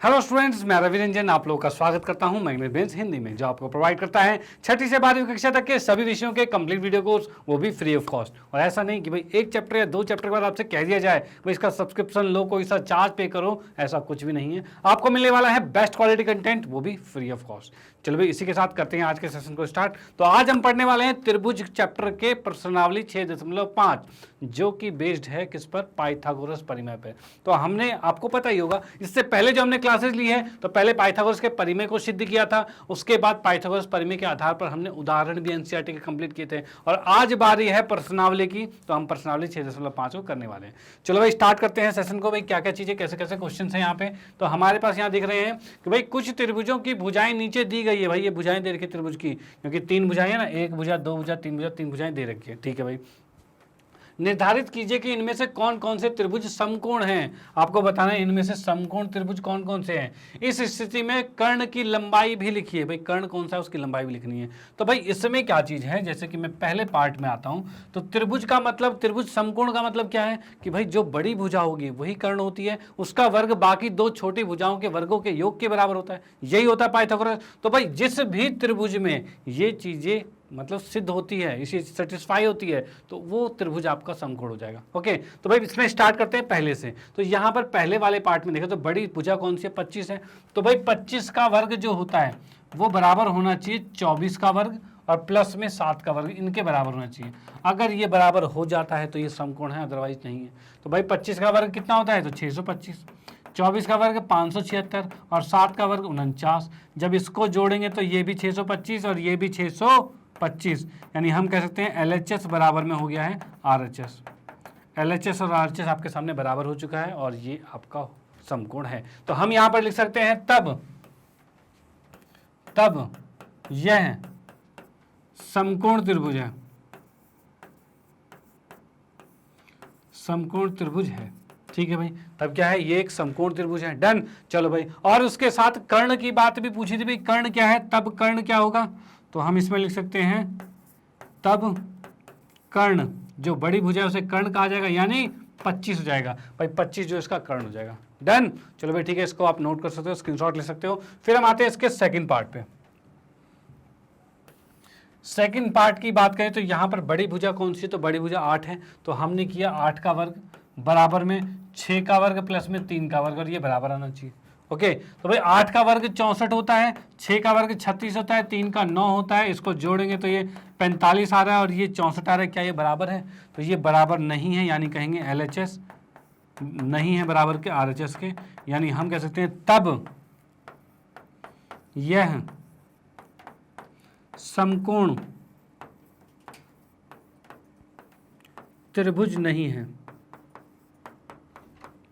Hello students, मैं रवि रंजन आप लोगों का स्वागत करता हूं मैग्नेट बेंच हिंदी में, जो आपको प्रोवाइड करता है 6ठी से 12वीं कक्षा तक के सभी विषयों के कंप्लीट वीडियो कोर्स, वो भी फ्री ऑफ कॉस्ट। और ऐसा नहीं कि भाई एक चैप्टर या 2 चैप्टर के बाद आपसे कह दिया जाए भाई इसका सब्सक्रिप्शन लो, कोई सा चार्ज पे करो, ऐसा कुछ भी नहीं है। आपको मिलने वाला है बेस्ट क्वालिटी कंटेंट, वो भी फ्री ऑफ कॉस्ट। चलो भाई इसी के साथ करते हैं आज के सेशन को स्टार्ट। तो आज हम पढ़ने वाले हैं त्रिभुज चैप्टर के प्रश्नावली 6.5, जो कि बेस्ड है किस पर, पाइथागोरस परिमेय पे। तो हमने, आपको पता ही होगा, इससे पहले जो हमने क्लासेस ली है तो पहले पाइथागोरस के परिमेय को सिद्ध किया था, उसके बाद पाइथागोरस परिमेय के आधार पर हमने उदाहरण भी एनसीईआरटी के कंप्लीट किए थे। और आज बारी है प्रश्नावली की, तो हम प्रश्नावली 6.5 को करने वाले हैं। चलो भाई स्टार्ट करते हैं सेशन को। भाई क्या क्या चीजें, कैसे कैसे क्वेश्चन है यहाँ पे। तो हमारे पास यहाँ दिख रहे हैं कि भाई कुछ त्रिभुजों की भुजाएं नीचे दी गई है। भाई ये भुजाएं दे रखी है त्रिभुज की, क्योंकि 3 भुजाएं है ना, 1 भुजा, 2 भुजा, 3 भुजा, 3 भुजाएं दे रखी है। ठीक है भाई, निर्धारित कीजिए कि इनमें से कौन कौन से त्रिभुज समकोण हैं। आपको बताना है इनमें से समकोण त्रिभुज कौन कौन से हैं। इस स्थिति में कर्ण की लंबाई भी लिखिए। भाई कर्ण कौन सा है उसकी लंबाई भी लिखनी है। तो भाई इसमें क्या चीज है, जैसे कि मैं पहले पार्ट में आता हूं, तो त्रिभुज का मतलब, त्रिभुज समकोण का मतलब क्या है कि भाई जो बड़ी भुजा होगी वही कर्ण होती है, उसका वर्ग बाकी 2 छोटी भुजाओं के वर्गों के योग के बराबर होता है। यही होता है पाइथागोरस। तो भाई जिस भी त्रिभुज में ये चीजें मतलब सिद्ध होती है, इसी सेटिस्फाई होती है, तो वो त्रिभुज आपका समकोण हो जाएगा। ओके, तो भाई इसमें स्टार्ट करते हैं पहले से। तो यहाँ पर पहले वाले पार्ट में देखें तो बड़ी भुजा कौन सी है, 25 है। तो भाई 25 का वर्ग जो होता है वो बराबर होना चाहिए 24 का वर्ग और प्लस में 7 का वर्ग, इनके बराबर होना चाहिए। अगर ये बराबर हो जाता है तो ये समकोण है, अदरवाइज नहीं है। तो भाई 25 का वर्ग कितना होता है, तो 625, 24 का वर्ग 576 और 7 का वर्ग 49। जब इसको जोड़ेंगे तो ये भी 625 और ये भी 625, यानी हम कह सकते हैं LHS बराबर में हो गया है RHS। LHS और RHS आपके सामने बराबर हो चुका है और ये आपका समकोण है। तो हम यहां पर लिख सकते हैं तब यह समकोण त्रिभुज है, समकोण त्रिभुज है। ठीक है भाई, तब क्या है, ये एक समकोण त्रिभुज है। डन। चलो भाई, और उसके साथ कर्ण की बात भी पूछी थी भाई, कर्ण क्या है, तब कर्ण क्या होगा, तो हम इसमें लिख सकते हैं तब कर्ण, जो बड़ी भुजा है उसे कर्ण कहा जाएगा, यानी 25 हो जाएगा। भाई 25 जो इसका कर्ण हो जाएगा। डन। चलो भाई ठीक है, इसको आप नोट कर सकते हो, स्क्रीनशॉट ले सकते हो। फिर हम आते हैं इसके सेकंड पार्ट पे। सेकंड पार्ट की बात करें तो यहां पर बड़ी भुजा कौन सी है, तो बड़ी भुजा 8 है। तो हमने किया 8 का वर्ग बराबर में 6 का वर्ग प्लस में 3 का वर्ग, और ये बराबर आना चाहिए। ओके, तो भाई 8 का वर्ग 64 होता है, 6 का वर्ग 36 होता है, 3 का 9 होता है। इसको जोड़ेंगे तो ये 45 आ रहा है और ये 64 आ रहा है। क्या ये बराबर है, तो ये बराबर नहीं है, यानी कहेंगे LHS नहीं है बराबर के RHS के, यानी हम कह सकते हैं तब यह समकोण त्रिभुज नहीं है।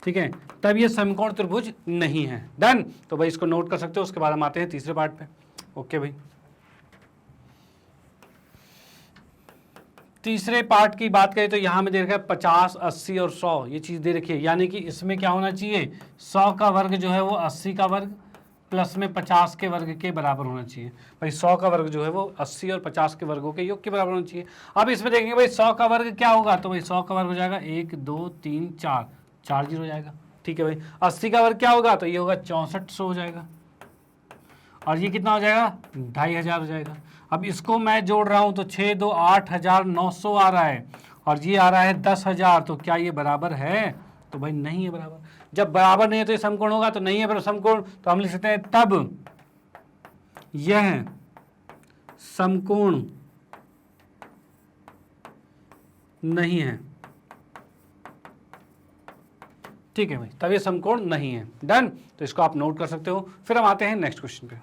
ठीक है, तब ये समकोण त्रिभुज नहीं है। डन। तो भाई इसको नोट कर सकते हो। उसके बाद हम आते हैं तीसरे पार्ट पे। ओके भाई, तीसरे पार्ट की बात करें तो यहां में दे रखा है 50, 80 और 100, ये चीज दे रखी है। यानी कि इसमें क्या होना चाहिए, 100 का वर्ग जो है वो 80 का वर्ग प्लस में 50 के वर्ग के बराबर होना चाहिए। भाई 100 का वर्ग जो है वो 80 और 50 के वर्गों के योग के बराबर होना चाहिए। अब इसमें देखेंगे भाई 100 का वर्ग क्या होगा, तो भाई 100 का वर्ग हो जाएगा 1 2 3 4, 4 जीरो हो जाएगा। ठीक है भाई, 80 का वर्ग क्या होगा, तो ये होगा 6400 हो जाएगा, और ये कितना हो जाएगा, 2500 हो जाएगा। अब इसको मैं जोड़ रहा हूं तो 6 2 8900 आ रहा है, और ये आ रहा है 10,000। तो क्या ये बराबर है, तो भाई नहीं है बराबर। जब बराबर नहीं है तो ये समकोण होगा, तो नहीं है बराबर समकोण, तो हम लिख सकते हैं तब यह समकोण नहीं है। ठीक है भाई, तब ये समकोण नहीं है। डन। तो इसको आप नोट कर सकते हो। फिर हम आते हैं नेक्स्ट क्वेश्चन पे।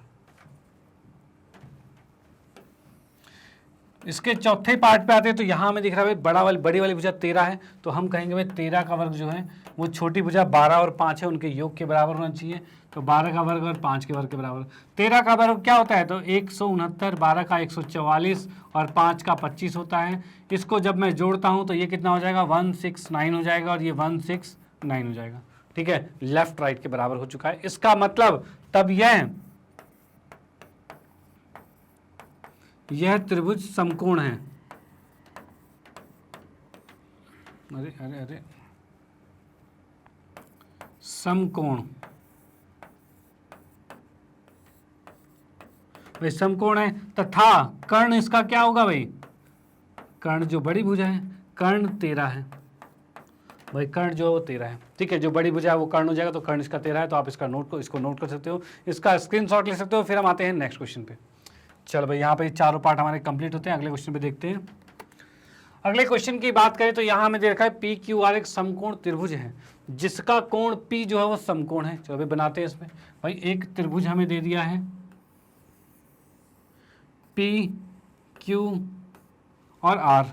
इसके चौथे पार्ट पे आते हैं तो यहां हमें दिख रहा है भाई बड़ी वाली भुजा 13 है। तो हम कहेंगे भाई 13 का वर्ग जो है वो छोटी भुजा 12 और 5 है, उनके योग के बराबर होना चाहिए। तो 12 का वर्ग और 5 के वर्ग के बराबर। 13 का वर्ग क्या होता है, तो 169, 12 का 144 और 5 का 25 होता है। इसको जब मैं जोड़ता हूं तो ये कितना हो जाएगा, 169 हो जाएगा, और ये 169 हो जाएगा। ठीक है, लेफ्ट राइट के बराबर हो चुका है। इसका मतलब तब यह त्रिभुज समकोण है। अरे अरे अरे, समकोण भाई समकोण है, तथा कर्ण इसका क्या होगा भाई, कर्ण जो बड़ी भुजा है, कर्ण 13 है भाई, कर्ण जो है वो 13 है, ठीक है, जो बड़ी भुजा है वो कर्ण हो जाएगा, तो कर्ण इसका 13 है, तो आप इसको नोट कर सकते हो, इसका स्क्रीनशॉट ले सकते हो। फिर हम आते हैं नेक्स्ट क्वेश्चन पे। चलो भाई यहाँ पे चारों पार्ट हमारे कंप्लीट होते हैं, अगले क्वेश्चन पे देखते हैं। अगले क्वेश्चन की बात करें तो यहाँ हमें दे रखा है पी क्यू आर एक समकोण त्रिभुज है जिसका कोण पी जो है वो समकोण है। चलो भाई बनाते हैं इसमें। भाई एक त्रिभुज हमें दे दिया है पी क्यू और आर,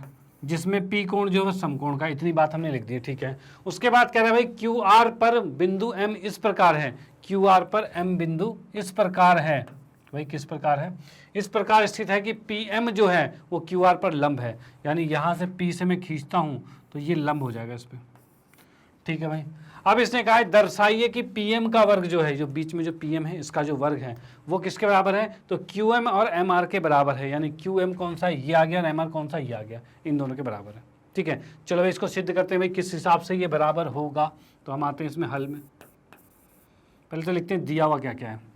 जिसमें पी कोण जो है समकोण का, इतनी बात हमने लिख दी है, ठीक है। उसके बाद कह रहा है भाई क्यू आर पर बिंदु एम इस प्रकार है, क्यू आर पर एम बिंदु इस प्रकार है। भाई किस प्रकार है, इस प्रकार स्थित है कि पी एम जो है वो क्यू आर पर लंब है, यानी यहाँ से पी से मैं खींचता हूँ तो ये लंब हो जाएगा इस पर, ठीक है भाई। अब इसने कहा है दर्शाइए कि पी एम का वर्ग जो है, जो बीच में जो पी एम है इसका जो वर्ग है वो किसके बराबर है, तो क्यू एम और एम आर के बराबर है, यानी क्यू एम कौन सा ये आ गया और एम आर कौन सा ये आ गया, इन दोनों के बराबर है, ठीक है। चलो भाई इसको सिद्ध करते हैं भाई किस हिसाब से ये बराबर होगा। तो हम आते हैं इसमें हल में, पहले तो लिखते हैं दिया हुआ क्या क्या है।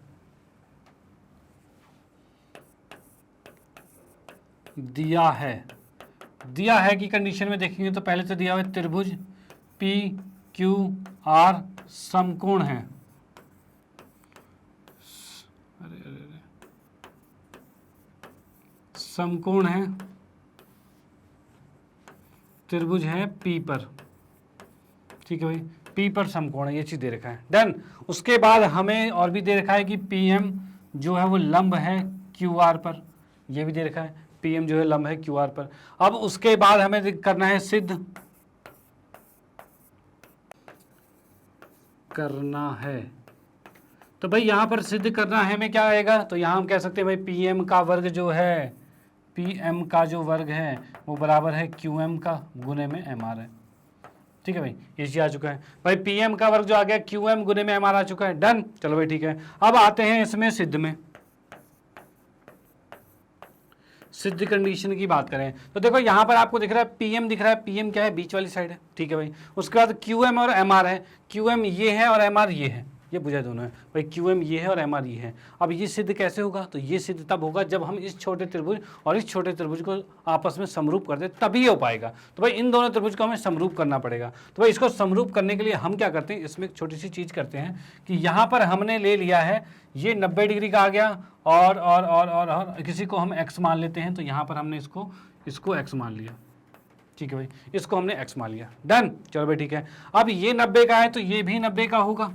दिया है कि कंडीशन में देखेंगे तो पहले तो दिया हुआ है त्रिभुज पी क्यू आर समकोण है, समकोण है, त्रिभुज है पी पर, ठीक है भाई, पी पर समकोण है, ये चीज दे रखा है, डन। उसके बाद हमें और भी दे रखा है कि पी एम जो है वो लंब है क्यू आर पर, ये भी दे रखा है, पी एम जो है लंब है क्यू आर पर। अब उसके बाद हमें करना है सिद्ध करना है, तो भाई यहां पर सिद्ध करना है हमें क्या आएगा, तो यहां हम कह सकते हैं भाई पी एम का वर्ग जो है, पी एम का जो वर्ग है वो बराबर है क्यू एम का गुने में एम आर है, ठीक है भाई, ये चीज आ चुका है भाई, पी एम का वर्ग जो आ गया क्यू एम गुने में एम आर आ चुका है, डन। चलो भाई ठीक है, अब आते हैं इसमें सिद्ध में, सिद्ध कंडीशन की बात करें तो देखो यहाँ पर आपको दिख रहा है पीएम दिख रहा है, पीएम क्या है, बीच वाली साइड है, ठीक है भाई। उसके बाद क्यूएम और एमआर है, क्यूएम ये है और एमआर ये है, ये बुझा दोनों है भाई, क्यूएम ये है और एमआर ये है। अब ये सिद्ध कैसे होगा, तो ये सिद्ध तब होगा जब हम इस छोटे त्रिभुज और इस छोटे त्रिभुज को आपस में समरूप कर दे, तभी हो पाएगा। तो भाई इन दोनों त्रिभुज को हमें समरूप करना पड़ेगा। तो भाई इसको समरूप करने के लिए हम क्या करते हैं, इसमें एक छोटी सी चीज़ करते हैं कि यहाँ पर हमने ले लिया है ये 90 डिग्री का आ गया और किसी को हम x मान लेते हैं, तो यहाँ पर हमने इसको x मान लिया, ठीक है भाई, इसको हमने x मान लिया, डन। चलो भाई ठीक है, अब ये 90 का है तो ये भी 90 का होगा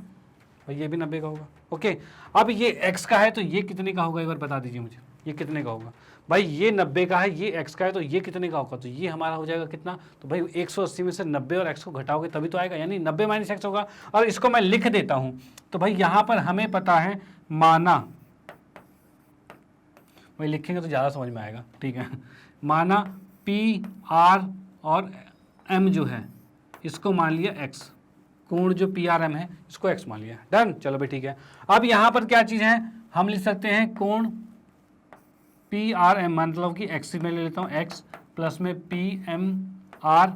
भाई, ये भी 90 का होगा, ओके। अब ये x का है तो ये कितने का होगा, एक बार बता दीजिए मुझे, ये कितने का होगा भाई, ये 90 का है, ये x का है, तो ये कितने का होगा, तो ये हमारा हो जाएगा कितना, तो भाई 180 में से 90 और x को घटाओगे तभी तो आएगा, यानी 90 माइनस x होगा। और इसको मैं लिख देता हूँ, तो भाई यहाँ पर हमें पता है माना, भाई लिखेंगे तो ज़्यादा समझ में आएगा, ठीक है, माना पी आर और एम जो है इसको मान लिया x, कोण जो पी आर एम है इसको x मान लिया, डन। चलो भाई ठीक है, अब यहाँ पर क्या चीज़ है, हम लिख सकते हैं कोण पी आर एम, मतलब कि x में ले लेता हूँ x प्लस में पी एम आर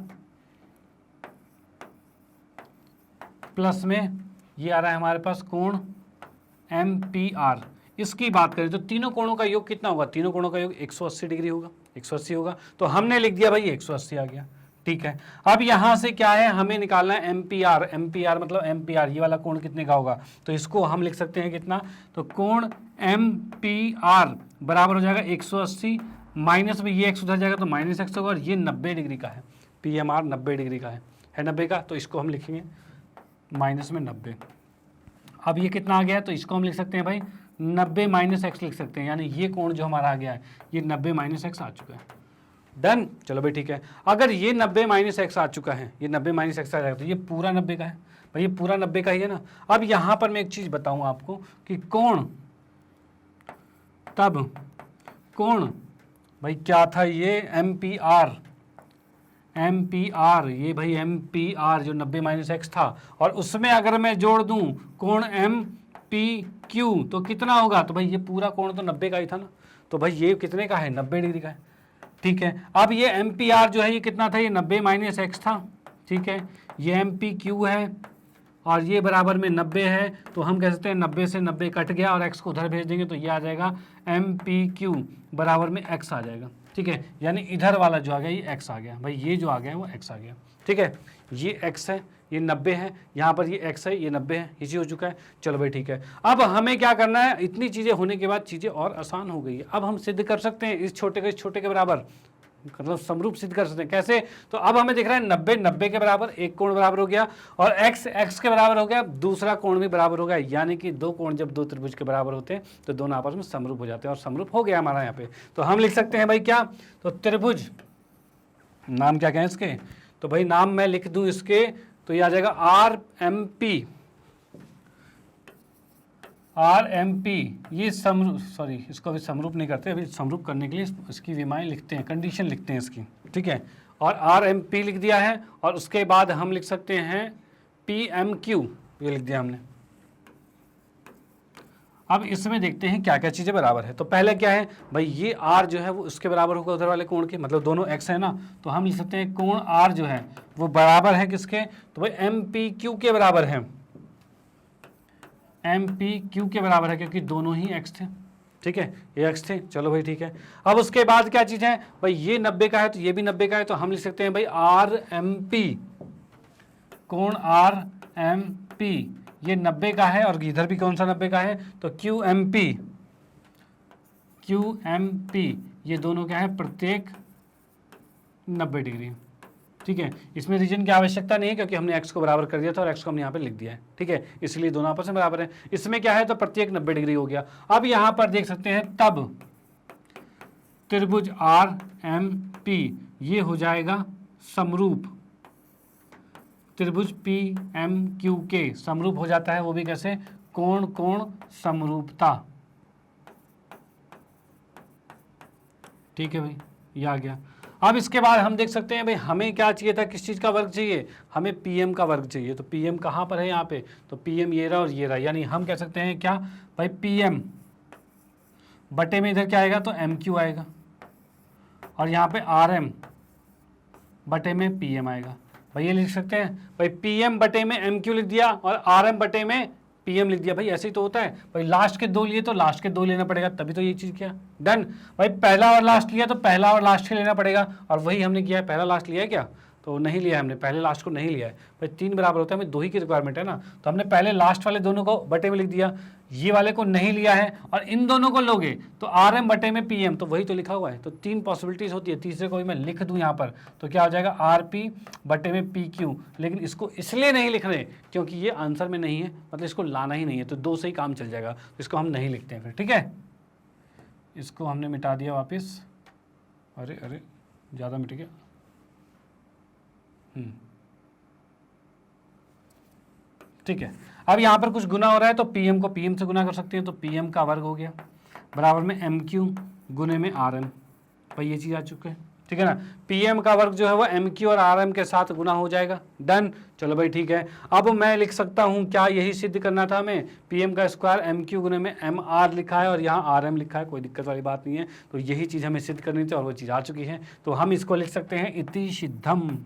प्लस में ये आ रहा है हमारे पास कोण एम पी आर। इसकी बात करें तो तीनों कोणों का योग कितना होगा, तीनों कोणों का योग 180 डिग्री होगा, 180 होगा, तो हमने लिख दिया भाई 180 आ गया, ठीक है। अब यहाँ से क्या है, हमें निकालना है M P R, M P R मतलब एम पी आर, ये वाला कोण कितने का होगा, तो इसको हम लिख सकते हैं कितना, तो कोण एम पी आर बराबर हो जाएगा 180 माइनस में ये x उधर जाएगा तो माइनस x होगा, और ये 90 डिग्री का है, पी एम आर 90 डिग्री का है 90 का, तो इसको हम लिखेंगे माइनस में 90। अब ये कितना आ गया है, तो इसको हम लिख सकते हैं भाई 90 माइनस एक्स लिख सकते हैं, यानी ये कोण जो हमारा आ गया है ये 90 माइनस एक्स आ चुका है, डन। चलो भाई ठीक है, अगर ये 90 माइनस एक्स आ चुका है, ये 90 माइनस एक्स आ जाएगा तो ये पूरा 90 का है भाई, ये पूरा 90 का ही है ना। अब यहाँ पर मैं एक चीज़ बताऊँ आपको कि कोण, तब कोण भाई क्या था, ये M P R, M P R, ये भाई एम पी आर जो 90 माइनस एक्स था, और उसमें अगर मैं जोड़ दूँ कोण एम पी क्यू तो कितना होगा, तो भाई ये पूरा कोण तो 90 का ही था ना, तो भाई ये कितने का है, 90 डिग्री का है, ठीक है। अब ये एम पी आर जो है ये कितना था, ये 90 माइनस एक्स था, ठीक है, ये एम पी क्यू है और ये बराबर में 90 है, तो हम कह सकते हैं 90 से 90 कट गया और x को उधर भेज देंगे तो ये आ जाएगा MPQ बराबर में x आ जाएगा। ठीक है, यानी इधर वाला जो आ गया ये x आ गया भाई, ये जो आ गया वो x आ गया। ठीक है, ये x है, ये 90 है, यहाँ पर ये x है, ये 90 है, ये चीज़ हो चुका है। चलो भाई ठीक है, अब हमें क्या करना है, इतनी चीज़ें होने के बाद चीज़ें और आसान हो गई है। अब हम सिद्ध कर सकते हैं इस छोटे के बराबर, मतलब समरूप सिद्ध कर सकते हैं। कैसे? तो अब हमें दिख रहा है 90 90 के बराबर, एक कोण बराबर हो गया, और x x के बराबर हो गया, दूसरा कोण भी बराबर हो गया। यानी कि दो कोण जब दो त्रिभुज के बराबर होते हैं तो दोनों आपस में समरूप हो जाते हैं, और समरूप हो गया हमारा यहाँ पे। तो हम लिख सकते हैं भाई क्या, तो त्रिभुज, नाम क्या कहें इसके, तो भाई नाम मैं लिख दूं इसके, तो ये आ जाएगा RMP, ये समरूप, सॉरी इसको अभी समरूप नहीं करते, अभी समरूप करने के लिए इसकी विमाएं लिखते हैं, कंडीशन लिखते हैं इसकी। ठीक है, और RMP लिख दिया है, और उसके बाद हम लिख सकते हैं PMQ, ये लिख दिया हमने। अब इसमें देखते हैं क्या क्या चीज़ें बराबर है। तो पहले क्या है भाई, ये R जो है वो उसके बराबर होगा उधर वाले कोण के, मतलब दोनों x है ना, तो हम लिख सकते हैं कोण R जो है वो बराबर है किसके, तो भाई MPQ के बराबर है, MPQ के बराबर है, क्योंकि दोनों ही x थे। ठीक है, ये x थे। चलो भाई ठीक है, अब उसके बाद क्या चीज़ है भाई, ये 90 का है तो ये भी 90 का है, तो हम लिख सकते हैं भाई RMP, कोण RMP ये 90 का है, और इधर भी कौन सा 90 का है, तो QMP ये दोनों क्या है, प्रत्येक 90 डिग्री। ठीक है, इसमें रीजन की आवश्यकता नहीं है, क्योंकि हमने x को बराबर कर दिया था और x को हमने यहाँ पे लिख दिया है। ठीक है, इसलिए दोनों आपस में बराबर है। इसमें क्या है, तो प्रत्येक 90 डिग्री हो गया। अब यहाँ पर देख सकते हैं, तब त्रिभुज RMP ये हो जाएगा समरूप त्रिभुज PMQ के समरूप हो जाता है, वो भी कैसे, कोण कोण समरूपता। ठीक है भाई, ये आ गया। अब इसके बाद हम देख सकते हैं भाई, हमें क्या चाहिए था, किस चीज़ का वर्ग चाहिए, हमें PM का वर्ग चाहिए। तो PM कहाँ पर है, यहाँ पे, तो PM ये रहा और ये रहा, यानी हम कह सकते हैं क्या भाई, PM बटे में इधर क्या आएगा, तो MQ आएगा, और यहाँ पे RM बटे में PM आएगा। भाई ये लिख सकते हैं भाई, PM बटे में MQ लिख दिया और RM बटे में PM लिख दिया। भाई ऐसे ही तो होता है भाई, लास्ट के दो लिए तो लास्ट के दो लेना पड़ेगा, तभी तो ये चीज़ किया। डन भाई, पहला और लास्ट लिया तो पहला और लास्ट के लेना पड़ेगा, और वही हमने किया है। पहला लास्ट लिया है क्या, तो नहीं लिया हमने, पहले लास्ट को नहीं लिया है भाई। 3 बराबर होता है, हमें 2 ही की रिक्वायरमेंट है ना, तो हमने पहले लास्ट वाले दोनों को बटे में लिख दिया, ये वाले को नहीं लिया है, और इन दोनों को लोगे तो RM बटे में PM, तो वही तो लिखा हुआ है। तो 3 पॉसिबिलिटीज होती है, तीसरे को भी मैं लिख दूं यहाँ पर, तो क्या हो जाएगा RP बटे में PQ। लेकिन इसको इसलिए नहीं लिख रहे क्योंकि ये आंसर में नहीं है, मतलब इसको लाना ही नहीं है, तो 2 से ही काम चल जाएगा, तो इसको हम नहीं लिखते हैं फिर। ठीक है, इसको हमने मिटा दिया वापस, अरे अरे ज़्यादा मिट गया। ठीक है, अब यहाँ पर कुछ गुना हो रहा है, तो PM को PM से गुना कर सकते हैं, तो PM का वर्ग हो गया बराबर में MQ गुने में RM। भाई ये चीज़ आ चुके हैं। ठीक है ना, PM का वर्ग जो है वो MQ और RM के साथ गुना हो जाएगा। डन, चलो भाई ठीक है। अब मैं लिख सकता हूँ क्या, यही सिद्ध करना था हमें, PM का स्क्वायर MQ गुने में MR लिखा है और यहाँ RM लिखा है, कोई दिक्कत वाली बात नहीं है। तो यही चीज़ हमें सिद्ध करनी थी और वो चीज़ आ चुकी है, तो हम इसको लिख सकते हैं इति सिद्धम।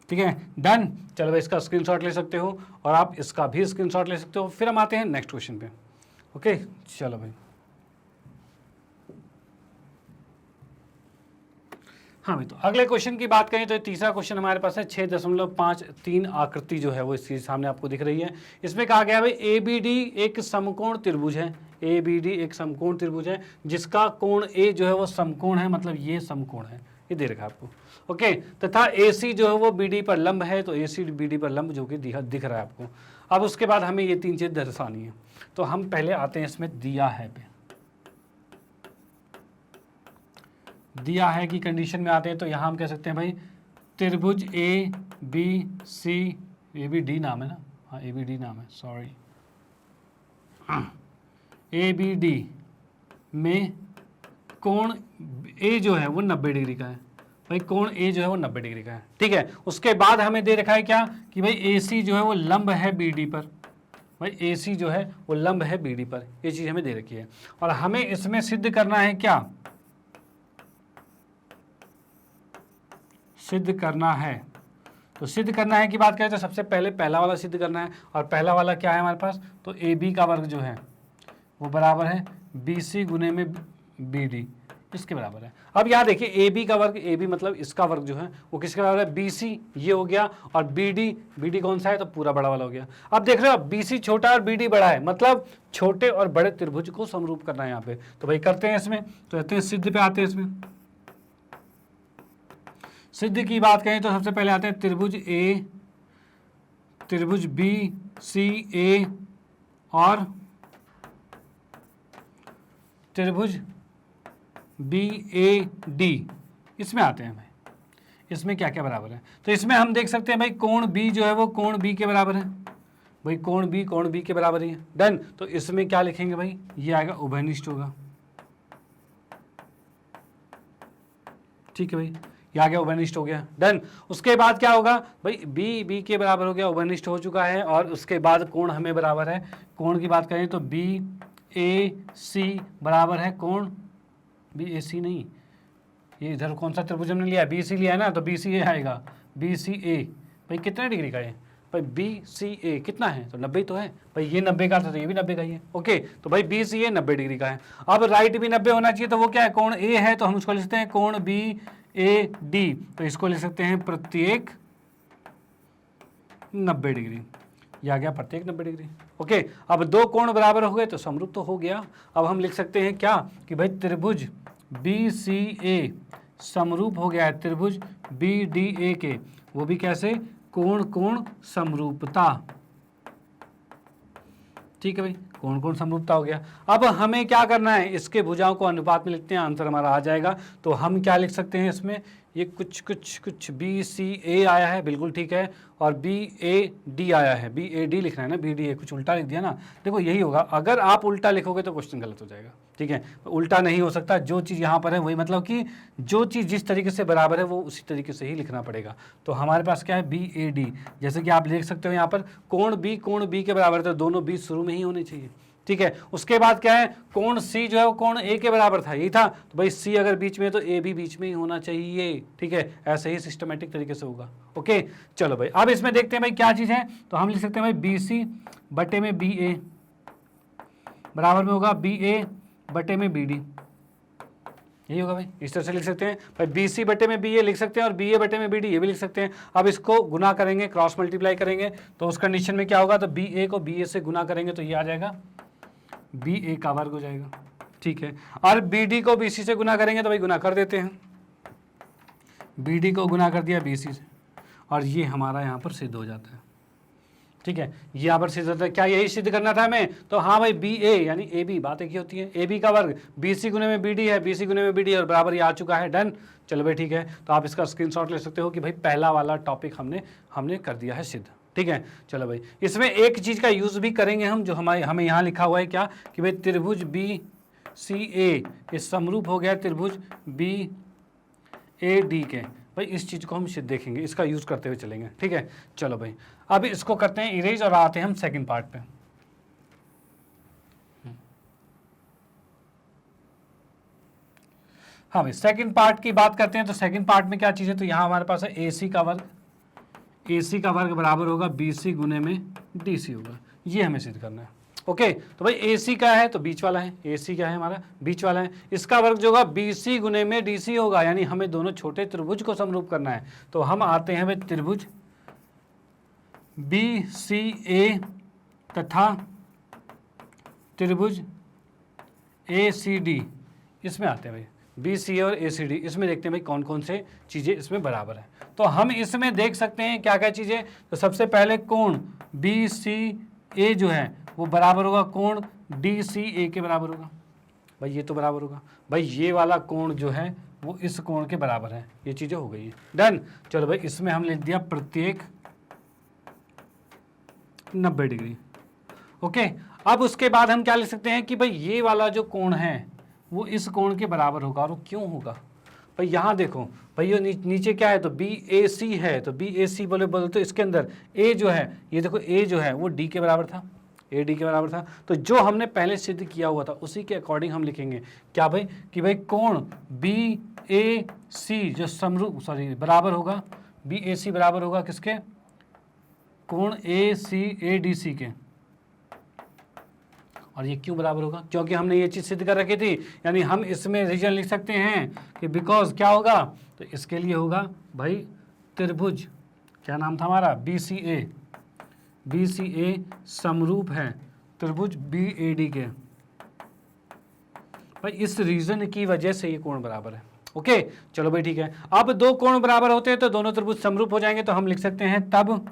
ठीक है, डन। चलो भाई, इसका स्क्रीनशॉट ले सकते हो और आप इसका भी स्क्रीनशॉट ले सकते हो। फिर हम आते हैं नेक्स्ट क्वेश्चन पे। ओके, चलो भाई। हाँ भाई, तो अगले क्वेश्चन की बात करें तो तीसरा क्वेश्चन हमारे पास है 6.53 आकृति जो है वो इसके सामने आपको दिख रही है। इसमें कहा गया भाई ABD एक समकोण त्रिभुज है, ABD एक समकोण त्रिभुज है जिसका कोण A जो है वो समकोण है, मतलब ये समकोण है, ये दे रखा है आपको। ओके, तथा AC जो है वो BD पर लंब है, तो AC BD पर लंब जो कि दिख रहा है आपको। अब उसके बाद हमें ये 3 चीज़ दर्शानी है, तो हम पहले आते हैं इसमें दिया है पे, दिया है की कंडीशन में आते हैं। तो यहाँ हम कह सकते हैं भाई त्रिभुज ABC, ABD नाम है ना, हाँ ABD नाम है, सॉरी, ABD में कोण A जो है वो 90 डिग्री का है। भाई कोण A जो है वो 90 डिग्री का है। ठीक है, उसके बाद हमें दे रखा है क्या कि भाई AC जो है वो लंब है BD पर, भाई AC जो है वो लंब है BD पर, ये चीज़ हमें दे रखी है। और हमें इसमें सिद्ध करना है क्या, सिद्ध करना है तो सिद्ध करना है की बात करें तो सबसे पहले पहला वाला सिद्ध करना है, और पहला वाला क्या है हमारे पास, तो ए बी का वर्ग जो है वो बराबर है बी सी गुने में बी डी, इसके बराबर है। अब यहाँ देखिए ए बी का वर्ग, ए बी मतलब इसका वर्ग जो है वो किसके बराबर है, बी सी ये हो गया, और बी डी कौन सा है, तो पूरा बड़ा वाला हो गया। अब देख रहे हो बी सी छोटा और बी डी बड़ा है, मतलब छोटे और बड़े त्रिभुज को समरूप करना है यहाँ पे। तो भाई करते हैं इसमें, तो कहते हैं सिद्ध पे आते हैं। इसमें सिद्ध की बात करें तो सबसे पहले आते हैं त्रिभुज ए, त्रिभुज बी सी ए और त्रिभुज बी ए डी, इसमें आते हैं भाई। इसमें क्या क्या बराबर है, तो इसमें हम देख सकते हैं भाई कोण बी जो है वो कोण बी के बराबर है, भाई कोण बी के बराबर ही है। डन। तो इसमें क्या लिखेंगे भाई, ये आएगा उभयनिष्ठ होगा, ठीक है भाई, ये आ गया उभयनिष्ठ हो गया। डन। उसके बाद क्या होगा भाई, बी के बराबर हो गया, उभयनिष्ठ हो चुका है। और उसके बाद कोण हमें बराबर है, कोण की बात करें तो बी ए सी बराबर है कोण बी ए सी, नहीं ये इधर कौन सा त्रिभुज हमने लिया है, बी सी लिया है ना, तो बी सी ए आएगा, बी सी ए भाई कितने डिग्री का है भाई, बी सी ए कितना है, तो 90 तो है भाई, ये 90 का था तो ये भी 90 का ही है। ओके, तो भाई बी सी ए 90 डिग्री का है। अब राइट भी 90 होना चाहिए, तो वो क्या है, कोण ए है, तो हम उसको लिख सकते हैं कोण बी ए डी, तो इसको लिख सकते हैं प्रत्येक 90 डिग्री, ये आ गया प्रत्येक 90 डिग्री। ओके, अब दो कोण बराबर हो गए तो समरूप तो हो गया। अब हम लिख सकते हैं क्या कि भाई त्रिभुज बी सी ए समरूप हो गया है त्रिभुज बी डी ए के, वो भी कैसे, कोण कोण समरूपता, ठीक है भाई, कोण कोण समरूपता हो गया। अब हमें क्या करना है, इसके भुजाओं को अनुपात में लिखते हैं, आंसर हमारा आ जाएगा। तो हम क्या लिख सकते हैं इसमें, ये कुछ बी सी ए आया है, बिल्कुल ठीक है, और बी ए डी आया है, बी ए डी लिखना है ना, बी डी ए कुछ उल्टा लिख दिया ना, देखो यही होगा। अगर आप उल्टा लिखोगे तो क्वेश्चन गलत हो जाएगा, ठीक है, उल्टा नहीं हो सकता, जो चीज़ यहाँ पर है वही, मतलब कि जो चीज़ जिस तरीके से बराबर है वो उसी तरीके से ही लिखना पड़ेगा। तो हमारे पास क्या है, बी ए डी, जैसे कि आप देख सकते हो यहाँ पर कोण बी के बराबर, तो दोनों बी शुरू में ही होने चाहिए, ठीक है। उसके बाद क्या है, कोण सी जो है वो कोण ए के बराबर था, यही था, तो भाई सी अगर बीच में है तो ए भी बीच में ही होना चाहिए, ठीक है, ऐसे ही सिस्टमेटिक तरीके से होगा। ओके, चलो भाई अब इसमें देखते हैं भाई क्या चीज़ है, तो हम लिख सकते हैं भाई बी सी बटे में बी ए बराबर में होगा बी ए बटे में बी डी, यही होगा भाई, इस तरह से लिख सकते हैं भाई, बी सी बटे में बी ए लिख सकते हैं और बी ए बटे में बी डी ये भी लिख सकते हैं। अब इसको गुना करेंगे, क्रॉस मल्टीप्लाई करेंगे, तो उस कंडीशन में क्या होगा, तो बी ए को बी ए से गुना करेंगे तो ये आ जाएगा बी ए का वर्ग हो जाएगा, ठीक है। और बी डी को बी सी से गुना करेंगे तो भाई गुना कर देते हैं, बी डी को गुना कर दिया बी सी से, और ये हमारा यहाँ पर सिद्ध हो जाता है, ठीक है, यहाँ पर सिद्ध होता है। क्या यही सिद्ध करना था हमें, तो हाँ भाई बी ए यानी ए बी, बात एक ही होती है, ए बी का वर्ग बी सी गुने में बी डी है, बी सी गुने में बी डी और बराबर ये आ चुका है। डन। चलो भाई ठीक है, तो आप इसका स्क्रीनशॉट ले सकते हो कि भाई पहला वाला टॉपिक हमने कर दिया है सिद्ध, ठीक है। चलो भाई इसमें एक चीज़ का यूज़ भी करेंगे हम, जो हमें यहाँ लिखा हुआ है क्या कि भाई त्रिभुज बी सी ए इस समरूप हो गया त्रिभुज बी ए डी के, भाई इस चीज़ को हम सिद्ध देखेंगे, इसका यूज़ करते हुए चलेंगे, ठीक है। चलो भाई अब इसको करते हैं इरेज और आते हैं हम सेकंड पार्ट पे। हाँ भाई सेकंड पार्ट की बात करते हैं, तो सेकंड पार्ट में क्या चीज़ है, तो यहाँ हमारे पास है ए सी का वर्ग, ए सी का वर्ग बराबर होगा बी सी गुने में डी सी होगा, ये हमें सिद्ध करना है। ओके, तो भाई ए सी का है तो बीच वाला है, ए सी क्या है हमारा बीच वाला है, इसका वर्ग जो होगा बी सी गुने में डी सी होगा, यानी हमें दोनों छोटे त्रिभुज को समरूप करना है। तो हम आते हैं भाई त्रिभुज बी सी ए तथा त्रिभुज ए सी डी, इसमें आते हैं भाई बी सी और ए सी डी, इसमें देखते हैं भाई कौन कौन से चीज़ें इसमें बराबर है। तो हम इसमें देख सकते हैं क्या क्या चीज़ें, तो सबसे पहले कोण बी सी ए जो है वो बराबर होगा कोण डी सी ए के बराबर होगा, भाई ये तो बराबर होगा, भाई ये वाला कोण जो है वो इस कोण के बराबर है, ये चीज़ें हो गई है। डन। चलो भाई इसमें हम लिख दिया प्रत्येक 90 डिग्री। ओके, अब उसके बाद हम क्या लिख सकते हैं कि भाई ये वाला जो कोण है वो इस कोण के बराबर होगा, और वो क्यों होगा भाई, यहाँ देखो भाई ये नीचे क्या है, तो बी ए सी है, तो बी ए सी बोले तो इसके अंदर ए जो है, ये देखो ए जो है वो डी के बराबर था, ए डी के बराबर था, तो जो हमने पहले सिद्ध किया हुआ था उसी के अकॉर्डिंग हम लिखेंगे क्या भाई कि भाई कोण बी ए सी जो बराबर होगा बी ए सी बराबर होगा किसके, कोण ए सी ए डी सी के। और ये क्यों बराबर होगा, क्योंकि हमने ये चीज़ सिद्ध कर रखी थी, यानी हम इसमें रीजन लिख सकते हैं कि बिकॉज क्या होगा, तो इसके लिए होगा भाई त्रिभुज, क्या नाम था हमारा, बी सी ए समरूप है त्रिभुज बी ए डी के। भाई इस रीजन की वजह से ये कोण बराबर है। ओके चलो भाई ठीक है। अब दो कोण बराबर होते हैं तो दोनों त्रिभुज समरूप हो जाएंगे, तो हम लिख सकते हैं तब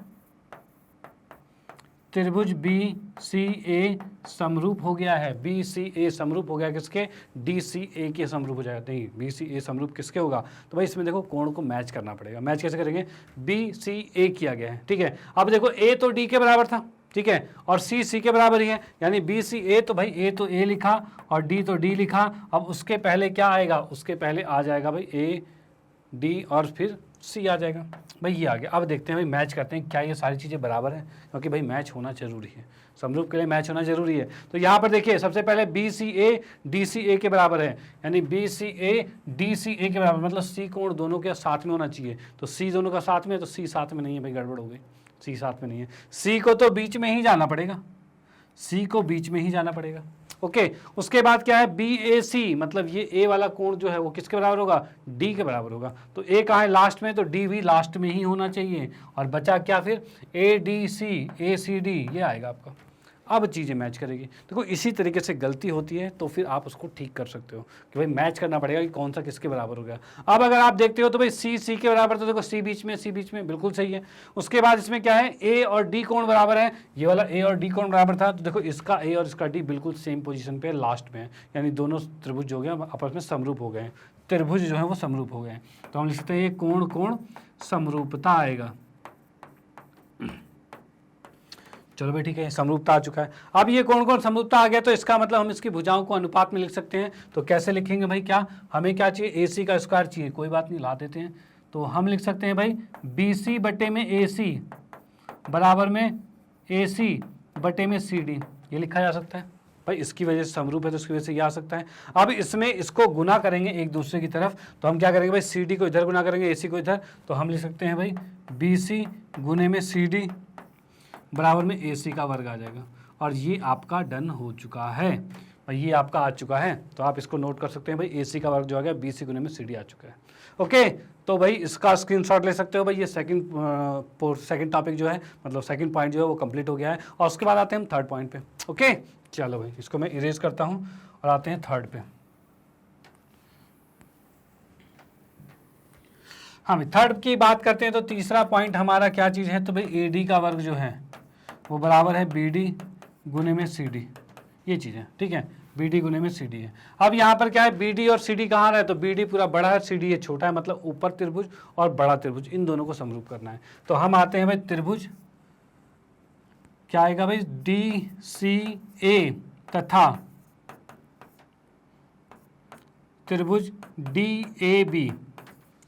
त्रिभुज बी सी ए समरूप हो गया है, बी सी ए समरूप हो गया किसके, डी सी ए के समरूप हो जाएगा। नहीं, बी सी ए समरूप किसके होगा, तो भाई इसमें देखो कोण को मैच करना पड़ेगा। मैच कैसे करेंगे, बी सी ए किया गया है, ठीक है। अब देखो ए तो डी के बराबर था, ठीक है, और सी सी के बराबर ही है, यानी बी सी ए, तो भाई ए तो ए लिखा और डी तो डी लिखा। अब उसके पहले क्या आएगा, उसके पहले आ जाएगा भाई ए डी और फिर सी आ जाएगा। भाई ये आ गया। अब देखते हैं भाई मैच करते हैं क्या ये सारी चीज़ें बराबर हैं, क्योंकि भाई मैच होना जरूरी है, समरूप के लिए मैच होना जरूरी है। तो यहाँ पर देखिए सबसे पहले B C A D C ए के बराबर है, यानी B C A D C ए के बराबर, मतलब सी कोण दोनों के साथ में होना चाहिए। तो सी दोनों का साथ में, तो सी साथ में नहीं है भाई, गड़बड़ हो गई, सी साथ में नहीं है। सी को तो बीच में ही जाना पड़ेगा, सी को बीच में ही जाना पड़ेगा। ओके उसके बाद क्या है, बी ए सी, मतलब ये ए वाला कोण जो है वो किसके बराबर होगा, डी के बराबर होगा। तो ए कहाँ है, लास्ट में, तो डी भी लास्ट में ही होना चाहिए। और बचा क्या फिर, A D C, A C D, ये आएगा आपका। अब चीज़ें मैच करेगी। देखो इसी तरीके से गलती होती है तो फिर आप उसको ठीक कर सकते हो कि भाई मैच करना पड़ेगा कि कौन सा किसके बराबर हो गया। अब अगर आप देखते हो तो भाई सी सी के बराबर, तो देखो सी बीच में, सी बीच में, बिल्कुल सही है। उसके बाद इसमें क्या है, ए और डी कोण बराबर है, ये वाला ए और डी कोण बराबर था, तो देखो इसका ए और इसका डी बिल्कुल सेम पोजीशन पे लास्ट में है, यानी दोनों त्रिभुज जो गए आपस में समरूप हो गए हैं, त्रिभुज जो है वो समरूप हो गए हैं। तो हम लिख सकते हैं ये कोण कोण समरूपता आएगा। चलो भाई ठीक है, समरूपता आ चुका है। अब ये कौन कौन समरूपता आ गया, तो इसका मतलब हम इसकी भुजाओं को अनुपात में लिख सकते हैं। तो कैसे लिखेंगे भाई, क्या हमें क्या चाहिए, ए सी का स्क्वायर चाहिए, कोई बात नहीं ला देते हैं। तो हम लिख सकते हैं भाई बी सी बटे में ए सी बराबर में ए सी बटे में सी डी, ये लिखा जा सकता है भाई, इसकी वजह से समरूप है तो इसकी वजह से ये आ सकता है। अब इसमें इसको गुना करेंगे एक दूसरे की तरफ, तो हम क्या करेंगे भाई, सी डी को इधर गुना करेंगे, ए सी को इधर, तो हम लिख सकते हैं भाई बी सी गुने में सी डी बराबर में ए सी का वर्ग आ जाएगा। और ये आपका डन हो चुका है, और ये आपका आ चुका है। तो आप इसको नोट कर सकते हैं भाई, ए सी का वर्ग जो आ गया बी सी गुने में सी डी आ चुका है। ओके तो भाई इसका स्क्रीनशॉट ले सकते हो भाई, ये सेकंड टॉपिक जो है, मतलब सेकंड पॉइंट जो है वो कंप्लीट हो गया है। और उसके बाद आते हैं हम थर्ड पॉइंट पे। ओके चलो भाई इसको मैं इरेज करता हूँ और आते हैं थर्ड पे। हाँ भाई थर्ड की बात करते हैं तो तीसरा पॉइंट हमारा क्या चीज़ है, तो भाई ए डी का वर्ग जो है वो बराबर है बी डी गुने में सी डी, ये चीज़ है, ठीक है, बी डी गुने में सी डी है। अब यहाँ पर क्या है, बी डी और सी डी कहाँ रहे, तो बी डी पूरा बड़ा है, सी डी ये छोटा है, मतलब ऊपर त्रिभुज और बड़ा त्रिभुज इन दोनों को समरूप करना है। तो हम आते हैं भाई त्रिभुज, क्या आएगा भाई, डी सी ए तथा त्रिभुज डी ए बी,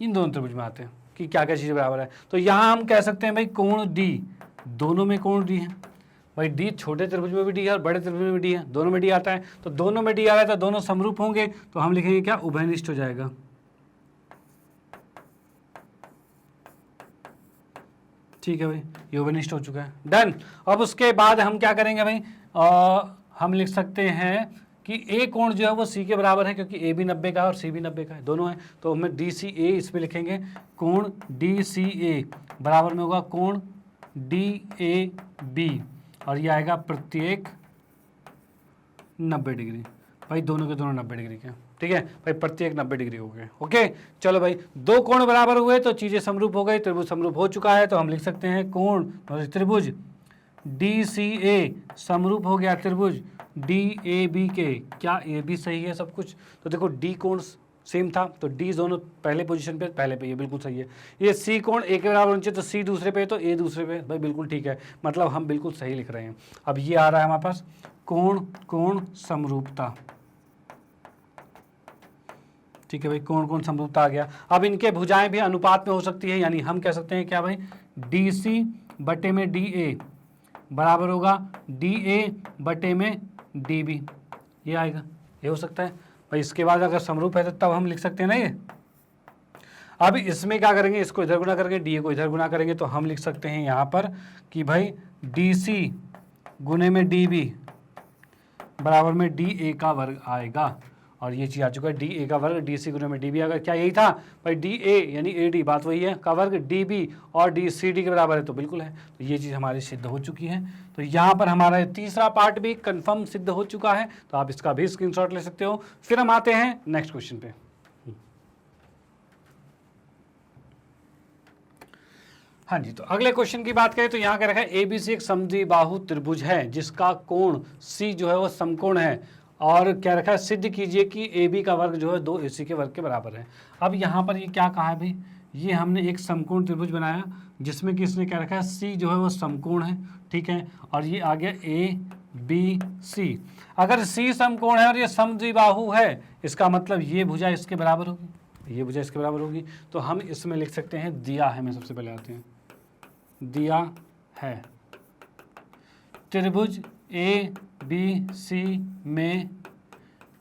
इन दोनों त्रिभुज में आते हैं कि क्या क्या चीज़ें बराबर है। तो यहाँ हम कह सकते हैं भाई कोण डी, दोनों में कोण डी है भाई, डी छोटे त्रिभुज में भी डी है और बड़े त्रिभुज में भी डी है, दोनों में डी आता है। तो दोनों में डी आ रहा है तो दोनों समरूप होंगे, तो हम लिखेंगे क्या, उभयनिष्ठ हो जाएगा। ठीक है भाई, ये उभयनिष्ठ हो चुका है, डन। अब उसके बाद हम क्या करेंगे भाई, हम लिख सकते हैं कि ए कोण जो है वो सी के बराबर है, क्योंकि ए भी 90 का है और सी भी 90 का है, दोनों है। तो हमें डी सी ए इसमें लिखेंगे, कोण डी सी ए बराबर में होगा कोण डी ए बी, और ये आएगा प्रत्येक 90 डिग्री। भाई दोनों के दोनों 90 डिग्री के, ठीक है भाई, प्रत्येक 90 डिग्री हो गए। ओके चलो भाई, दो कोण बराबर हुए तो चीज़ें समरूप हो गई, त्रिभुज समरूप हो चुका है। तो हम लिख सकते हैं कोण त्रिभुज डी सी ए समरूप हो गया त्रिभुज डी ए बी के। क्या ए बी सही है सब कुछ, तो देखो डी कोण सेम था, तो डी दोनों पहले पोजीशन पे, पहले पे, ये बिल्कुल सही है। ये सी कोण ए के बराबर होना चाहिए, तो सी दूसरे पे तो ए दूसरे पे, भाई बिल्कुल ठीक है, मतलब हम बिल्कुल सही लिख रहे हैं। अब ये आ रहा है हमारे पास कोण कोण समरूपता, ठीक है भाई, कोण कोण समरूपता आ गया। अब इनके भुजाएं भी अनुपात में हो सकती है, यानी हम कह सकते हैं क्या भाई, डी सी बटे में डी ए बराबर होगा डी ए बटे में डी बी, ये आएगा, ये हो सकता है भाई। इसके बाद अगर समरूप है तो तब हम लिख सकते हैं ना ये। अब इसमें क्या करेंगे, इसको इधर गुना करेंगे, डी ए को इधर गुना करेंगे, तो हम लिख सकते हैं यहाँ पर कि भाई डी सी गुने में डी बी बराबर में डी ए का वर्ग आएगा। और ये चीज़ आ चुका है, डी ए का वर्ग डी सी गुने में डी बी। अगर क्या यही था भाई, डी ए यानी ए डी, बात वही है, का वर्ग डी बी और डी सी डी के बराबर है, तो बिल्कुल है। तो ये चीज़ हमारी सिद्ध हो चुकी है। तो यहाँ पर हमारा तीसरा पार्ट भी कंफर्म सिद्ध हो चुका है, तो आप इसका भी स्क्रीनशॉट ले सकते हो। फिर हम आते हैं नेक्स्ट क्वेश्चन पे। हाँ जी, तो अगले क्वेश्चन की बात करें तो यहाँ क्या रखा है, एबीसी एक समद्विबाहु त्रिभुज है जिसका कोण सी जो है वो समकोण है, और क्या रखा है, सिद्ध कीजिए कि ए बी का वर्ग जो है 2 AC के वर्ग के बराबर है। अब यहाँ पर ये क्या कहा है भाई, ये हमने एक समकोण त्रिभुज बनाया जिसमें कि इसने क्या रखा है, सी जो है वो समकोण है, ठीक है, और ये आ गया ए बी सी। अगर सी समकोण है और ये समद्विबाहु है, इसका मतलब ये भुजा इसके बराबर होगी, ये भुजा इसके बराबर होगी। तो हम इसमें लिख सकते हैं दिया है, मैं सबसे पहले आते हैं, दिया है त्रिभुज ए बी सी में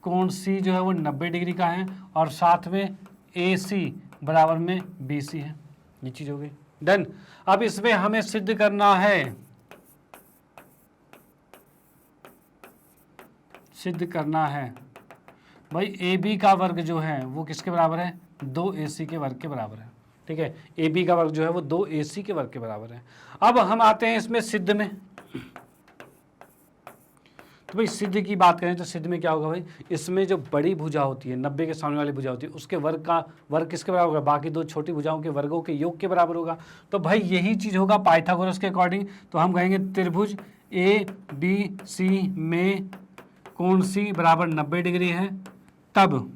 कोण सी जो है वो 90 डिग्री का है, और साथ में ए सी बराबर में बी सी है। ये चीज़ हो गई डन। अब इसमें हमें सिद्ध करना है, सिद्ध करना है भाई ए बी का वर्ग जो है वो किसके बराबर है, 2 AC के वर्ग के बराबर है, ठीक है। ए बी का वर्ग जो है वो 2 AC के वर्ग के बराबर है। अब हम आते हैं इसमें सिद्ध में। तो भाई सिद्ध की बात करें तो सिद्ध में क्या होगा भाई, इसमें जो बड़ी भुजा होती है, 90 के सामने वाली भुजा होती है, उसके वर्ग का वर्ग किसके बराबर होगा, बाकी दो छोटी भुजाओं के वर्गों के योग के बराबर होगा। तो भाई यही चीज़ होगा पाइथागोरस के अकॉर्डिंग। तो हम कहेंगे त्रिभुज ए बी सी में कोण सी बराबर 90 डिग्री है, तब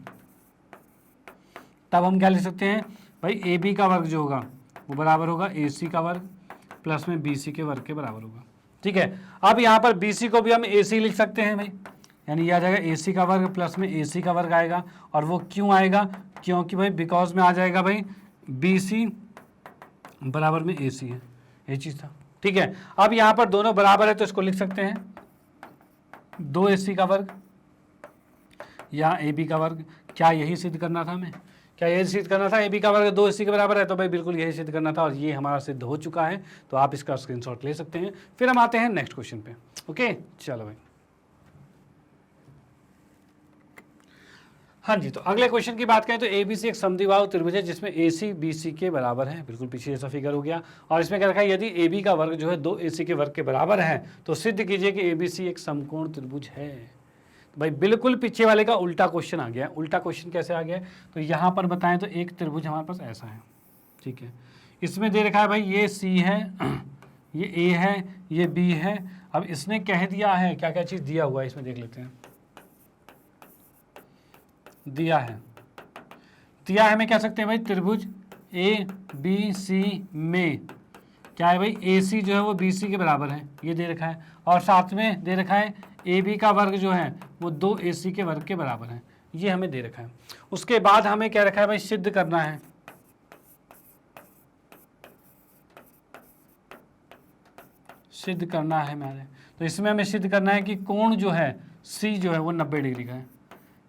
हम क्या लिख सकते हैं भाई, ए बी का वर्ग जो होगा वो बराबर होगा ए सी का वर्ग प्लस में बी सी के वर्ग के बराबर होगा, ठीक है। अब यहाँ पर बी सी को भी हम ए सी लिख सकते हैं भाई, यानी ये आ जाएगा ए सी का वर्ग प्लस में ए सी का वर्ग आएगा। और वो क्यों आएगा, क्योंकि भाई बिकॉज में आ जाएगा भाई बी सी बराबर में ए सी है, ये चीज़ था, ठीक है। अब यहाँ पर दोनों बराबर है तो इसको लिख सकते हैं 2 AC का वर्ग या ए बी का वर्ग। क्या यही सिद्ध करना था हमें, क्या यही सिद्ध करना था, ए बी का वर्ग 2 AC के बराबर है, तो भाई बिल्कुल यही सिद्ध करना था, और ये हमारा सिद्ध हो चुका है। तो आप इसका स्क्रीनशॉट ले सकते हैं। फिर हम आते हैं नेक्स्ट क्वेश्चन पे। ओके चलो भाई, हाँ जी, तो अगले क्वेश्चन की बात करें तो एबीसी एक समद्विबाहु त्रिभुज है जिसमें AC BC के बराबर है, बिल्कुल पीछे जैसा फिगर हो गया। और इसमें क्या रखा है, यदि AB का वर्ग जो है 2 AC के वर्ग के बराबर है तो सिद्ध कीजिए कि ABC एक समकोण त्रिभुज है। तो भाई बिल्कुल पीछे वाले का उल्टा क्वेश्चन आ गया। उल्टा क्वेश्चन कैसे आ गया, तो यहाँ पर बताएं तो एक त्रिभुज हमारे पास ऐसा है, ठीक है। इसमें दे रखा है भाई ये C है, ये A है, ये B है। अब इसने कह दिया है, क्या क्या चीज़ दिया हुआ है इसमें देख लेते हैं। दिया है हमें कह सकते हैं भाई त्रिभुज ए बी सी में क्या है भाई, ए सी जो है वो बी सी के बराबर है, ये दे रखा है। और साथ में दे रखा है ए बी का वर्ग जो है वो 2 AC के वर्ग के बराबर है, ये हमें दे रखा है। उसके बाद हमें क्या रखा है भाई, सिद्ध करना है, सिद्ध करना है मैंने। तो इसमें हमें सिद्ध करना है कि कोण जो है सी जो है वो 90 डिग्री का है,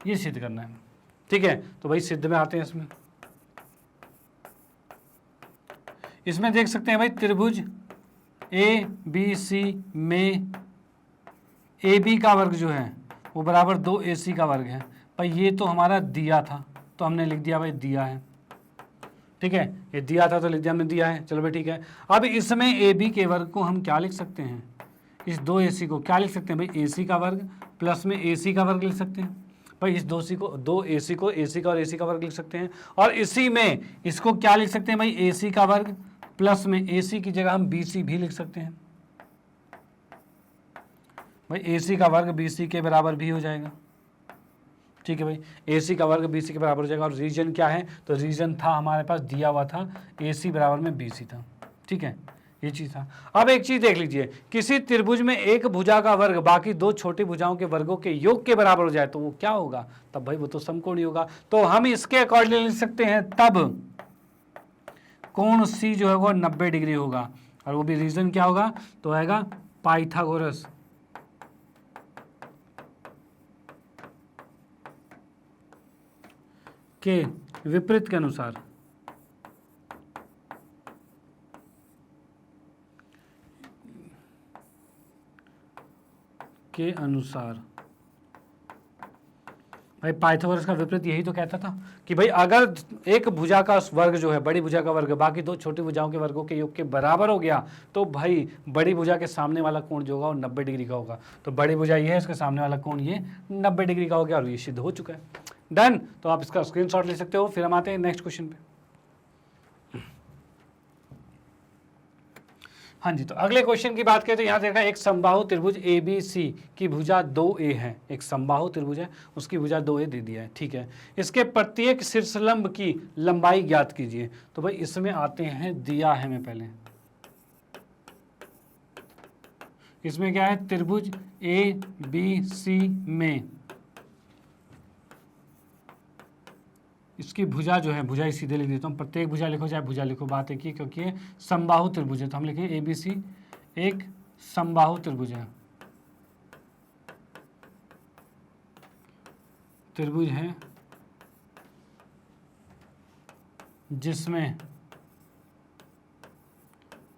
ये सिद्ध करना है, ठीक है। तो भाई सिद्ध में आते हैं। इसमें देख सकते हैं भाई त्रिभुज ए बी सी में ए बी का वर्ग जो है वो बराबर 2 AC का वर्ग है। भाई ये तो हमारा दिया था तो हमने लिख दिया भाई दिया है, ठीक है। ये दिया था तो लिख दिया हमने दिया है, चलो भाई ठीक है। अब इसमें ए बी के वर्ग को हम क्या लिख सकते हैं, इस 2 AC को क्या लिख सकते हैं भाई, AC का वर्ग प्लस में AC का वर्ग लिख सकते हैं। भाई इस 2 AC को 2 AC को AC का और AC का वर्ग लिख सकते हैं। और इसी में इसको क्या लिख सकते हैं भाई, AC का वर्ग प्लस में AC की जगह हम BC भी लिख सकते हैं। भाई AC का वर्ग BC के बराबर भी हो जाएगा, ठीक है भाई। AC का वर्ग BC के बराबर हो जाएगा। और रीजन क्या है, तो रीजन था हमारे पास दिया हुआ था AC बराबर में BC था, ठीक है, ये चीज़ था। अब एक चीज़ देख लीजिए, किसी त्रिभुज में एक भुजा का वर्ग बाकी 2 छोटी भुजाओं के वर्गों के योग के बराबर हो जाए तो वो क्या होगा, तब भाई वो तो समकोणी होगा। तो हम इसके अकॉर्डिंग लिख सकते हैं तब कोण C जो है वो 90 डिग्री होगा। और वो भी रीजन क्या होगा, तो आएगा पाइथागोरस के विपरीत के अनुसार, के अनुसार। भाई पाइथागोरस का विपरीत यही तो कहता था कि भाई अगर एक भुजा का वर्ग जो है, बड़ी भुजा का वर्ग बाकी दो छोटी भुजाओं के वर्गों के योग के बराबर हो गया तो भाई बड़ी भुजा के सामने वाला कोण जो होगा वो 90 डिग्री का होगा। तो बड़ी भुजा ये है, इसके सामने वाला कोण ये 90 डिग्री का हो गया और ये सिद्ध हो चुका है। डन। तो आप इसका स्क्रीनशॉट ले सकते हो। फिर हम आते हैं नेक्स्ट क्वेश्चन पे। हाँ जी, तो अगले क्वेश्चन की बात करें तो यहाँ देखा एक समबाहु त्रिभुज ABC की भुजा 2A है। एक समबाहु त्रिभुज है, उसकी भुजा 2A दे दिया है, ठीक है। इसके प्रत्येक शीर्षलंब की लंबाई ज्ञात कीजिए। तो भाई इसमें आते हैं, दिया है मैं पहले, इसमें क्या है, त्रिभुज ABC में इसकी भुजा जो है, भुजा ही सीधे लिख देता हूँ, प्रत्येक भुजा लिखो चाहे भुजा लिखो, बात एक ही, क्योंकि ये समबाहु त्रिभुज है तो हम लिखेंगे ABC एक समबाहु त्रिभुज है, त्रिभुज है जिसमें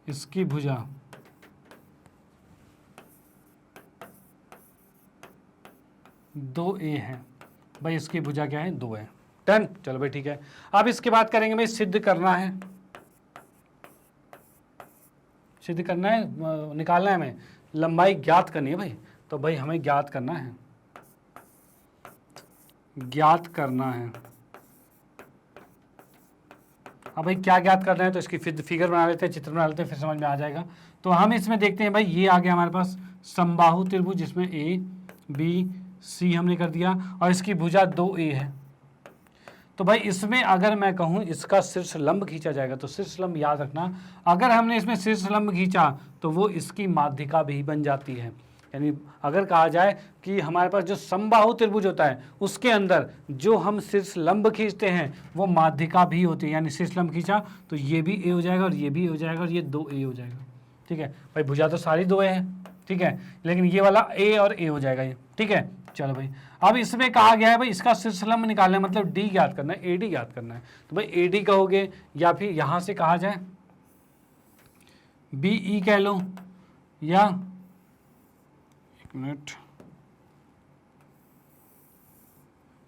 इसकी भुजा दो ए है। भाई इसकी भुजा क्या है, 2 है। डन। चलो भाई ठीक है। अब इसके बाद करेंगे भाई सिद्ध करना है, सिद्ध करना है, निकालना है हमें, लंबाई ज्ञात करनी है भाई। तो भाई हमें ज्ञात करना है, ज्ञात करना है। अब भाई क्या ज्ञात करना है, तो इसकी फिगर बना लेते हैं, चित्र बना लेते हैं, फिर समझ में आ जाएगा। तो हम इसमें देखते हैं भाई, ये आ गया हमारे पास समबाहु त्रिभुज जिसमें ABC हमने कर दिया और इसकी भुजा 2A है। तो भाई इसमें अगर मैं कहूँ इसका शीर्ष लंब खींचा जाएगा, तो शीर्ष लंब याद रखना, अगर हमने इसमें शीर्ष लंब खींचा तो वो इसकी माध्यिका भी बन जाती है। यानी अगर कहा जाए कि हमारे पास जो समबाहु त्रिभुज होता है उसके अंदर जो हम शीर्ष लंब खींचते हैं वो माध्यिका भी होती है। यानी शीर्ष लंब खींचा तो ये भी ए हो जाएगा और ये भी हो जाएगा और ये 2A हो जाएगा, ठीक है। भाई भुजा तो सारी 2A है, ठीक है, लेकिन ये वाला A और A हो जाएगा ये, ठीक है। चलो भाई, अब इसमें कहा गया है भाई इसका शीर्ष लंब निकालना है, मतलब D ज्ञात करना है, AD ज्ञात करना है। तो भाई AD कहोगे या फिर यहां से कहा जाए BE कह लो, या एक मिनट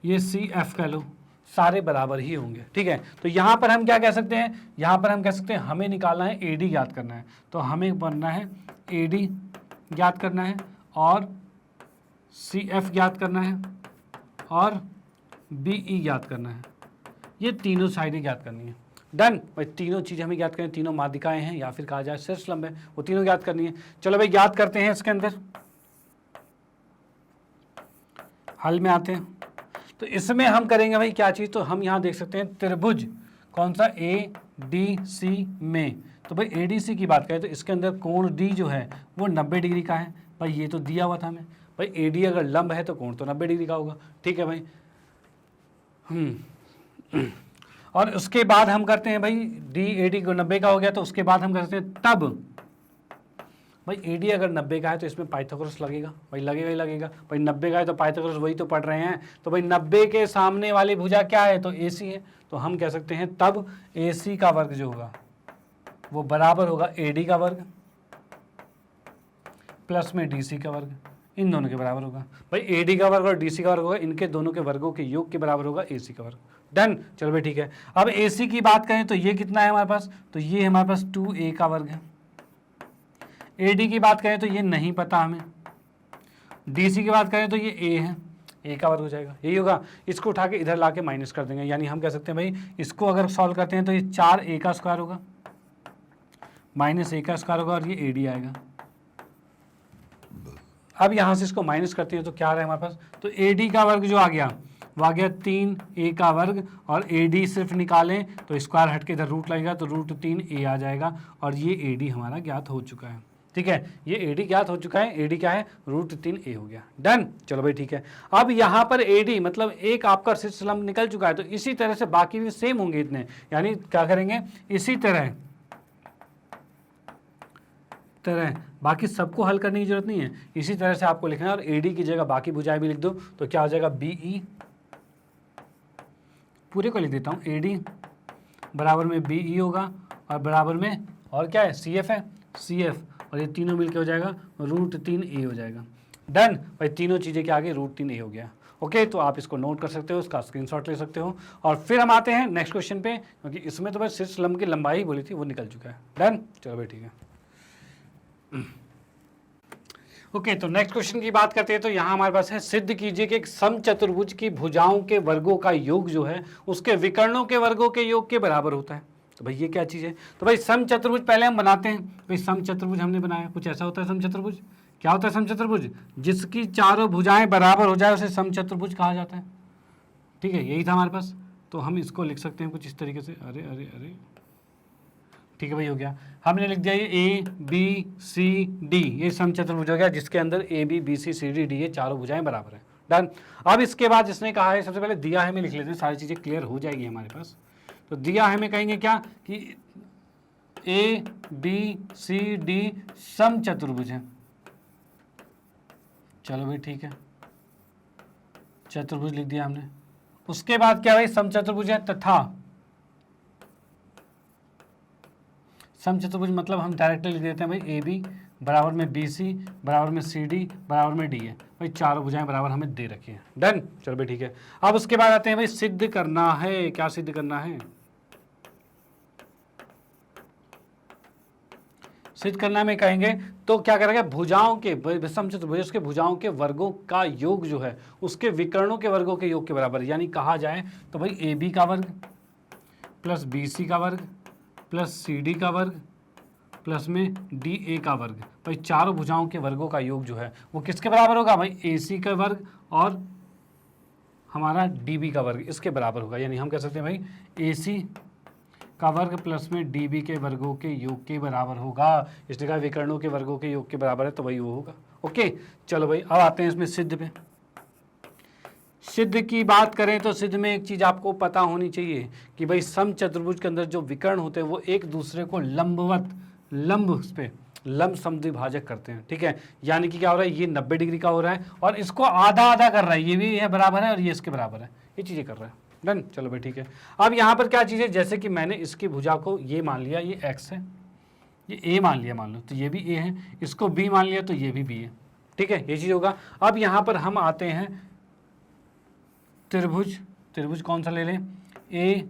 ये CF कह लो, सारे बराबर ही होंगे, ठीक है। तो यहां पर हम क्या कह सकते हैं, यहां पर हम कह सकते हैं हमें निकालना है AD ज्ञात करना है। तो हमें बनना है AD ज्ञात करना है और CF ज्ञात करना है और BE ज्ञात करना है। ये तीनों साइडें ज्ञात करनी है। डन। भाई तीनों चीज़ हमें ज्ञात करनी है, तीनों माध्यिकाएं हैं या फिर कहा जाए शीर्ष लंब है, वो तीनों ज्ञात करनी है। चलो भाई ज्ञात करते हैं, इसके अंदर हल में आते हैं। तो इसमें हम करेंगे भाई क्या चीज़, तो हम यहाँ देख सकते हैं त्रिभुज कौन सा, ADC में। तो भाई ADC की बात करें तो इसके अंदर कोण D जो है वो 90 डिग्री का है। भाई ये तो दिया हुआ था हमें, भाई AD अगर लंब है तो कोण तो 90 डिग्री का होगा, ठीक है भाई। और उसके बाद हम करते हैं भाई DAD को 90 का हो गया, तो उसके बाद हम करते हैं तब भाई AD अगर 90 का है तो इसमें पाइथागोरस लगेगा, भाई लगेगा ही लगेगा। भाई 90 का है तो पाइथागोरस वही तो पढ़ रहे हैं। तो भाई 90 के सामने वाली भुजा क्या है, तो AC है। तो हम कह सकते हैं तब AC का वर्ग जो होगा वो बराबर होगा AD का वर्ग प्लस में DC का वर्ग, इन दोनों के बराबर होगा। भाई AD का वर्ग और DC का वर्ग होगा, इनके दोनों के वर्गों के योग के बराबर होगा AC का वर्ग। डन। चलो भाई ठीक है। अब AC की बात करें तो ये कितना है हमारे पास, तो ये हमारे पास 2A का वर्ग है। AD की बात करें तो ये नहीं पता हमें। DC की बात करें तो ये A है, A का वर्ग हो जाएगा, यही होगा। इसको उठा के इधर ला के माइनस कर देंगे, यानी हम कह सकते हैं भाई इसको अगर सॉल्व करते हैं तो ये 4A का स्क्वायर होगा माइनस A का स्क्वायर होगा और ये AD आएगा। अब यहाँ से इसको माइनस करते हैं तो क्या आ रहा है हमारे पास, तो AD का वर्ग जो आ गया वो आ गया 3A का वर्ग और AD सिर्फ निकालें तो स्क्वायर हट के इधर रूट लगेगा तो √3A आ जाएगा और ये AD हमारा ज्ञात हो चुका है, ठीक है। ये AD ज्ञात हो चुका है, AD क्या है, √3A हो गया। डन। चलो भाई ठीक है। अब यहाँ पर AD मतलब एक आपका शीर्ष लंब निकल चुका है, तो इसी तरह से बाकी भी सेम होंगे इतने, यानी क्या करेंगे इसी तरह बाकी सबको हल करने की जरूरत नहीं है, इसी तरह से आपको लिखना है। और AD की जगह बाकी भुजाएं भी लिख दो तो क्या हो जाएगा, BE, पूरे को लिख देता हूँ, AD बराबर में BE होगा और बराबर में और क्या है, CF है, CF, और ये तीनों मिलके हो जाएगा √3A हो जाएगा। डन भाई, तीनों चीज़ें के आगे √3 हो गया। ओके, तो आप इसको नोट कर सकते हो, इसका स्क्रीनशॉट ले सकते हो। और फिर हम आते हैं नेक्स्ट क्वेश्चन पे, क्योंकि इसमें तो बस शीर्ष लंब की लंबाई बोली थी, वो निकल चुका है। डन, चलो भाई ठीक है। ओके, तो नेक्स्ट क्वेश्चन की बात करते हैं। तो यहाँ हमारे पास है, सिद्ध कीजिए कि एक समचतुर्भुज की भुजाओं के वर्गों का योग जो है उसके विकर्णों के वर्गों के योग के बराबर होता है। तो भाई ये क्या चीज़ है? तो भाई समचतुर्भुज पहले हम बनाते हैं। भाई समचतुर्भुज हमने बनाया, कुछ ऐसा होता है समचतुर्भुज। क्या होता है समचतुर्भुज? जिसकी चारों भुजाएं बराबर हो जाए उसे समचतुर्भुज कहा जाता है। ठीक है, यही था हमारे पास। तो हम इसको लिख सकते हैं कुछ इस तरीके से। अरे अरे अरे, ठीक है भाई, हो गया। हमने लिख दिया ये ए बी सी डी, ये समचतुर्भुज हो गया जिसके अंदर A B B C C D D ये चारों भुजाएं बराबर है। डन। अब इसके बाद इसने कहा है, सबसे पहले दिया है में लिख लेते हैं, सारी चीज़ें क्लियर हो जाएगी हमारे पास। तो दिया है में कहेंगे क्या कि ए बी सी डी समचतुर्भुज है। चलो भाई ठीक है, चतुर्भुज लिख दिया हमने। उसके बाद क्या भाई, समचतुर्भुज है तथा। समचतुर्भुज मतलब हम डायरेक्टली लिख देते हैं भाई, ए बी बराबर में बी सी बराबर में सी डी बराबर में डी है। भाई चारों भुजाएं बराबर हमें दे रखी हैं। डन, चलो भाई ठीक है। अब उसके बाद आते हैं भाई, सिद्ध करना है। क्या सिद्ध करना है? सिद्ध करना में कहेंगे तो क्या करेंगे, भुजाओं के समचतुर्भुज के भुजाओं के वर्गों का योग जो है उसके विकर्णों के वर्गों के योग के बराबर। यानी कहा जाए तो भाई ए बी का वर्ग प्लस बी सी का वर्ग प्लस सी डी का वर्ग प्लस में डी ए का वर्ग। भाई चारों भुजाओं के वर्गों का योग जो है वो किसके बराबर होगा? भाई ए सी का वर्ग और हमारा डी बी का वर्ग, इसके बराबर होगा। यानी हम कह सकते हैं भाई ए सी का वर्ग प्लस में डी बी के वर्गों के योग के बराबर होगा। इसने कहा विकर्णों के वर्गों के योग के बराबर है, तो वही वो होगा। ओके, चलो भाई अब आते हैं इसमें सिद्ध पे। सिद्ध की बात करें तो सिद्ध में एक चीज़ आपको पता होनी चाहिए कि भाई समचतुर्भुज के अंदर जो विकर्ण होते हैं वो एक दूसरे को लंबवत, लंब समद्विभाजक करते हैं। ठीक है, यानी कि क्या हो रहा है, ये 90 डिग्री का हो रहा है और इसको आधा आधा कर रहा है, ये भी है बराबर है और ये इसके बराबर है, ये चीज़ें कर रहा है। डन, चलो भाई ठीक है। अब यहाँ पर क्या चीज़ है, जैसे कि मैंने इसकी भुजा को ये मान लिया, ये x है, ये a मान लिया, मान लो तो ये भी a है, इसको b मान लिया तो ये भी b है। ठीक है, ये चीज़ होगा। अब यहाँ पर हम आते हैं त्रिभुज कौन सा ले लें, ए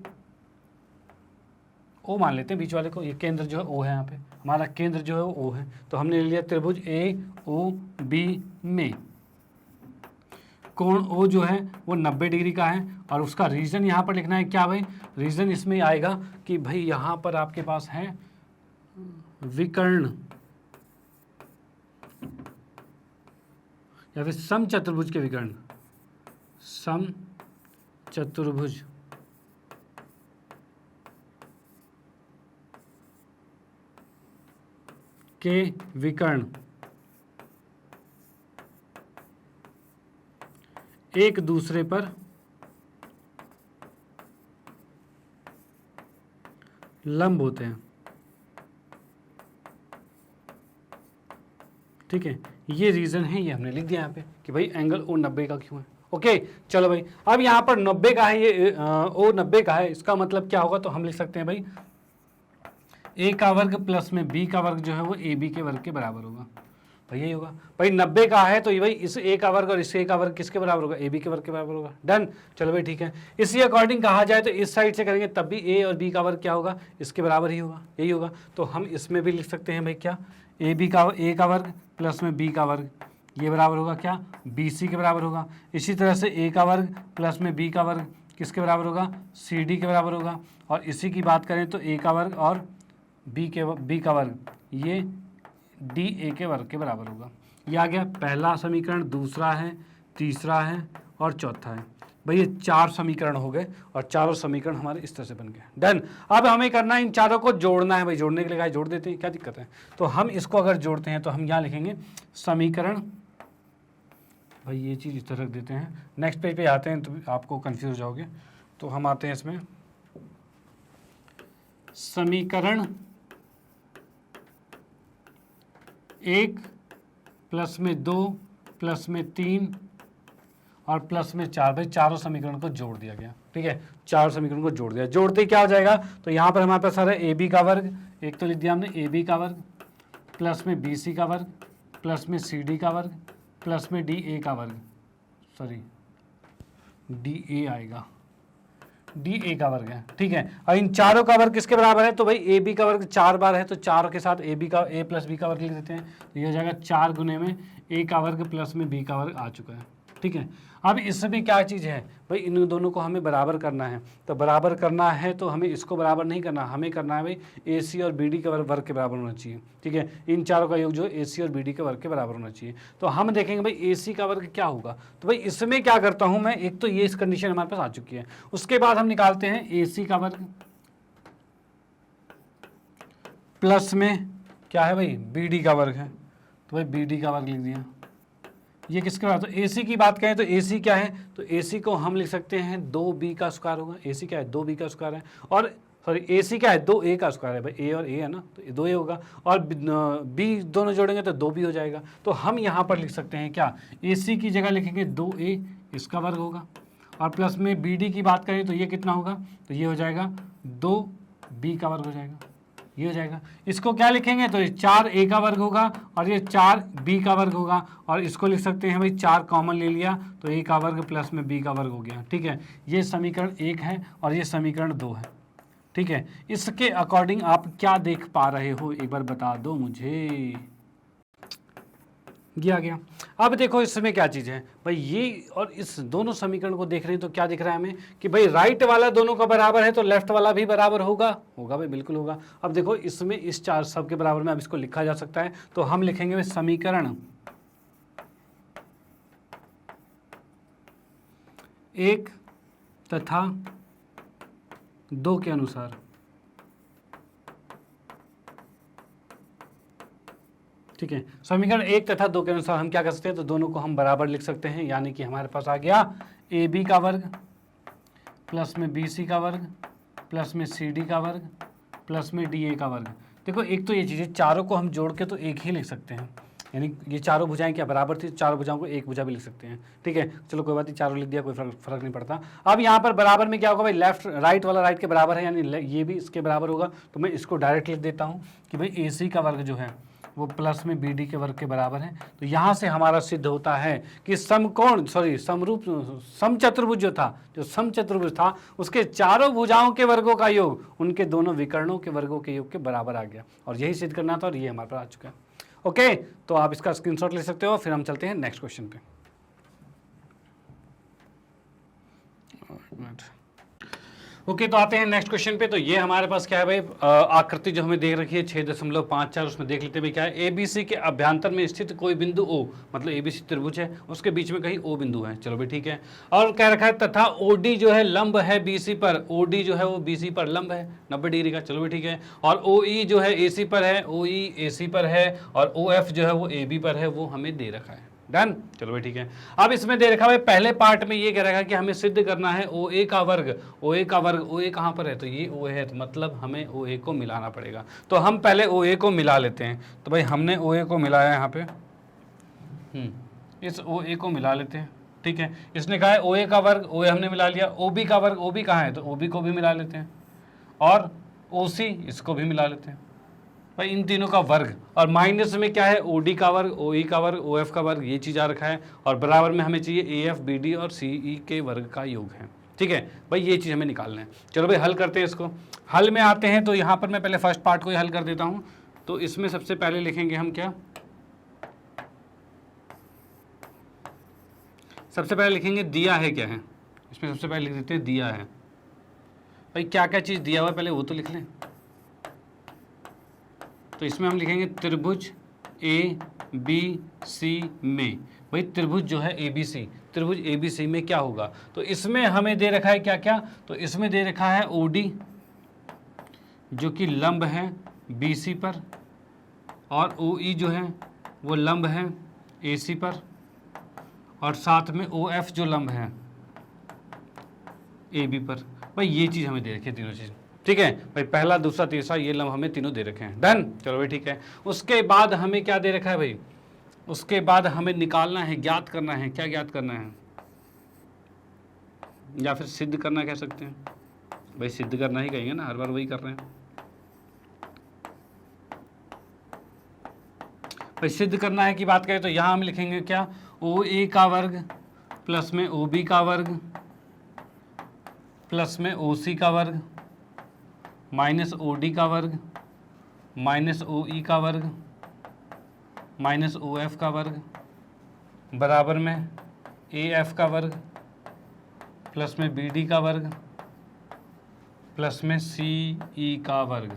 ओ मान लेते हैं बीच वाले को। ये केंद्र जो है ओ है, यहाँ पे हमारा केंद्र जो है वो ओ है, तो हमने ले लिया त्रिभुज ए ओ बी में कोण ओ जो है वो 90 डिग्री का है और उसका रीजन यहाँ पर लिखना है। क्या भाई, रीजन इसमें आएगा कि भाई यहाँ पर आपके पास है विकर्ण या फिर समचतुर्भुज के विकर्ण, समचतुर्भुज के विकर्ण एक दूसरे पर लंब होते हैं। ठीक है, ये रीज़न है, ये हमने लिख दिया यहाँ पे कि भाई एंगल ओ 90 का क्यों है। ओके, चलो भाई अब यहाँ पर 90 का है, ये ओ 90 का है, इसका मतलब क्या होगा, तो हम लिख सकते हैं भाई ए का वर्ग प्लस में बी का वर्ग जो है वो ए बी के वर्ग के बराबर होगा। भाई यही होगा। भाई 90 का है तो ये भाई इस ए का वर्ग और इस ए का वर्ग किसके बराबर होगा, ए बी के वर्ग के बराबर होगा। डन, चलो भाई ठीक है। इसी अकॉर्डिंग कहा जाए तो इस साइड से करेंगे तब भी ए और बी का वर्ग क्या होगा, इसके बराबर ही होगा, यही होगा। तो हम इसमें भी लिख सकते हैं भाई क्या, ए का वर्ग प्लस में बी का वर्ग ये बराबर होगा क्या, बी सी के बराबर होगा। इसी तरह से ए का वर्ग प्लस में बी का वर्ग किसके बराबर होगा, सी डी के बराबर होगा। और इसी की बात करें तो ए का वर्ग और बी का वर्ग ये डी ए के वर्ग के बराबर होगा। ये आ गया पहला समीकरण, दूसरा है, तीसरा है और चौथा है। भाई ये 4 समीकरण हो गए और चारों समीकरण हमारे इस तरह से बन गए। डन। अब हमें करना है इन चारों को जोड़ना है। भाई जोड़ने के लिए क्या जोड़ देते हैं, क्या दिक्कत है। तो हम इसको अगर जोड़ते हैं तो हम यहाँ लिखेंगे समीकरण, भाई ये चीज़ इस तरह रख देते हैं। नेक्स्ट पेज पे आते हैं तो आपको कंफ्यूज हो जाओगे। तो हम आते हैं इसमें समीकरण 1 प्लस में 2 प्लस में 3 और प्लस में 4। भाई चारों समीकरण को जोड़ दिया गया। ठीक है, 4 समीकरण को जोड़ दिया। जोड़ते ही क्या हो जाएगा, तो यहाँ पर हमारे पास आ रहा है ए बी का वर्ग, एक तो लिख दिया हमने ए बी का वर्ग प्लस में बी सी का वर्ग प्लस में सी डी का वर्ग प्लस में डी ए का वर्ग, सॉरी डी ए आएगा, डी ए का वर्ग है, ठीक है। और इन चारों का वर्ग किसके बराबर है, तो भाई ए बी का वर्ग 4 बार है, तो 4 के साथ ए बी का ए प्लस बी का वर्ग लिख देते हैं, तो ये हो जाएगा 4 गुने में ए का वर्ग प्लस में बी का वर्ग आ चुका है, ठीक है। अब इसमें क्या चीज़ है भाई, इन दोनों को हमें बराबर करना है, तो बराबर करना है तो हमें इसको बराबर नहीं करना, हमें करना है भाई ए सी और बी डी के वर्ग के बराबर होना चाहिए, ठीक है। इन चारों का योग जो ए सी और बी डी के वर्ग के बराबर होना चाहिए। तो हम देखेंगे भाई ए सी का वर्ग क्या होगा, तो भाई इसमें क्या करता हूँ मैं, एक तो ये इस कंडीशन हमारे पास आ चुकी है, उसके बाद हम निकालते हैं ए सी का वर्ग प्लस में क्या है भाई बी डी का वर्ग है, तो भाई बी डी का वर्ग लिख दिया। ये किसके बाद, तो ए सी की बात करें तो ए सी क्या है, तो ए सी को हम लिख सकते हैं 2b का स्क्वायर होगा, ए सी क्या है 2b का स्क्वायर है, और सॉरी ए सी क्या है 2a का स्क्वायर है, भाई ए और ए है ना, तो 2a होगा, और b दोनों जोड़ेंगे तो 2b हो जाएगा। तो हम यहाँ पर लिख सकते हैं क्या, ए सी की जगह लिखेंगे 2a इसका वर्ग होगा, और प्लस में बी डी की बात करें तो ये कितना होगा, तो ये हो जाएगा 2b का वर्ग हो जाएगा, ये हो जाएगा। इसको क्या लिखेंगे, तो ये 4a का वर्ग होगा और ये 4b का वर्ग होगा, और इसको लिख सकते हैं भाई 4 कॉमन ले लिया तो a का वर्ग प्लस में b का वर्ग हो गया, ठीक है। ये समीकरण 1 है और ये समीकरण 2 है, ठीक है। इसके अकॉर्डिंग आप क्या देख पा रहे हो, एक बार बता दो मुझे। ये आ गया। अब देखो इसमें क्या चीज़ है भाई, ये और इस दोनों समीकरण को देख रहे हैं तो क्या दिख रहा है हमें कि भाई राइट वाला दोनों का बराबर है तो लेफ्ट वाला भी बराबर होगा, होगा भाई बिल्कुल होगा। अब देखो इसमें इस 4 सब के बराबर में अब इसको लिखा जा सकता है, तो हम लिखेंगे भाई समीकरण 1 तथा 2 के अनुसार, ठीक है। समीकरण 1 तथा 2 के अनुसार हम क्या कर सकते हैं, तो दोनों को हम बराबर लिख सकते हैं, यानी कि हमारे पास आ गया ए बी का वर्ग प्लस में बी सी का वर्ग प्लस में सी डी का वर्ग प्लस में डी ए का वर्ग। देखो एक तो ये चीज़ें चारों को हम जोड़ के तो एक ही लिख सकते हैं, यानी ये चारों भुजाएं क्या बराबर थी, चारों भुजाओं को एक भुजा भी लिख सकते हैं, ठीक है। चलो कोई बात नहीं, चारों लिख दिया, कोई फर्क नहीं पड़ता। अब यहाँ पर बराबर में क्या होगा भाई, लेफ्ट राइट वाला राइट के बराबर है, यानी ये भी इसके बराबर होगा, तो मैं इसको डायरेक्ट लिख देता हूँ कि भाई ए सी का वर्ग जो है वो प्लस में बी डी के वर्ग के बराबर है। तो यहाँ से हमारा सिद्ध होता है कि समचतुर्भुज जो था, जो समचतुर्भुज था उसके चारों भुजाओं के वर्गों का योग उनके दोनों विकर्णों के वर्गों के योग के बराबर आ गया, और यही सिद्ध करना था और ये हमारे पास आ चुका है। ओके, तो आप इसका स्क्रीनशॉट ले सकते हो, फिर हम चलते हैं नेक्स्ट क्वेश्चन पे। ओके, तो आते हैं नेक्स्ट क्वेश्चन पे। तो ये हमारे पास क्या है भाई, आकृति जो हमें देख रखी है 6.54, उसमें देख लेते हैं भाई क्या है, एबीसी के अभ्यंतर में स्थित कोई बिंदु ओ, मतलब एबीसी त्रिभुज है, उसके बीच में कहीं ओ बिंदु है, चलो भाई ठीक है। और कह रखा है तथा ओडी जो है लंब है बीसी पर, ओडी जो है वो बीसी पर लंब है 90 डिग्री का, चलो भाई ठीक है। और ओई जो है एसी पर है, ओई एसी पर है, और ओएफ जो है वो एबी पर है, वो हमें दे रखा है। डन, चलो भाई ठीक है। अब इसमें दे रखा है पहले पार्ट में ये कह रखा है कि हमें सिद्ध करना है ओ ए का वर्ग, ओ ए का वर्ग, ओ ए कहाँ पर है, तो ये ओ है, तो मतलब हमें ओ ए को मिलाना पड़ेगा। तो हम पहले ओ ए को मिला लेते हैं। तो भाई हमने ओ ए को मिलाया यहाँ पे, इस ओ ए को मिला लेते हैं, ठीक है। इसने कहा है ओ ए का वर्ग, ओ ए हमने मिला लिया, ओ बी का वर्ग, ओ बी कहाँ है, तो ओ बी को भी मिला लेते हैं, और ओ सी इसको भी मिला लेते हैं भाई, इन तीनों का वर्ग। और माइनस में क्या है, ओडी का वर्ग, ओई का वर्ग, ओएफ का वर्ग, ये चीज़ आ रखा है, और बराबर में हमें चाहिए ए एफ बी डी और सी ई के वर्ग का योग है, ठीक है भाई, ये चीज़ हमें निकालना है। चलो भाई हल करते हैं इसको। हल में आते हैं, तो यहाँ पर मैं पहले फर्स्ट पार्ट को ही हल कर देता हूँ। तो इसमें सबसे पहले लिखेंगे हम क्या, सबसे पहले लिखेंगे दिया है क्या है, इसमें सबसे पहले लिख देते हैं दिया है। भाई क्या क्या चीज़ दिया हुआ है पहले वो तो लिख लें। तो इसमें हम लिखेंगे त्रिभुज ए बी सी में, भाई त्रिभुज जो है ए बी सी, त्रिभुज ए बी सी में क्या होगा, तो इसमें हमें दे रखा है क्या क्या, तो इसमें दे रखा है ओ डी जो कि लंब है बी सी पर, और ओ ई जो है वो लंब है ए सी पर, और साथ में ओ एफ जो लंब है ए बी पर। भाई ये चीज़ हमें दे रखी है तीनों चीज़, ठीक है भाई, पहला दूसरा तीसरा ये लम्ब हमें तीनों दे रखे हैं। डन, चलो भाई ठीक है। उसके बाद हमें क्या दे रखा है भाई, उसके बाद हमें निकालना है, ज्ञात करना है, क्या ज्ञात करना है, या फिर सिद्ध करना कह सकते हैं भाई, सिद्ध करना ही कहेंगे ना, हर बार वही कर रहे हैं भाई सिद्ध करना है कि बात करें तो यहाँ हम लिखेंगे क्या, ओ ए का वर्ग प्लस में ओ बी का वर्ग प्लस में ओ सी का वर्ग माइनस ओ डी का वर्ग माइनस ओ ई का वर्ग माइनस ओ एफ का वर्ग बराबर में ए एफ का वर्ग प्लस में बी डी का वर्ग प्लस में सी ई का वर्ग।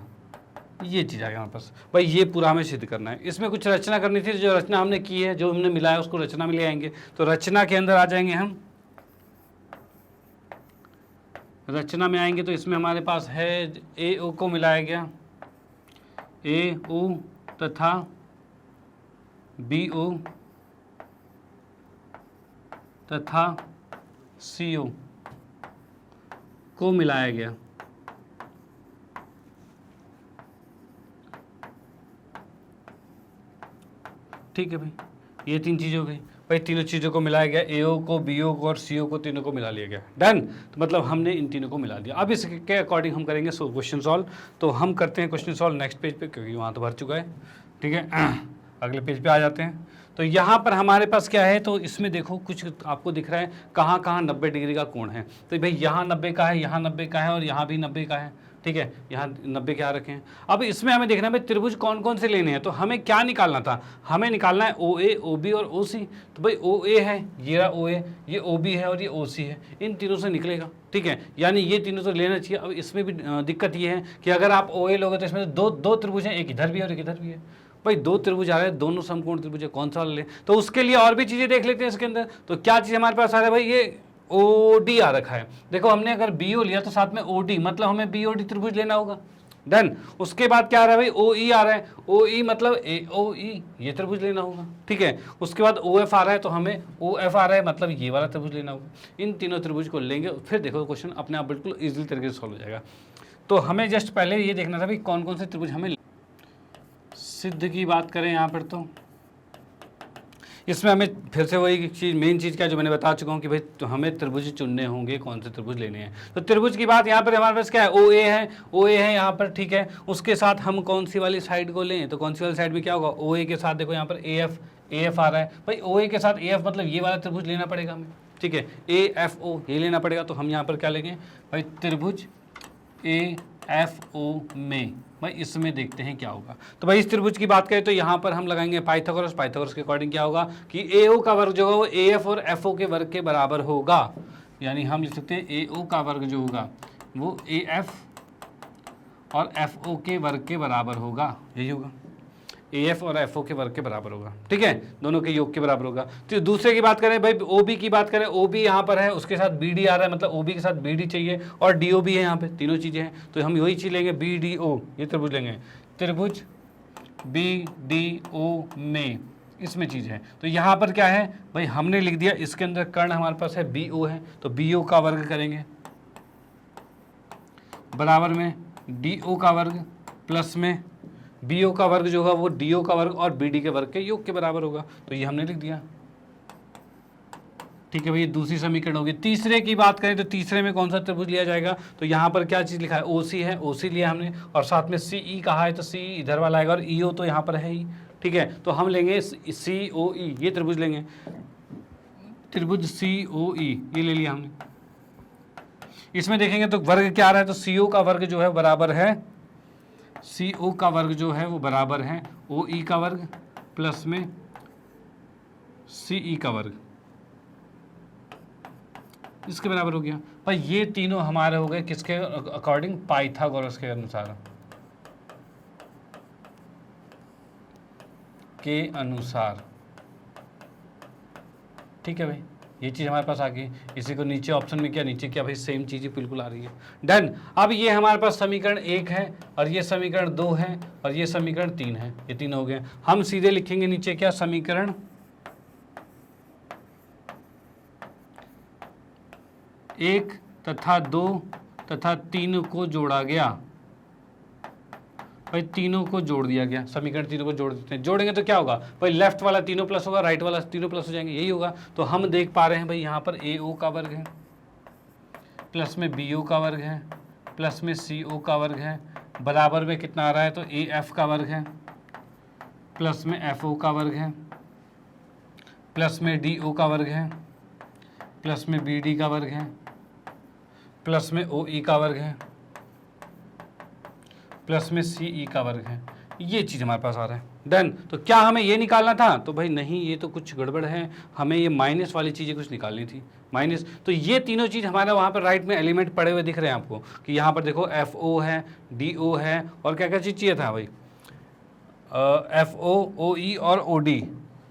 ये चीज़ आएगा हमारे पास। भाई ये पूरा हमें सिद्ध करना है। इसमें कुछ रचना करनी थी, जो रचना हमने की है, जो हमने मिलाया उसको रचना में ले आएंगे। तो रचना के अंदर आ जाएंगे हम, रचना में आएंगे तो इसमें हमारे पास है ए ओ को मिलाया गया, ए ओ तथा बी ओ तथा सी ओ को मिलाया गया। ठीक है भाई, ये तीन चीज़ हो गई। भाई तीनों चीज़ों को मिलाया गया, ए ओ को, बी ओ को और सी ओ को, तीनों को मिला लिया गया। डन। तो मतलब हमने इन तीनों को मिला दिया। अब इसके अकॉर्डिंग हम करेंगे क्वेश्चन सॉल्व। तो हम करते हैं क्वेश्चन सॉल्व नेक्स्ट पेज पे, क्योंकि वहाँ तो भर चुका है। ठीक है, अगले पेज पे आ जाते हैं। तो यहाँ पर हमारे पास क्या है, तो इसमें देखो कुछ आपको दिख रहा है कहाँ कहाँ 90 डिग्री का कोण है। तो भाई यहाँ 90 का है, यहाँ 90 का है और यहाँ भी 90 का है। ठीक है, यहाँ 90 क्या रखे हैं। अब इसमें हमें देखना है भाई त्रिभुज कौन कौन से लेने हैं। तो हमें क्या निकालना था, हमें निकालना है ओ ए, ओ बी और ओ सी। तो भाई ओ ए है, ये रहा ओ ए, ये ओ बी है और ये ओ सी है। इन तीनों से निकलेगा। ठीक है, यानी ये तीनों तो लेना चाहिए। अब इसमें भी दिक्कत ये है कि अगर आप ओ ए लोगे तो इसमें दो त्रिभुज हैं, एक इधर भी है और एक इधर भी है। भाई दो त्रिभुज आ रहे हैं, दोनों समकोण त्रिभुज है, कौन सा ले। तो उसके लिए और भी चीज़ें देख लेते हैं इसके अंदर। तो क्या चीज़ हमारे पास आ रहा है भाई, ये ओ डी आ रखा है। देखो हमने अगर बी ओ लिया तो साथ में ओ डी, मतलब हमें बी ओ डी त्रिभुज लेना होगा। डन। उसके बाद क्या आ रहा है भाई, ओ ई आ रहा है। ओ ई मतलब ए ओ ई, ये त्रिभुज लेना होगा। ठीक है, उसके बाद ओ एफ आ रहा है, तो हमें ओ एफ आ रहा है, मतलब ये वाला त्रिभुज लेना होगा। इन तीनों त्रिभुज को लेंगे, फिर देखो क्वेश्चन अपने आप बिल्कुल ईजिली तरीके से सॉल्व हो जाएगा। तो हमें जस्ट पहले ये देखना था भाई कौन कौन से त्रिभुज हमें सिद्ध की बात करें यहाँ पर। तो इसमें हमें फिर से वही चीज़, मेन चीज़ क्या जो मैंने बता चुका हूँ कि भाई तो हमें त्रिभुज चुनने होंगे, कौन से त्रिभुज लेने हैं। तो त्रिभुज की बात यहाँ पर हमारे पास क्या है, ओ ए है, ओ ए है यहाँ पर। ठीक है, उसके साथ हम कौन सी वाली साइड को लें, तो कौन सी वाली साइड में क्या होगा, ओ ए के साथ देखो यहाँ पर ए एफ आ रहा है। भाई ओ ए के साथ ए एफ मतलब ये वाला त्रिभुज लेना पड़ेगा हमें। ठीक है, ए एफ ओ ये लेना पड़ेगा। तो हम यहाँ पर क्या लेंगे भाई, त्रिभुज ए एफ ओ में, भाई इसमें देखते हैं क्या होगा। तो भाई इस त्रिभुज की बात करें तो यहाँ पर हम लगाएंगे पाइथागोरस। पाइथागोरस के अकॉर्डिंग क्या होगा कि ए ओ का वर्ग जो होगा वो ए एफ और एफ ओ के वर्ग के बराबर होगा। यानी हम लिख सकते हैं ए ओ का वर्ग जो होगा वो ए एफ और एफ ओ के वर्ग के बराबर होगा। यही होगा, ए एफ और एफ ओ के वर्ग के बराबर होगा। ठीक है, दोनों के योग के बराबर होगा। तो दूसरे की बात करें भाई, ओ बी की बात करें, ओ बी यहाँ पर है, उसके साथ बी डी आ रहा है, मतलब ओ बी के साथ बी डी चाहिए और डी ओ भी है यहाँ पे, तीनों चीज़ें हैं। तो हम वही चीज़ लेंगे, बी डी ओ, ये त्रिभुज लेंगे, त्रिभुज बी डी ओ में, इसमें चीज़ है। तो यहाँ पर क्या है भाई, हमने लिख दिया इसके अंदर कर्ण हमारे पास है बी ओ है, तो बी ओ का वर्ग करेंगे बराबर में डी ओ का वर्ग प्लस में बी ओ का वर्ग जो होगा वो डी ओ का वर्ग और बी डी के वर्ग के योग के बराबर होगा। तो ये हमने लिख दिया। ठीक है भाई, ये दूसरी समीकरण होगी। तीसरे की बात करें तो तीसरे में कौन सा त्रिभुज लिया जाएगा, तो यहाँ पर क्या चीज़ लिखा है, ओ सी है, ओ सी लिया हमने और साथ में सी ई कहा है, तो सी इधर वाला आएगा और ई ओ तो यहाँ पर है ही। ठीक है, तो हम लेंगे सी ओ ई, ये त्रिभुज लेंगे, त्रिभुज सी ओ ई, ये ले लिया हमने। इसमें देखेंगे तो वर्ग क्या आ रहा है, तो सी ओ का वर्ग जो है बराबर है, सी ओ का वर्ग जो है वो बराबर है ओ ई का वर्ग प्लस में सी ई का वर्ग, इसके बराबर हो गया। पर ये तीनों हमारे हो गए किसके अकॉर्डिंग, पाइथागोरस के अनुसार, के अनुसार। ठीक है भाई, ये चीज़ हमारे पास आ गई। इसी को नीचे ऑप्शन में क्या, नीचे क्या भाई, सेम चीज़ ही बिल्कुल आ रही है। डन। अब ये हमारे पास समीकरण 1 है और ये समीकरण 2 है और ये समीकरण 3 है, ये तीन हो गए। हम सीधे लिखेंगे नीचे क्या, समीकरण 1 तथा 2 तथा 3 को जोड़ा गया। भाई तीनों को जोड़ दिया गया, समीकरण तीनों को जोड़ देते हैं। जोड़ेंगे तो क्या होगा भाई, लेफ्ट वाला तीनों प्लस होगा, राइट वाला तीनों प्लस हो जाएंगे, यही होगा। तो हम देख पा रहे हैं भाई यहाँ पर ए ओ का वर्ग है प्लस में बी ओ का वर्ग है प्लस में सी ओ का वर्ग है, बराबर में कितना आ रहा है, तो ए एफ का वर्ग है प्लस में एफ ओ का वर्ग है, प्लस में डी ओ का वर्ग है, प्लस में बी डी का वर्ग है, प्लस में ओ ई का वर्ग है, प्लस में सी ई का वर्ग है। ये चीज़ हमारे पास आ रहा है। डन। तो क्या हमें ये निकालना था? तो भाई नहीं, ये तो कुछ गड़बड़ है, हमें ये माइनस वाली चीज़ें कुछ निकालनी थी। माइनस, तो ये तीनों चीज़ हमारे वहाँ पर राइट में एलिमेंट पड़े हुए दिख रहे हैं आपको कि यहाँ पर देखो एफ ओ है, डी ओ है, और क्या क्या चीज़ चाहिए था भाई? एफ ओ ई और ओ डी।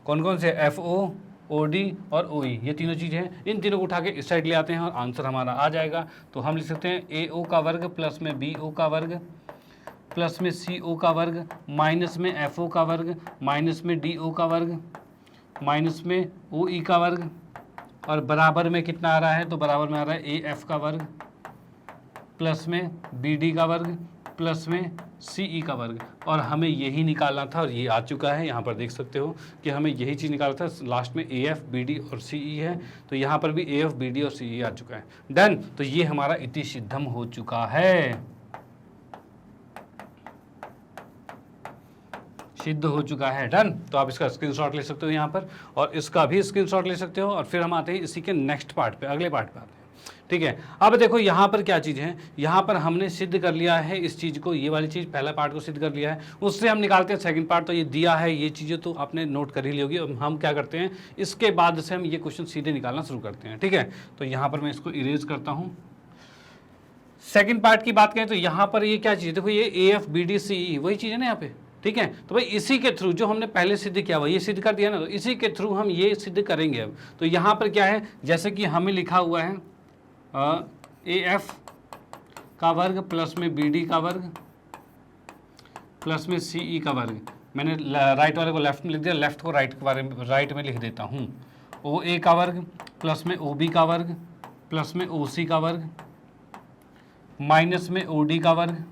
कौन कौन से? एफ ओ डी और ओ ई, ये तीनों चीज़ें हैं। इन तीनों को उठा के इस साइड ले आते हैं और आंसर हमारा आ जाएगा। तो हम लिख सकते हैं ए ओ का वर्ग प्लस में बी ओ का वर्ग प्लस में सी ओ का वर्ग माइनस में एफ ओ का वर्ग माइनस में डी ओ का वर्ग माइनस में ओ ई का वर्ग, और बराबर में कितना आ रहा है? तो बराबर में आ रहा है ए एफ का वर्ग प्लस में बी डी का वर्ग प्लस में सी ई का वर्ग। और हमें यही निकालना था और ये आ चुका है। यहाँ पर देख सकते हो कि हमें यही चीज़ निकालना था। लास्ट में ए एफ बी डी और सी ई है, तो यहाँ पर भी ए एफ बी डी और सी ई आ चुका है। डन। तो ये हमारा इति सिद्धम हो चुका है, सिद्ध हो चुका है। डन। तो आप इसका स्क्रीनशॉट ले सकते हो यहाँ पर, और इसका भी स्क्रीनशॉट ले सकते हो। और फिर हम आते हैं इसी के नेक्स्ट पार्ट पे, अगले पार्ट पे आते हैं। ठीक है, अब देखो यहाँ पर क्या चीज़ है, यहाँ पर हमने सिद्ध कर लिया है इस चीज़ को, ये वाली चीज़ पहला पार्ट को सिद्ध कर लिया है। उससे हम निकालते हैं सेकंड पार्ट। तो ये दिया है, ये चीज़ें तो आपने नोट कर ही ली होगी। हम क्या करते हैं, इसके बाद से हम ये क्वेश्चन सीधे निकालना शुरू करते हैं। ठीक है, तो यहाँ पर मैं इसको इरेज करता हूँ। सेकेंड पार्ट की बात करें तो यहाँ पर ये क्या चीज़, देखो ये A F B D C E वही चीज़ है ना यहाँ पे। ठीक है, तो भाई इसी के थ्रू जो हमने पहले सिद्ध किया हुआ ये सिद्ध कर दिया ना, तो इसी के थ्रू हम ये सिद्ध करेंगे अब। तो यहाँ पर क्या है, जैसे कि हमें लिखा हुआ है ए एफ का वर्ग प्लस में बी डी का वर्ग प्लस में सी ई का वर्ग। मैंने राइट वाले को लेफ्ट में लिख दिया, लेफ्ट को राइट के बारे में राइट में लिख देता हूँ। ओ ए का वर्ग प्लस में ओ बी का वर्ग प्लस में ओ सी का वर्ग माइनस में ओ डी का वर्ग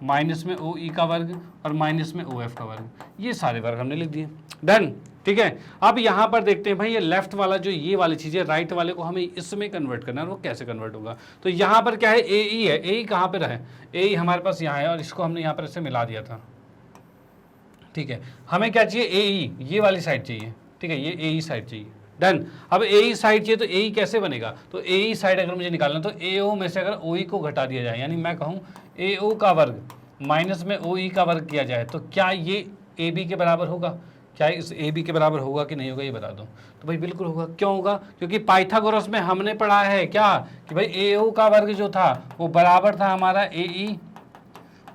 माइनस में ओ ई का वर्ग और माइनस में ओ एफ का वर्ग। ये सारे वर्ग हमने लिख दिए। डन। ठीक है, अब यहाँ पर देखते हैं भाई ये लेफ्ट वाला जो ये वाली चीज़ है, राइट वाले को हमें इसमें कन्वर्ट करना है, वो कैसे कन्वर्ट होगा। तो यहाँ पर क्या है, ए ई है। ए ई कहाँ पर है? ए ई हमारे पास यहाँ है और इसको हमने यहाँ पर ऐसे मिला दिया था। ठीक है, हमें क्या चाहिए, ए ई, ये वाली साइड चाहिए। ठीक है, ये ए ई साइड चाहिए। डन। अब ए ई साइड चाहिए, तो ए ई कैसे बनेगा? तो ए ई साइड अगर मुझे निकालना तो ए ओ में से अगर ओ ई को घटा दिया जाए, यानी मैं कहूँ ए ओ का वर्ग माइनस में ओ ई का वर्ग किया जाए, तो क्या ये ए बी के बराबर होगा? क्या इस ए बी के बराबर होगा कि नहीं होगा, ये बता दो। तो भाई बिल्कुल होगा। क्यों होगा? क्योंकि पाइथागोरस में हमने पढ़ा है क्या कि भाई ए ओ का वर्ग जो था वो बराबर था हमारा ए ई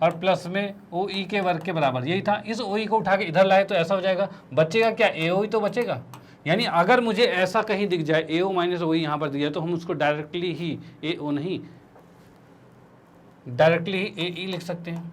और प्लस में ओ ई के वर्ग के बराबर, यही था। इस ओ ई को उठा के इधर लाए तो ऐसा हो जाएगा, बचेगा क्या, ए ओ ही तो बचेगा। यानी अगर मुझे ऐसा कहीं दिख जाए ए ओ माइनस ओ ई यहाँ पर दिख जाए, तो हम उसको डायरेक्टली ही ए ओ नहीं, डायरेक्टली ही ए ई लिख सकते हैं,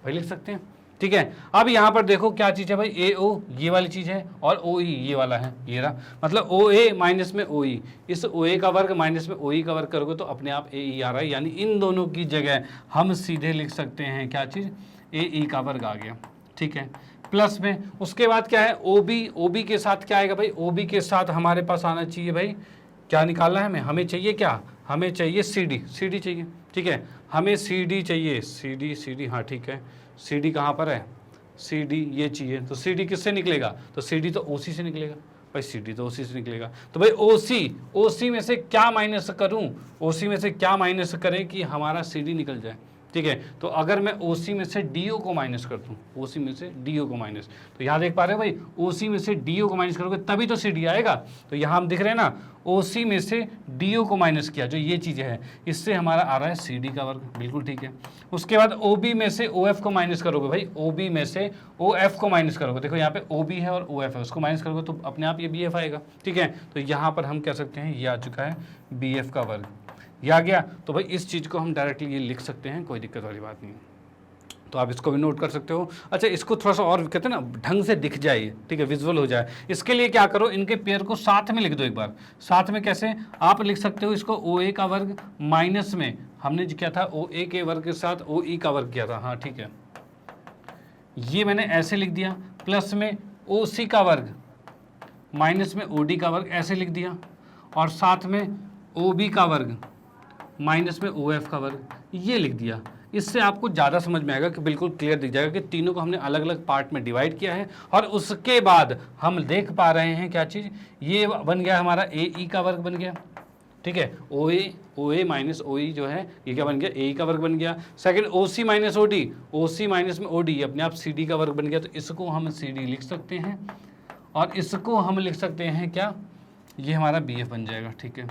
भाई लिख सकते हैं। ठीक है, अब यहाँ पर देखो क्या चीज़ है भाई, ए ओ ये वाली चीज़ है और ओ ई ये वाला है, ये रहा। मतलब ओ ए माइनस में ओ ई, इस ओ ए का वर्ग माइनस में ओ ई का वर्ग करोगे तो अपने आप ए ई आ रहा है। यानी इन दोनों की जगह हम सीधे लिख सकते हैं क्या चीज़, ए ई का वर्ग आ गया। ठीक है, प्लस में उसके बाद क्या है, ओ बी। ओ बी के साथ क्या आएगा भाई, ओ बी के साथ हमारे पास आना चाहिए भाई, क्या निकालना है हमें चाहिए क्या, हमें चाहिए सी डी। सी डी चाहिए। ठीक है, हमें सी डी चाहिए, सी डी, हाँ ठीक है। सी डी कहाँ पर है, सी डी ये चाहिए। तो सी डी किससे निकलेगा, तो सी डी तो ओ सी से निकलेगा भाई, सी डी तो ओ सी से निकलेगा। तो भाई ओ सी में से क्या माइनस करूँ, ओ सी में से क्या माइनस करें कि हमारा सी डी निकल जाए। ठीक है, तो अगर मैं ओ सी में से डी ओ को माइनस कर दूँ, ओ सी में से डी ओ को माइनस, तो यहाँ देख पा रहे हो भाई, ओ सी में से डी ओ को माइनस करोगे तभी तो सी डी आएगा। तो यहाँ हम दिख रहे हैं ना, ओ सी में से डी ओ को माइनस किया, जो ये चीज़ें हैं, इससे हमारा आ रहा है सी डी का वर्ग। बिल्कुल ठीक है। उसके बाद ओ बी में से ओ एफ को माइनस करोगे भाई, ओ बी में से ओ एफ को माइनस करोगे, देखो यहाँ पे ओ बी है और ओ एफ है, उसको माइनस करोगे तो अपने आप ये बी एफ आएगा। ठीक है, तो यहाँ पर हम कह सकते हैं ये आ चुका है बी एफ का वर्ग, ये आ गया। तो भाई इस चीज़ को हम डायरेक्टली ये लिख सकते हैं, कोई दिक्कत वाली बात नहीं। तो आप इसको भी नोट कर सकते हो। अच्छा, इसको थोड़ा सा और कहते हैं ना, ढंग से दिख जाए, ठीक है, विजुअल हो जाए। इसके लिए क्या करो, इनके पेयर को साथ में लिख दो एक बार। साथ में कैसे आप लिख सकते हो इसको, ओ ए का वर्ग माइनस में हमने क्या था, ओ ए के वर्ग के साथ ओ ई का वर्ग किया था। हाँ ठीक है, ये मैंने ऐसे लिख दिया, प्लस में ओ सी का वर्ग माइनस में ओ डी का वर्ग ऐसे लिख दिया, और साथ में ओ बी का वर्ग माइनस में ओ एफ का वर्ग ये लिख दिया। इससे आपको ज़्यादा समझ में आएगा कि बिल्कुल क्लियर दिख जाएगा कि तीनों को हमने अलग अलग पार्ट में डिवाइड किया है और उसके बाद हम देख पा रहे हैं क्या चीज़, ये बन गया हमारा ए ई का वर्ग बन गया, ठीक है, ओ ए माइनस ओ ई जो है ये क्या बन गया, ए ई का वर्ग बन गया। सेकंड ओ सी माइनस ओ डी, ओ सी माइनस में ओ डी अपने आप सी डी का वर्ग बन गया, तो इसको हम सी डी लिख सकते हैं और इसको हम लिख सकते हैं क्या, ये हमारा बी एफ बन जाएगा, ठीक है,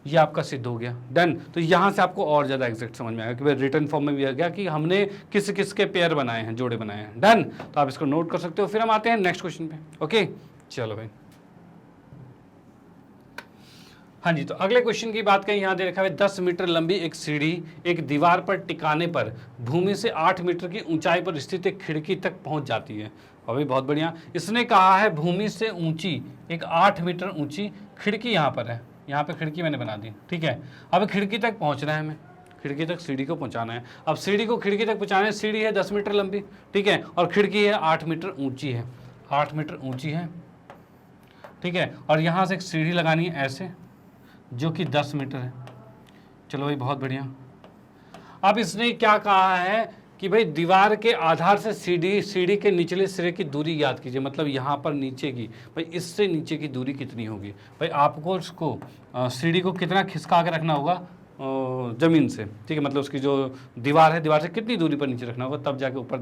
ये आपका सिद्ध हो गया, डन। तो यहाँ से आपको और ज़्यादा एग्जैक्ट समझ में आएगा कि भाई रिटर्न फॉर्म में भी आ गया कि हमने किस किस के पेयर बनाए हैं, जोड़े बनाए हैं, डन। तो आप इसको नोट कर सकते हो। फिर हम आते हैं नेक्स्ट क्वेश्चन पे, ओके चलो भाई। हाँ जी, तो अगले क्वेश्चन की बात करें, यहाँ दे रखा है 10 मीटर लंबी एक सीढ़ी एक दीवार पर टिकाने पर भूमि से 8 मीटर की ऊंचाई पर स्थित एक खिड़की तक पहुंच जाती है। अभी बहुत बढ़िया, इसने कहा है भूमि से ऊंची एक 8 मीटर ऊंची खिड़की यहाँ पर है, यहाँ पे खिड़की मैंने बना दी, ठीक है। अब खिड़की तक पहुँचना है हमें, खिड़की तक सीढ़ी को पहुँचाना है। अब सीढ़ी को खिड़की तक पहुँचाना है, सीढ़ी है 10 मीटर लंबी, ठीक है, और खिड़की है 8 मीटर ऊँची है, 8 मीटर ऊँची है, ठीक है। और यहाँ से एक सीढ़ी लगानी है ऐसे, जो कि 10 मीटर है। चलो भाई बहुत बढ़िया। अब इसने क्या कहा है कि भाई दीवार के आधार से सीढ़ी के निचले सिरे की दूरी याद कीजिए, मतलब यहाँ पर नीचे की, भाई इससे नीचे की दूरी कितनी होगी, भाई आपको उसको सीढ़ी को कितना खिसका के रखना होगा ज़मीन से, ठीक है, मतलब उसकी जो दीवार है, दीवार से कितनी दूरी पर नीचे रखना होगा, तब जाके ऊपर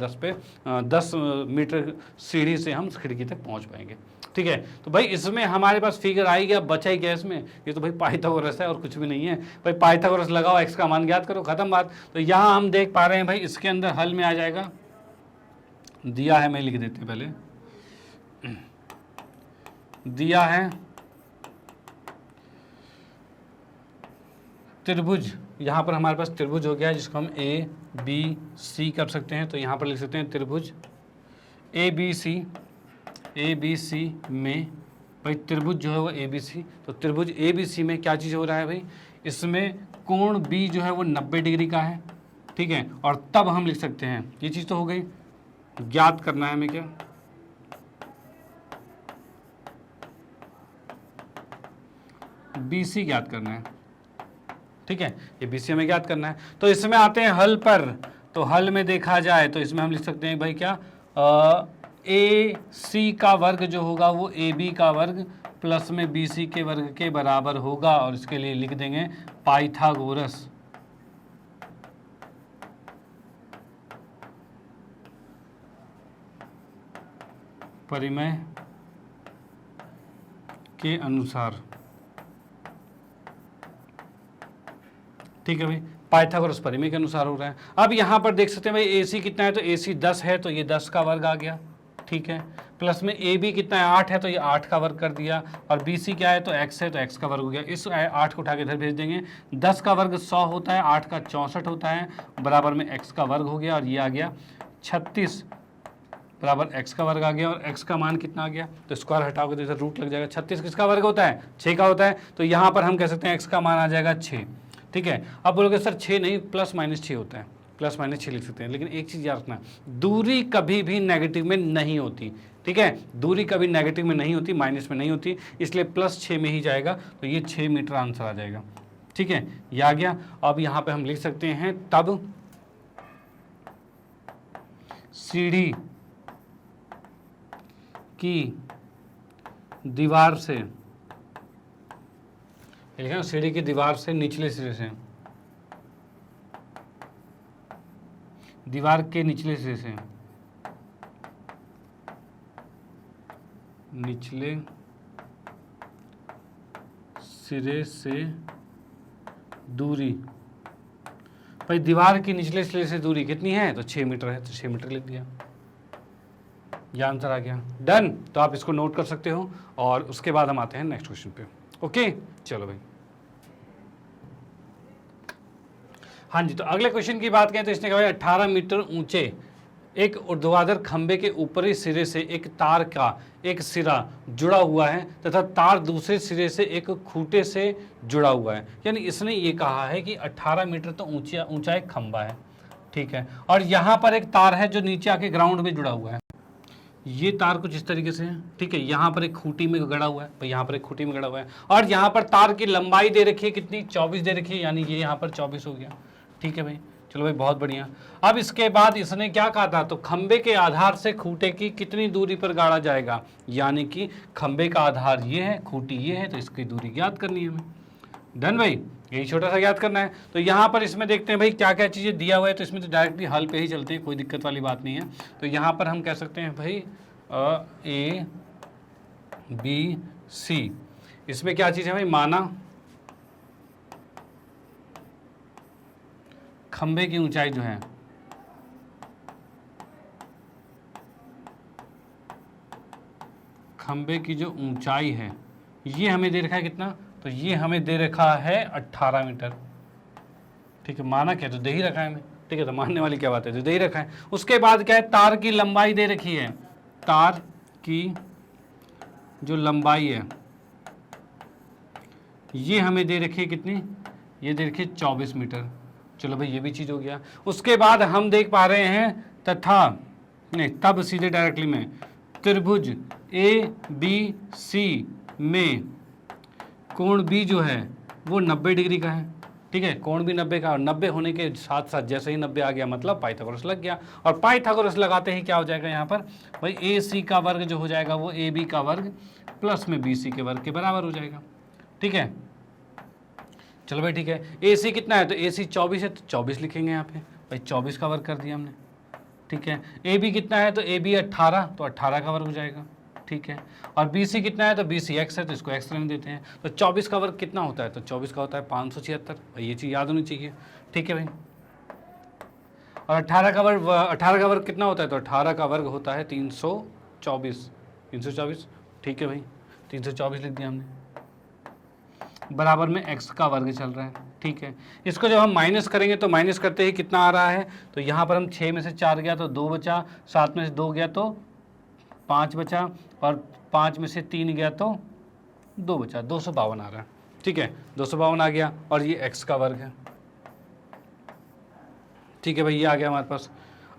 10 मीटर सीढ़ी से हम खिड़की तक पहुँच पाएंगे, ठीक है। तो भाई इसमें हमारे पास फिगर आई गया, बचा ही गया इसमें, ये तो भाई पाइथागोरस है और कुछ भी नहीं है। भाई पाइथागोरस लगाओ, एक्स का मान ज्ञात करो, खत्म बात। तो यहाँ हम देख पा रहे हैं भाई इसके अंदर हल में आ जाएगा, दिया है, मैं लिख देते पहले, दिया है त्रिभुज, यहाँ पर हमारे पास त्रिभुज हो गया है जिसको हम ए बी सी कर सकते हैं। तो यहाँ पर लिख सकते हैं त्रिभुज ए बी सी में, भाई त्रिभुज जो है वो ए बी सी, तो त्रिभुज ए बी सी में क्या चीज़ हो रहा है भाई, इसमें कोण बी जो है वो 90 डिग्री का है, ठीक है। और तब हम लिख सकते हैं, ये चीज़ तो हो गई, ज्ञात करना है हमें क्या, बी सी ज्ञात करना है, ठीक है, ये बी सी हमें ज्ञात करना है। तो इसमें आते हैं हल पर, तो हल में देखा जाए तो इसमें हम लिख सकते हैं भाई क्या, ए सी का वर्ग जो होगा वो ए बी का वर्ग प्लस में बी सी के वर्ग के बराबर होगा, और इसके लिए लिख देंगे पाइथागोरस परिमेय के अनुसार, ठीक है भाई, पाइथागोरस परिमेय के अनुसार हो रहा है। अब यहाँ पर देख सकते हैं भाई ए सी कितना है, तो ए सी 10 है, तो ये 10 का वर्ग आ गया, ठीक है, प्लस में ए बी कितना है 8 है, तो ये 8 का वर्ग कर दिया, और बी सी क्या है, तो x है, तो x का वर्ग हो गया। इस 8 को उठा के इधर भेज देंगे, 10 का वर्ग 100 होता है, 8 का 64 होता है, बराबर में x का वर्ग हो गया, और ये आ गया 36 बराबर x का वर्ग आ गया, और x का मान कितना आ गया, तो स्क्वायर हटाओगे तो इधर रूट लग जाएगा। 36 किसका वर्ग होता है, 6 का होता है, तो यहाँ पर हम कह सकते हैं x का मान आ जाएगा 6, ठीक है। अब बोलोगे सर 6 नहीं, प्लस माइनस 6 होता है, प्लस माइनस 6 लिख सकते हैं, लेकिन एक चीज़ याद रखना, दूरी कभी भी नेगेटिव में नहीं होती, ठीक है, दूरी कभी नेगेटिव में नहीं होती, माइनस में नहीं होती, इसलिए प्लस 6 में ही जाएगा, तो ये 6 मीटर आंसर आ जाएगा, ठीक है, ये आ गया। अब यहाँ पे हम लिख सकते हैं तब सीढ़ी की दीवार से, लिखा सीढ़ी की दीवार से निचले सिरे से, दीवार के निचले सिरे से, निचले सिरे से दूरी, भाई दीवार की निचले सिरे से दूरी कितनी है, तो 6 मीटर है, तो 6 मीटर लिख दिया, ये आंसर आ गया, डन। तो आप इसको नोट कर सकते हो, और उसके बाद हम आते हैं नेक्स्ट क्वेश्चन पे, ओके चलो भाई। हाँ जी, तो अगले क्वेश्चन की बात करें तो इसने कहा 18 मीटर ऊंचे एक ऊर्ध्वाधर खंबे के ऊपरी सिरे से एक तार का एक सिरा जुड़ा हुआ है तथा तार दूसरे सिरे से एक खूंटे से जुड़ा हुआ है। यानी इसने ये कहा है कि 18 मीटर तो ऊंचा एक खंबा है, ठीक है, और यहाँ पर एक तार है जो नीचे आके ग्राउंड में जुड़ा हुआ है। ये तार कुछ इस तरीके से है, ठीक है, यहाँ पर एक खूंटी में गड़ा हुआ है, भाई यहाँ पर एक खूंटी में गड़ा हुआ है, और यहाँ पर तार की लंबाई दे रखी है कितनी, 24 दे रखी है, यानी ये यहाँ पर 24 हो गया, ठीक है भाई, चलो भाई बहुत बढ़िया। अब इसके बाद इसने क्या कहा था, तो खंबे के आधार से खूंटे की कितनी दूरी पर गाड़ा जाएगा, यानी कि खंबे का आधार ये है, खूंटी ये है, तो इसकी दूरी ज्ञात करनी है हमें। डन भाई, यही छोटा सा याद करना है। तो यहाँ पर इसमें देखते हैं भाई क्या क्या चीज़ें दिया हुआ है, तो इसमें तो डायरेक्टली हल पे ही चलते हैं, कोई दिक्कत वाली बात नहीं है। तो यहाँ पर हम कह सकते हैं भाई A B C, इसमें क्या चीज़ है भाई, माना खंबे की ऊंचाई जो है खंबे की जो ऊंचाई है ये हमें दे रखा है कितना, तो ये हमें दे रखा है 18 मीटर। ठीक है, माना क्या, तो दे ही रखा है हमें, ठीक है, तो मानने वाली क्या बात है, तो दे ही रखा है। उसके बाद क्या है, तार की लंबाई दे रखी है, तार की जो लंबाई है ये हमें दे रखी है कितनी, ये दे रखी है 24 मीटर। चलो भाई ये भी चीज़ हो गया। उसके बाद हम देख पा रहे हैं तथा नहीं, तब सीधे डायरेक्टली में त्रिभुज ABC में कोण B जो है वो 90 डिग्री का है। ठीक है, कोण भी 90 का, और 90 होने के साथ साथ जैसे ही 90 आ गया मतलब पाइथागोरस लग गया, और पाइथागोरस लगाते ही क्या हो जाएगा यहाँ पर भाई, AC का वर्ग जो हो जाएगा वो AB का वर्ग प्लस में BC के वर्ग के बराबर हो जाएगा। ठीक है, चलो भाई ठीक है। AC कितना है, तो AC 24 है, तो 24 लिखेंगे यहाँ पे भाई, 24 का वर्ग कर दिया हमने। ठीक है, AB कितना है, तो AB 18, तो 18 का वर्ग हो जाएगा। ठीक है, और BC कितना है, तो BC x है, तो इसको x रहने देते हैं। तो 24 का वर्ग कितना होता है, तो 24 का होता है 576 भाई, ये चीज़ याद होनी चाहिए। ठीक है भाई, और 18 का वर्ग कितना होता है, तो 18 का वर्ग होता है 324। ठीक है भाई, 324 लिख दिया हमने, बराबर में x का वर्ग चल रहा है। ठीक है, इसको जब हम माइनस करेंगे तो माइनस करते ही कितना आ रहा है, तो यहाँ पर हम 6 में से 4 गया तो 2 बचा, 7 में से 2 गया तो 5 बचा, और 5 में से 3 गया तो 2 बचा, 252 आ रहा है। ठीक है, 252 आ गया, और ये x का वर्ग है। ठीक है भाई, ये आ गया हमारे पास।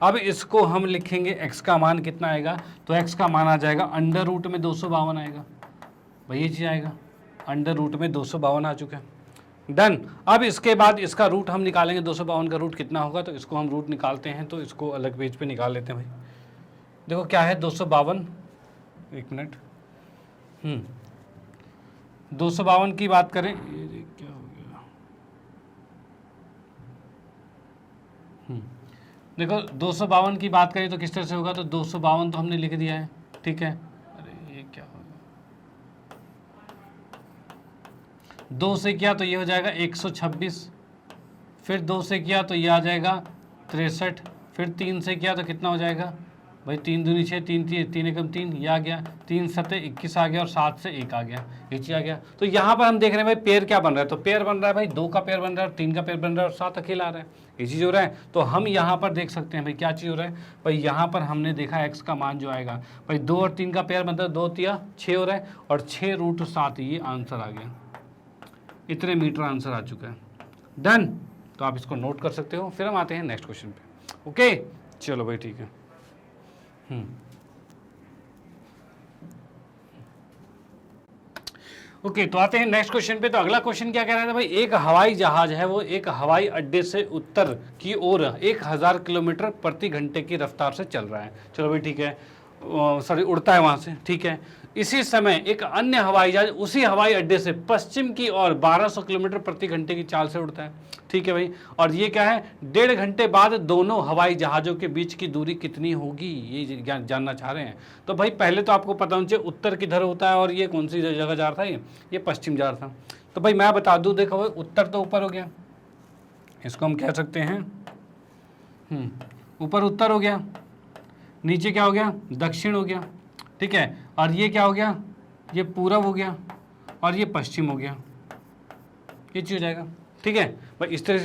अब इसको हम लिखेंगे x का मान कितना आएगा, तो x का मान आ जाएगा अंडर रूट में 252 आएगा भाई, ये चीज़ आएगा अंडर रूट में 252 आ चुका है। डन। अब इसके बाद इसका रूट हम निकालेंगे, 252 का रूट कितना होगा, तो इसको हम रूट निकालते हैं, तो इसको अलग पेज पे निकाल लेते हैं भाई। देखो क्या है 252, एक मिनट, 252 की बात करें, ये क्या हो गया, देखो 252 की बात करें तो किस तरह से होगा, तो 252 तो हमने लिख दिया है। ठीक है, अरे ये क्या हो गया, 2 से किया तो ये हो जाएगा 126, फिर 2 से किया तो ये आ जाएगा 63, फिर 3 से किया तो कितना हो जाएगा भाई, 3 दूनी 6, 3 एकम 3, ये आ गया, 3 सत्ते 21 आ गया, और 7 से 1 आ गया, ये चीज़ आ गया। तो यहाँ पर हम देख रहे हैं भाई पेयर क्या बन रहा है, तो पेयर बन रहा है भाई 2 का पेयर बन रहा है, और 3 का पेयर बन रहा है, और 7 अकेला आ रहा है, ये चीज़ हो रहा है। तो हम यहाँ पर देख सकते हैं भाई क्या चीज़ हो रहा है भाई, यहाँ पर हमने देखा x का मान जो आएगा भाई 2 और 3 का पेयर बनता है, 2 तिया 6 हो रहा है, और 6√7, ये आंसर आ गया, इतने मीटर आंसर आ चुका है। डन, तो आप इसको नोट कर सकते हो। फिर हम आते हैं नेक्स्ट क्वेश्चन पे। ओके, चलो भाई ठीक है। ओके, तो आते हैं नेक्स्ट क्वेश्चन पे। तो अगला क्वेश्चन क्या कह रहा था भाई, एक हवाई जहाज है वो एक हवाई अड्डे से उत्तर की ओर 1000 किलोमीटर प्रति घंटे की रफ्तार से चल रहा है। चलो भाई ठीक है, सॉरी उड़ता है वहाँ से। ठीक है, इसी समय एक अन्य हवाई जहाज उसी हवाई अड्डे से पश्चिम की ओर 1200 किलोमीटर प्रति घंटे की चाल से उड़ता है। ठीक है भाई, और ये क्या है, 1.5 घंटे बाद दोनों हवाई जहाज़ों के बीच की दूरी कितनी होगी, ये जानना चाह रहे हैं। तो भाई पहले तो आपको पता होना चाहिए उत्तर किधर होता है, और ये कौन सी जगह जा रहा था, ये पश्चिम जा रहा था। तो भाई मैं बता दूँ, देखो भाई उत्तर तो ऊपर हो गया, इसको हम कह सकते हैं ऊपर उत्तर हो गया, नीचे क्या हो गया, दक्षिण हो गया। ठीक है, और ये क्या हो गया, ये पूरब हो गया, और ये पश्चिम हो गया, ये चीज़ हो जाएगा। ठीक है भाई, इस तरह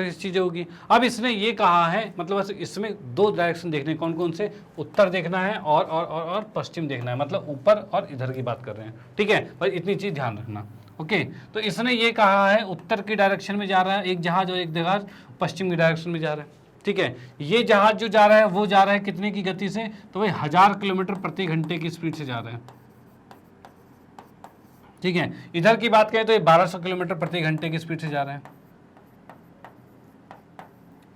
से चीज़ें होगी। अब इसने ये कहा है, मतलब इसमें 2 डायरेक्शन देखने, कौन कौन से, उत्तर देखना है और पश्चिम देखना है, मतलब ऊपर और इधर की बात कर रहे हैं। ठीक है भाई, इतनी चीज़ ध्यान रखना। ओके, तो इसने ये कहा है उत्तर की डायरेक्शन में जा रहा है एक जहाज, और एक जहाज पश्चिम की डायरेक्शन में जा रहा है। ठीक है, ये जहाज जो जा रहा है वो जा रहा है कितने की गति से, तो भाई 1000 किलोमीटर प्रति घंटे की स्पीड से जा रहा है। ठीक है, इधर की बात करें तो ये 1200 किलोमीटर प्रति घंटे की स्पीड से जा रहा है।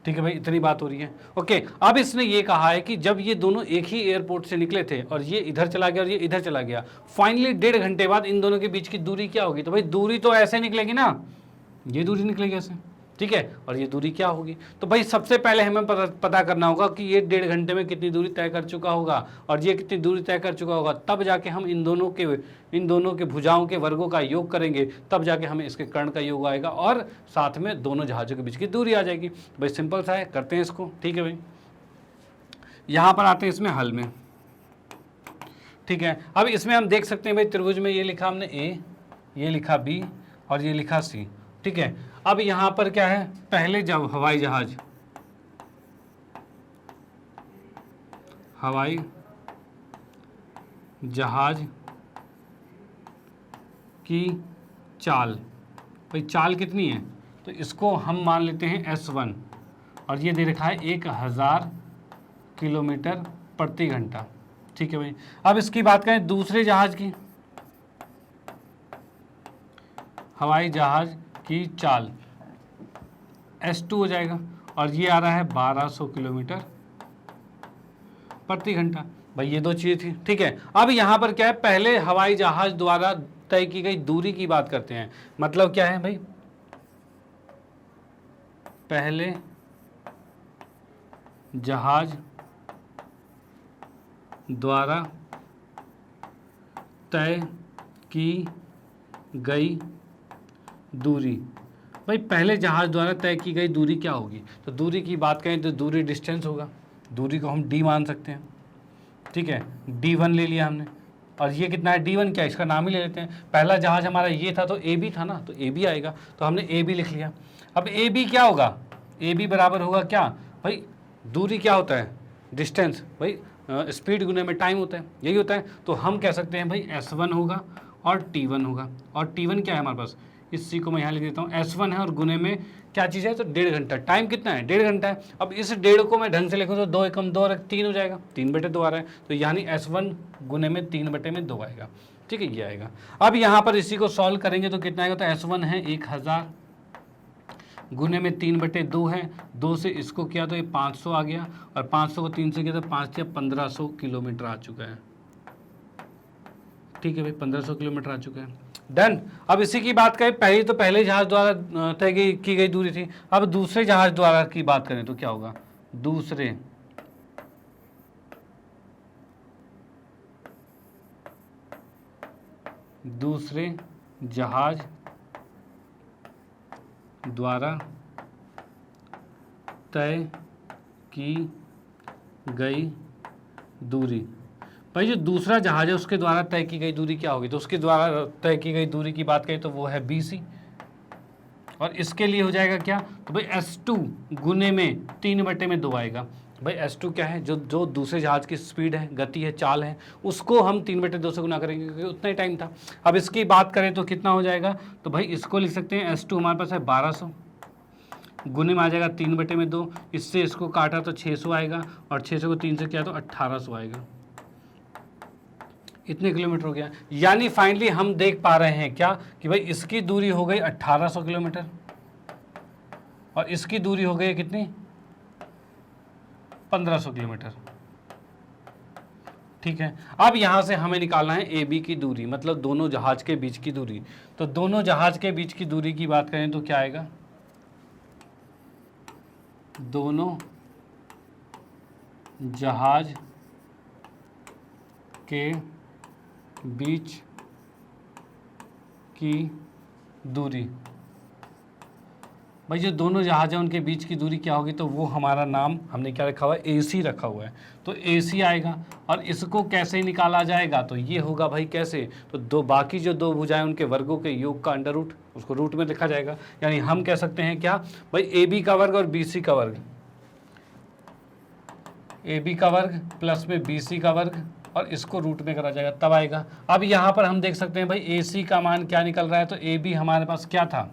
ठीक है भाई, इतनी बात हो रही है। ओके, अब इसने ये कहा है कि जब ये दोनों एक ही एयरपोर्ट से निकले थे और ये इधर चला गया और ये इधर चला गया, फाइनली 1.5 घंटे बाद इन दोनों के बीच की दूरी क्या होगी? तो भाई दूरी तो ऐसे निकलेगी ना, ये दूरी निकलेगी ऐसे, ठीक है, और ये दूरी क्या होगी? तो भाई सबसे पहले हमें पता करना होगा कि ये 1.5 घंटे में कितनी दूरी तय कर चुका होगा और ये कितनी दूरी तय कर चुका होगा, तब जाके हम इन दोनों के भुजाओं के वर्गों का योग करेंगे, तब जाके हमें इसके कर्ण का योग आएगा और साथ में दोनों जहाज़ों के बीच की दूरी आ जाएगी। भाई सिंपल सा है, करते हैं इसको। ठीक है भाई, यहाँ पर आते हैं इसमें हल में। ठीक है, अब इसमें हम देख सकते हैं भाई त्रिभुज में ये लिखा हमने ए, ये लिखा बी और ये लिखा सी। ठीक है, अब यहाँ पर क्या है, पहले जब हवाई जहाज की चाल, भाई चाल कितनी है? तो इसको हम मान लेते हैं S1 और ये दे रखा है 1000 किलोमीटर प्रति घंटा। ठीक है भाई, अब इसकी बात करें दूसरे जहाज की, हवाई जहाज की चाल S2 हो जाएगा और ये आ रहा है 1200 किलोमीटर प्रति घंटा। भाई ये दो चीज़ें थी। ठीक है, अब यहाँ पर क्या है, पहले हवाई जहाज द्वारा तय की गई दूरी की बात करते हैं। मतलब क्या है भाई, पहले जहाज द्वारा तय की गई दूरी, भाई पहले जहाज द्वारा तय की गई दूरी क्या होगी? तो दूरी की बात करें तो दूरी डिस्टेंस होगा, दूरी को हम d मान सकते हैं। ठीक है, d1 ले लिया हमने और ये कितना है, d1 क्या, इसका नाम ही ले लेते हैं। पहला जहाज हमारा ये था तो AB था ना, तो AB आएगा, तो हमने AB लिख लिया। अब AB क्या होगा, AB बराबर होगा क्या भाई, दूरी क्या होता है, डिस्टेंस, भाई स्पीड गुने में टाइम होता है, यही होता है। तो हम कह सकते हैं भाई S1 होगा और T1 होगा, और T1 क्या है हमारे पास, इसी को मैं यहाँ लिख देता हूँ, S1 है और गुने में क्या चीज़ है, तो 1.5 घंटा। टाइम कितना है, 1.5 घंटा है। अब इस 1.5 को मैं ढंग से लिखूँ तो 2 एकम 2 और 3 हो जाएगा, 3/2 आ रहा है, तो यानी S1 गुने में 3/2 आएगा। ठीक है, ये आएगा। अब यहाँ पर इसी को सॉल्व करेंगे तो कितना आएगा, तो S1 है 1000 गुने में 3/2 है, 2 से इसको किया तो ये 500 आ गया और 500 को 3 से किया तो 5 से 1500 किलोमीटर आ चुका है। ठीक है भाई, 1500 किलोमीटर आ चुका है, डन। अब इसी की बात करें, पहले जहाज द्वारा तय की गई दूरी थी। अब दूसरे जहाज द्वारा की बात करें तो क्या होगा, दूसरे जहाज द्वारा तय की गई दूरी, भाई जो दूसरा जहाज है उसके द्वारा तय की गई दूरी क्या होगी, तो उसके द्वारा तय की गई दूरी की बात करें तो वो है BC और इसके लिए हो जाएगा क्या, तो भाई S2 गुने में 3/2 आएगा। भाई S2 क्या है, जो दूसरे जहाज की स्पीड है, गति है, चाल है, उसको हम 3/2 से गुना करेंगे क्योंकि उतना ही टाइम था। अब इसकी बात करें तो कितना हो जाएगा, तो भाई इसको लिख सकते हैं S2 हमारे पास है 1200 गुने में आ जाएगा 3/2, इससे इसको काटा तो 600 आएगा और 600 को 3 से किया तो 1800 आएगा। इतने किलोमीटर हो गया, यानी फाइनली हम देख पा रहे हैं क्या कि भाई इसकी दूरी हो गई 1800 किलोमीटर और इसकी दूरी हो गई कितनी, 1500 किलोमीटर। ठीक है, अब यहां से हमें निकालना है AB की दूरी, मतलब दोनों जहाज के बीच की दूरी। तो दोनों जहाज के बीच की दूरी की बात करें तो क्या आएगा, दोनों जहाज के बीच की दूरी, भाई जो दोनों जहाज हैं उनके बीच की दूरी क्या होगी, तो वो हमारा नाम हमने क्या रखा हुआ है, AC रखा हुआ है, तो AC आएगा। और इसको कैसे निकाला जाएगा, तो ये होगा भाई कैसे, तो बाकी जो दो भुजाएं उनके वर्गों के योग का अंडर रूट, उसको रूट में लिखा जाएगा। यानी हम कह सकते हैं क्या भाई, AB का वर्ग और BC का वर्ग, AB का वर्ग प्लस में BC का वर्ग और इसको रूट में करा जाएगा, तब आएगा। अब यहाँ पर हम देख सकते हैं भाई AC का मान क्या निकल रहा है, तो AB हमारे पास क्या था,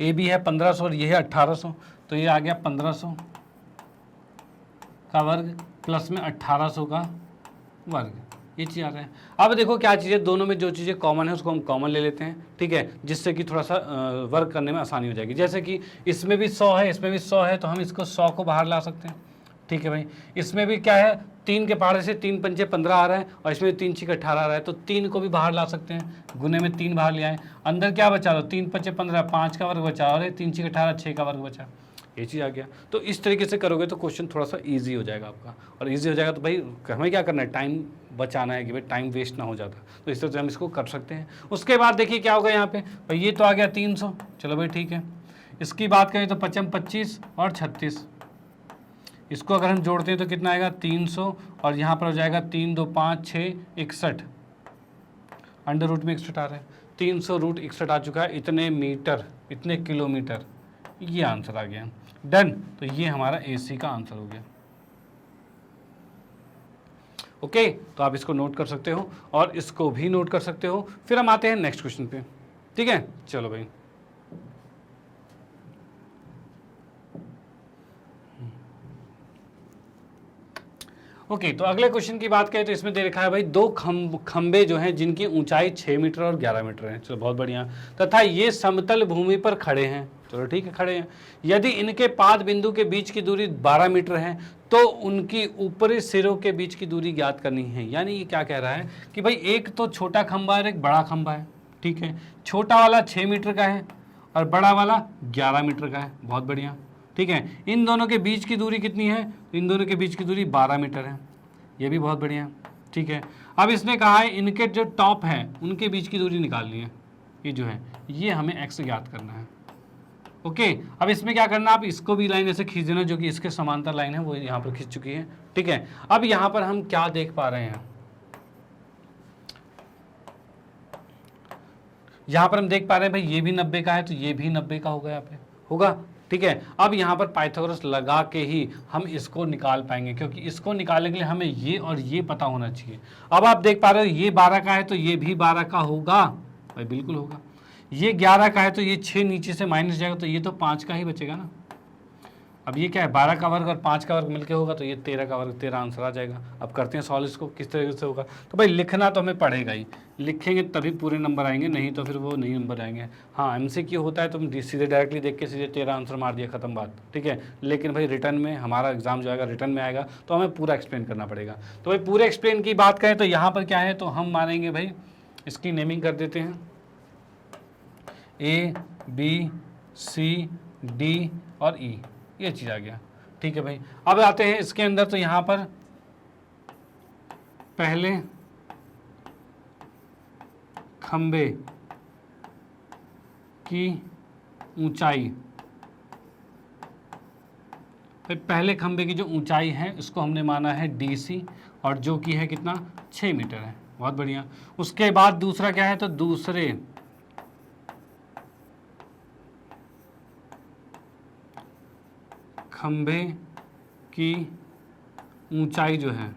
AB है 1500 और ये है 1800, तो ये आ गया 1500 का वर्ग प्लस में 1800 का वर्ग। ये चीज़ आ रहा है। अब देखो क्या चीज़ें दोनों में जो चीज़ें कॉमन है उसको हम कॉमन ले लेते हैं, ठीक है, जिससे कि थोड़ा सा वर्क करने में आसानी हो जाएगी। जैसे कि इसमें भी 100 है, इसमें भी 100 है, तो हम इसको 100 को बाहर ला सकते हैं, ठीक है भाई। इसमें भी क्या है, 3 के पहाड़े से 3 पंचे 15 आ रहा है, और इसमें 3 छीके 18 आ रहा है, तो 3 को भी बाहर ला सकते हैं, गुने में 3 बाहर ले आए, अंदर क्या बचा, दो 3 पंचे 15, 5 का वर्ग बचा, और 3 छीके 18, 6 का वर्ग बचा, ये चीज़ आ गया। तो इस तरीके से करोगे तो क्वेश्चन थोड़ा सा इजी हो जाएगा आपका, और इजी हो जाएगा तो भाई हमें क्या करना है, टाइम बचाना है कि भाई टाइम वेस्ट ना हो जाता, तो इस तरह से हम इसको कर सकते हैं। उसके बाद देखिए क्या होगा यहाँ पे, भाई ये तो आ गया 300, चलो भाई ठीक है। इसकी बात करें तो 55 25 और 36, इसको अगर हम जोड़ते हैं तो कितना आएगा 300, और यहाँ पर हो जाएगा 3 2 5 6 61, अंडर रूट में 61 आ रहा है, 300 रूट 61 आ चुका है, इतने मीटर, इतने किलोमीटर, ये आंसर आ गया। डन, तो ये हमारा AC का आंसर हो गया। ओके, तो आप इसको नोट कर सकते हो और इसको भी नोट कर सकते हो। फिर हम आते हैं नेक्स्ट क्वेश्चन पे, ठीक है, चलो भाई। ओके, तो अगले क्वेश्चन की बात करें तो इसमें दे रखा है भाई 2 खंबे जो हैं जिनकी ऊंचाई 6 मीटर और 11 मीटर है, चलो बहुत बढ़िया, तथा ये समतल भूमि पर खड़े हैं, चलो ठीक है खड़े हैं। यदि इनके पाद बिंदु के बीच की दूरी 12 मीटर है तो उनकी ऊपरी सिरों के बीच की दूरी ज्ञात करनी है। यानी ये क्या कह रहा है कि भाई एक तो छोटा खंबा और एक बड़ा खंबा है, ठीक है, छोटा वाला 6 मीटर का है और बड़ा वाला 11 मीटर का है, बहुत बढ़िया, ठीक है। इन दोनों के बीच की दूरी कितनी है, इन दोनों के बीच की दूरी 12 मीटर है, ये भी बहुत बढ़िया, ठीक है। अब इसने कहा है इनके जो टॉप है उनके बीच की दूरी निकालनी है, ये जो है ये हमें x ज्ञात करना है। ओके, अब इसमें क्या करना, आप इसको भी लाइन ऐसे खींच देना जो कि इसके समांतर लाइन है, वो यहाँ पर खींच चुकी है, ठीक है। अब यहाँ पर हम क्या देख पा रहे हैं, यहाँ पर हम देख पा रहे हैं भाई ये भी 90 का है तो ये भी 90 का होगा, यहाँ पे होगा, ठीक है। अब यहाँ पर पाइथागोरस लगा के ही हम इसको निकाल पाएंगे, क्योंकि इसको निकालने के लिए हमें ये और ये पता होना चाहिए। अब आप देख पा रहे हो ये 12 का है तो ये भी 12 का होगा, भाई बिल्कुल होगा। ये 11 का है तो ये 6 नीचे से माइनस जाएगा तो ये तो 5 का ही बचेगा ना। अब ये क्या है, 12 का वर्ग और 5 का वर्ग मिलके होगा तो ये 13 का वर्ग, 13 आंसर आ जाएगा। अब करते हैं सॉल्व इसको, किस तरीके से होगा, तो भाई लिखना तो हमें पड़ेगा ही, लिखेंगे तभी पूरे नंबर आएंगे, नहीं तो फिर वो नहीं नंबर आएंगे। हाँ MCQ होता है तो हम सीधे डायरेक्टली देख के सीधे 13 आंसर मार दिया, खत्म बात, ठीक है। लेकिन भाई रिटर्न में हमारा एग्जाम जो आएगा रिटर्न में आएगा तो हमें पूरा एक्सप्लेन करना पड़ेगा। तो भाई पूरे एक्सप्लेन की बात करें तो यहाँ पर क्या है, तो हम मानेंगे भाई इसकी नेमिंग कर देते हैं A B C D और E, ये चीज़ आ गया, ठीक है भाई। अब आते हैं इसके अंदर, तो यहाँ पर पहले खंबे की ऊंचाई, भाई पहले खंबे की जो ऊंचाई है उसको हमने माना है DC और जो कि है कितना 6 मीटर है, बहुत बढ़िया। उसके बाद दूसरा क्या है, तो दूसरे खंबे की ऊंचाई जो है,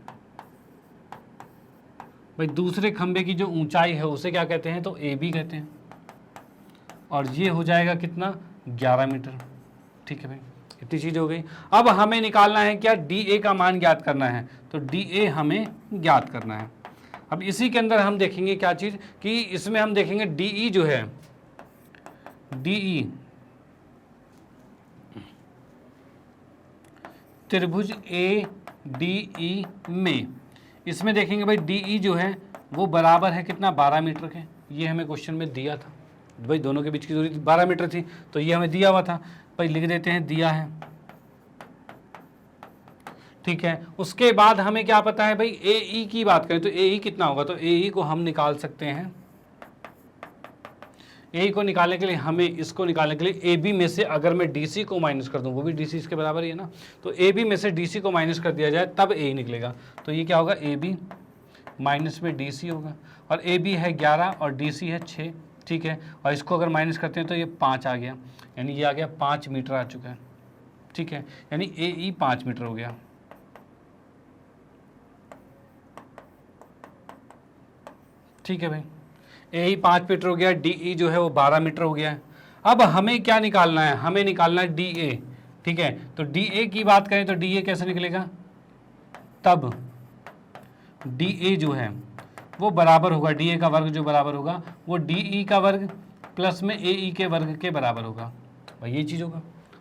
भाई दूसरे खंबे की जो ऊंचाई है उसे क्या कहते हैं, तो AB कहते हैं, और ये हो जाएगा कितना 11 मीटर, ठीक है भाई, इतनी चीज़ हो गई। अब हमें निकालना है क्या, DA का मान ज्ञात करना है, तो DA हमें ज्ञात करना है। अब इसी के अंदर हम देखेंगे क्या चीज़, कि इसमें हम देखेंगे DE जो है, DE त्रिभुज ADE में, इसमें देखेंगे भाई DE जो है वो बराबर है कितना 12 मीटर के, ये हमें क्वेश्चन में दिया था भाई, दोनों के बीच की दूरी 12 मीटर थी तो ये हमें दिया हुआ था भाई, लिख देते हैं दिया है, ठीक है। उसके बाद हमें क्या पता है भाई, AE की बात करें तो AE कितना होगा, तो AE को हम निकाल सकते हैं। ए को निकालने के लिए हमें, इसको निकालने के लिए AB में से अगर मैं DC को माइनस कर दूं, वो भी DC इसके बराबर ही है ना, तो AB में से DC को माइनस कर दिया जाए तब A निकलेगा, तो ये क्या होगा AB माइनस में DC होगा, और AB है 11 और DC है 6, ठीक है। और इसको अगर माइनस करते हैं तो ये 5 आ गया, यानी ये आ गया 5 मीटर आ चुका है, ठीक है, यानी AE 5 मीटर हो गया, ठीक है भाई। AE 5 मीटर हो गया, DE जो है वो 12 मीटर हो गया है। अब हमें क्या निकालना है, हमें निकालना है DA, ठीक है। तो DA की बात करें तो DA कैसे निकलेगा, तब DA जो है वो बराबर होगा, डी ए का वर्ग जो बराबर होगा वो डी ई का वर्ग प्लस में ए ई के वर्ग के बराबर होगा। भाई ये चीज़ होगा,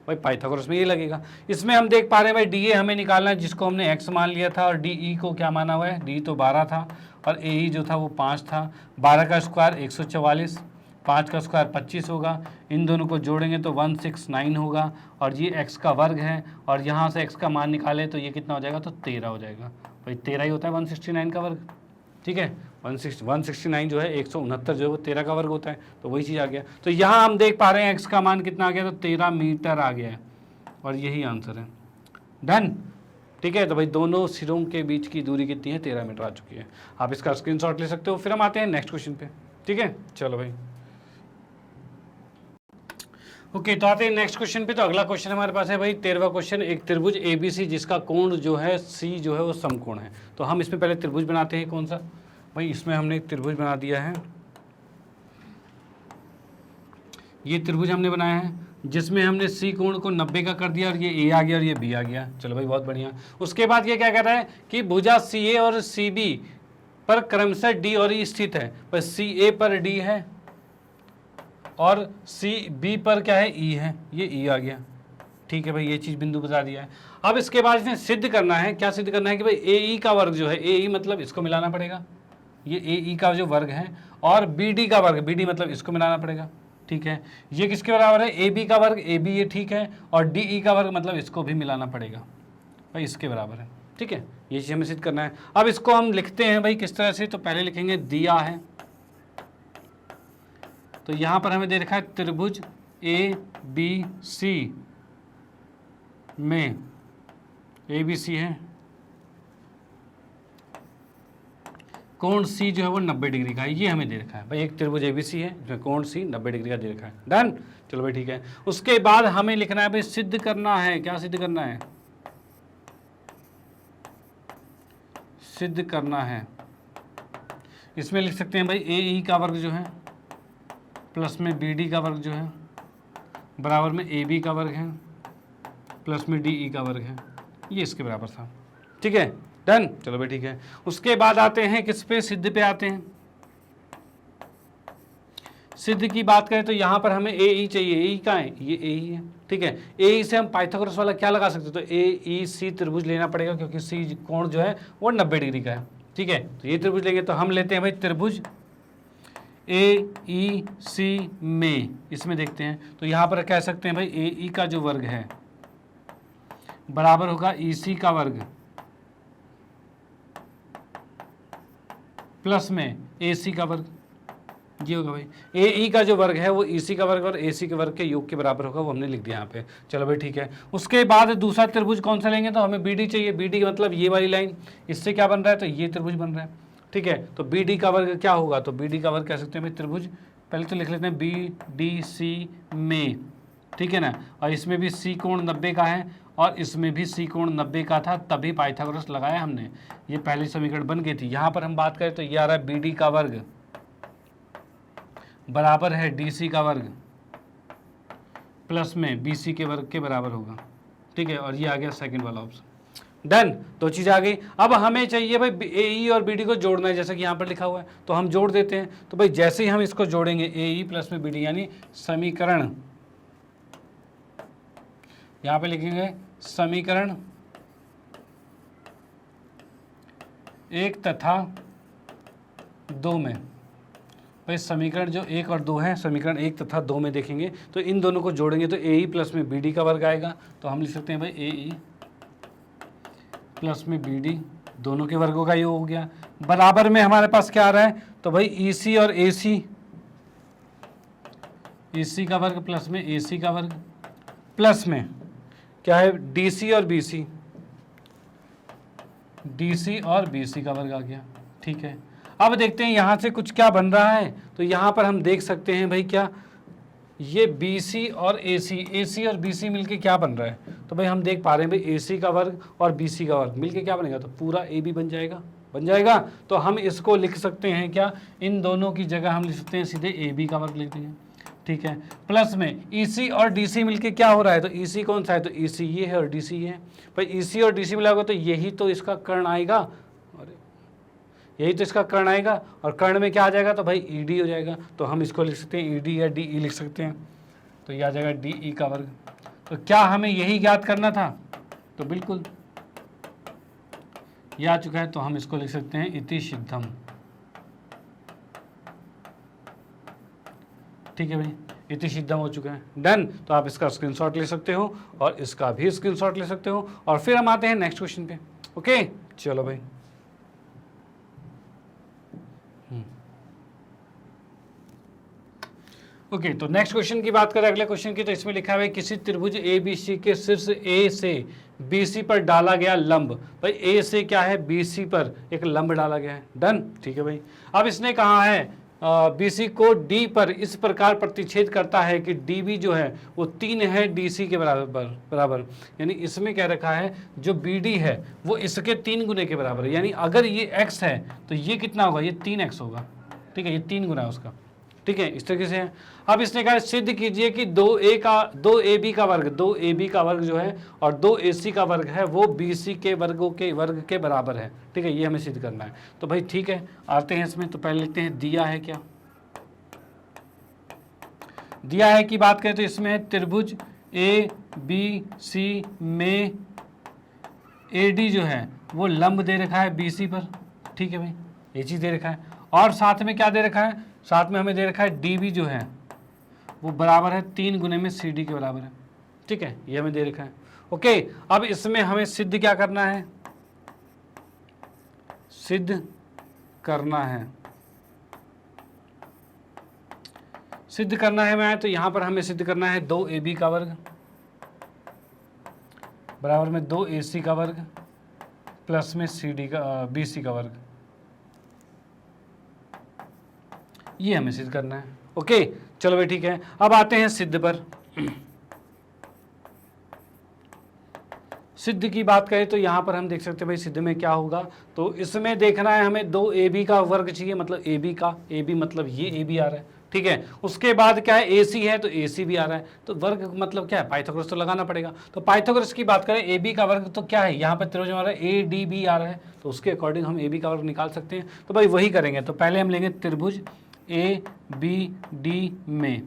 भाई पाइथागोरस में ये लगेगा। इसमें हम देख पा रहे हैं भाई डी ए हमें निकालना है जिसको हमने x मान लिया था, और डी ई को क्या माना हुआ है, डी तो 12 था और ए ई जो था वो 5 था। 12 का स्क्वायर 144, 5 का स्क्वायर 25 होगा, इन दोनों को जोड़ेंगे तो 169 होगा, और ये x का वर्ग है, और यहाँ से x का मान निकाले तो ये कितना हो जाएगा, तो 13 हो जाएगा। भाई 13 ही होता है 169 का वर्ग, ठीक है। 169 जो है 169 जो है वो 13 का वर्ग होता है, तो वही चीज़ आ गया। तो यहाँ हम देख पा रहे हैं x का मान कितना आ गया, तो 13 मीटर आ गया है, और यही आंसर है। डन, ठीक है। तो भाई दोनों सिरों के बीच की दूरी कितनी है, 13 मीटर आ चुकी है। आप इसका स्क्रीनशॉट ले सकते हो। फिर हम आते हैं नेक्स्ट क्वेश्चन पे, ठीक है। चलो भाई ओके, तो आते हैं नेक्स्ट क्वेश्चन पे। तो अगला क्वेश्चन हमारे पास है भाई 13वां क्वेश्चन, एक त्रिभुज ABC जिसका कोण जो है C जो है वो समकोण है। तो हम इसमें पहले त्रिभुज बनाते हैं, कौन सा भाई, इसमें हमने एक त्रिभुज बना दिया है। ये त्रिभुज हमने बनाया है जिसमें हमने C कोण को 90 का कर दिया, और ये A आ गया और ये B आ गया। चलो भाई बहुत बढ़िया। उसके बाद ये क्या कह रहा है कि भुजा CA और CB पर क्रमशः D और E स्थित है। पर CA पर D है और CB पर क्या है, E है, ये E आ गया, ठीक है भाई। ये चीज़ बिंदु बता दिया है। अब इसके बाद इसने सिद्ध करना है, क्या सिद्ध करना है कि भाई AE का वर्ग जो है, AE मतलब इसको मिलाना पड़ेगा, ये AE का जो वर्ग है, और BD का वर्ग, BD मतलब इसको मिलाना पड़ेगा, ठीक है। ये किसके बराबर है, AB का वर्ग, AB ये ठीक है, और DE का वर्ग मतलब इसको भी मिलाना पड़ेगा भाई, इसके बराबर है, ठीक है। ये चीज़ हमें सिद्ध करना है। अब इसको हम लिखते हैं भाई किस तरह से, तो पहले लिखेंगे दिया है, तो यहाँ पर हमें दे रखा है त्रिभुज ABC में, ABC है, कोण C जो है वो 90 डिग्री का है, ये हमें दे रखा है भाई। एक त्रिभुज ABC है जिसमें कोण C 90 डिग्री का दे रखा है। डन, चलो भाई ठीक है। उसके बाद हमें लिखना है भाई, सिद्ध करना है, क्या सिद्ध करना है, सिद्ध करना है। इसमें लिख सकते हैं भाई AE का वर्ग जो है प्लस में BD का वर्ग जो है बराबर में AB का वर्ग है प्लस में DE का वर्ग है, ये इसके बराबर था, ठीक है। डन, चलो भाई ठीक है। उसके बाद आते हैं किस पे, सिद्ध पे आते हैं। सिद्ध की बात करें तो यहाँ पर हमें AE चाहिए, AE कहाँ है, ये AE है, ठीक है। AE से हम पाइथागोरस वाला क्या लगा सकते, तो AEC त्रिभुज लेना पड़ेगा क्योंकि C कोण जो है वो 90 डिग्री का है, ठीक है। तो ये त्रिभुज लेंगे, तो हम लेते हैं भाई त्रिभुज AEC में, इसमें देखते हैं तो यहाँ पर कह सकते हैं भाई AE का जो वर्ग है बराबर होगा EC का वर्ग प्लस में AC का वर्ग, ये होगा भाई। AE का जो वर्ग है वो EC का वर्ग और AC के वर्ग के योग के बराबर होगा, वो हमने लिख दिया यहाँ पे। चलो भाई ठीक है। उसके बाद दूसरा त्रिभुज कौन सा लेंगे, तो हमें BD चाहिए। BD का मतलब ये वाली लाइन, इससे क्या बन रहा है, तो ये त्रिभुज बन रहा है, ठीक है। तो BD का वर्ग क्या होगा, तो BD का वर्ग कह सकते हैं भाई त्रिभुज, पहले तो लिख लेते हैं BDC में, ठीक है ना। और इसमें भी C कोण 90 का है और इसमें भी C कोण 90 का था, तभी पाइथागोरस लगाया हमने, ये पहली समीकरण बन गई थी। यहाँ पर हम बात करें तो ये आ रहा है BD का वर्ग बराबर है DC का वर्ग प्लस में BC के वर्ग के बराबर होगा, ठीक है। और ये आ गया सेकंड वाला ऑप्शन। डन, दो चीज़ आ गई। अब हमें चाहिए भाई AE और BD को जोड़ना है, जैसा कि यहाँ पर लिखा हुआ है, तो हम जोड़ देते हैं। तो भाई जैसे ही हम इसको जोड़ेंगे AE प्लस में BD, यानी समीकरण, यहाँ पे लिखेंगे समीकरण 1 तथा 2 में, भाई समीकरण जो 1 और 2 है, समीकरण 1 तथा 2 में देखेंगे तो इन दोनों को जोड़ेंगे तो AE प्लस में BD का वर्ग आएगा। तो हम लिख सकते हैं भाई AE प्लस में BD दोनों के वर्गों का योग हो गया। बराबर में हमारे पास क्या आ रहा है, तो भाई EC और AC, EC का वर्ग प्लस में AC का वर्ग प्लस में क्या है, DC और BC, DC और BC का वर्ग आ गया, ठीक है। अब देखते हैं यहाँ से कुछ क्या बन रहा है, तो यहाँ पर हम देख सकते हैं भाई क्या, ये BC और AC और BC मिलके क्या बन रहा है, तो भाई हम देख पा रहे हैं भाई AC का वर्ग और BC का वर्ग मिलके क्या बनेगा, तो पूरा AB बन जाएगा। तो हम इसको लिख सकते हैं क्या, इन दोनों की जगह हम लिख सकते हैं सीधे AB का वर्ग लिख देंगे, ठीक है। प्लस में EC और DC मिलके क्या हो रहा है, तो EC कौन सा है, तो EC ये है और DC ये है। भाई EC और DC मिला होगा तो यही तो इसका कर्ण आएगा, यही तो इसका कर्ण आएगा, और कर्ण में क्या आ जाएगा, तो भाई ईडी हो जाएगा। तो हम इसको लिख सकते हैं ईडी या डीई लिख सकते हैं, तो ये आ जाएगा डीई का वर्ग। तो क्या हमें यही ज्ञात करना था, तो बिल्कुल ये आ चुका है, तो हम इसको लिख सकते हैं इति सिद्धम। ठीक है भाई, इति सिद्धम हो चुका है, डन। तो आप इसका स्क्रीनशॉट ले सकते हो और इसका भी स्क्रीनशॉट ले सकते हो, और फिर हम आते हैं नेक्स्ट क्वेश्चन पे। ओके चलो भाई, ओके तो नेक्स्ट क्वेश्चन की बात करें, अगले क्वेश्चन की, तो इसमें लिखा है किसी त्रिभुज ए बी सी के शीर्ष ए से बी सी पर डाला गया लंब। भाई ए से क्या है, बी सी पर एक लंब डाला गया है, डन। ठीक है भाई, अब इसने कहा है बी सी को डी पर इस प्रकार प्रतिच्छेद करता है कि डी बी जो है वो 3 है डी सी के बराबर। यानी इसमें क्या रखा है, जो बी डी है वो इसके 3 गुने के बराबर है। यानी अगर ये x है तो ये कितना होगा, ये 3x होगा। ठीक है, ये 3 गुना है उसका। ठीक है, इस तरीके से है। अब इसने कहा सिद्ध कीजिए कि 2ab का वर्ग जो है और 2ac का वर्ग है वो bc के वर्ग के बराबर है। ठीक है, ये हमें सिद्ध करना है। तो भाई ठीक है, आते हैं इसमें। तो पहले लिखते हैं दिया है क्या, दिया है की बात करें तो इसमें है त्रिभुज ABC में AD जो है वो लंब दे रखा है BC पर। ठीक है भाई, ये चीज़ दे रखा है, और साथ में क्या दे रखा है, साथ में हमें दे रखा है DB जो है वो बराबर है 3 गुने में CD के बराबर है। ठीक है, ये हमें दे रखा है। ओके, अब इसमें हमें सिद्ध क्या करना है, सिद्ध करना है मैं, तो यहां पर हमें सिद्ध करना है 2AB का वर्ग बराबर में 2AC का वर्ग प्लस में BC का वर्ग, ये हमें सिद्ध करना है। ओके चलो भाई ठीक है, अब आते हैं सिद्ध पर। सिद्ध की बात करें तो यहाँ पर हम देख सकते हैं भाई सिद्ध में क्या होगा, तो इसमें देखना है हमें 2AB का वर्ग चाहिए, मतलब AB मतलब ये AB आ रहा है। ठीक है, उसके बाद क्या है, AC है तो AC भी आ रहा है, तो वर्ग मतलब क्या है, पाइथागोरस तो लगाना पड़ेगा। तो पाइथागोरस की बात करें AB का वर्ग तो क्या है, यहाँ पर त्रिभुज हमारा ADB आ रहा है, तो उसके अकॉर्डिंग हम AB का वर्ग निकाल सकते हैं। तो भाई वही करेंगे, तो पहले हम लेंगे त्रिभुज ABD में,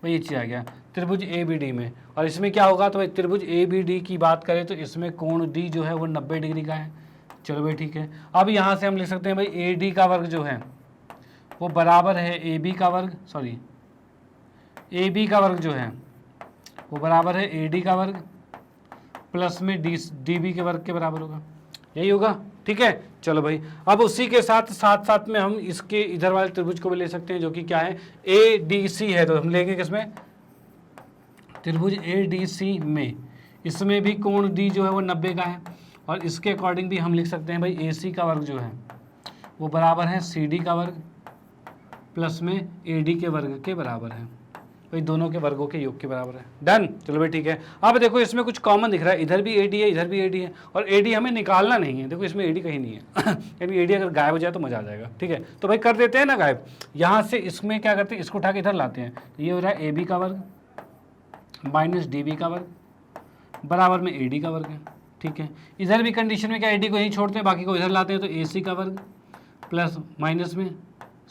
भाई ये चीज़ आ गया त्रिभुज ABD में, और इसमें क्या होगा, तो भाई त्रिभुज ABD की बात करें तो इसमें कोण D जो है वो 90 डिग्री का है। चलो भाई ठीक है, अब यहाँ से हम लिख सकते हैं भाई AD का वर्ग जो है वो बराबर है AB का वर्ग, AB का वर्ग जो है वो बराबर है AD का वर्ग प्लस में DB के वर्ग के बराबर होगा, यही होगा। ठीक है, चलो भाई, अब उसी के साथ में हम इसके इधर वाले त्रिभुज को भी ले सकते हैं, जो कि क्या है ADC है, तो हम लेंगे किसमें, त्रिभुज ADC में, इसमें भी कोण D जो है वो 90 का है, और इसके अकॉर्डिंग भी हम लिख सकते हैं भाई AC का वर्ग जो है वो बराबर है CD का वर्ग प्लस में AD के वर्ग के बराबर है, भाई दोनों के वर्गों के योग के बराबर है। डन, चलो भाई ठीक है। अब देखो इसमें कुछ कॉमन दिख रहा है, इधर भी AD है इधर भी AD है, और AD हमें निकालना नहीं है। देखो इसमें AD कहीं नहीं है यानी AD अगर गायब हो जाए तो मजा आ जाएगा। ठीक है, तो भाई कर देते हैं ना गायब, यहाँ से इसमें क्या करते हैं, इसको उठा के इधर लाते हैं, तो ये हो रहा है AB का वर्ग माइनस DB का वर्ग बराबर में AD का वर्ग है। ठीक है, इधर भी कंडीशन में क्या AD को यहीं छोड़ते हैं, बाकी को इधर लाते हैं, तो AC का वर्ग प्लस माइनस में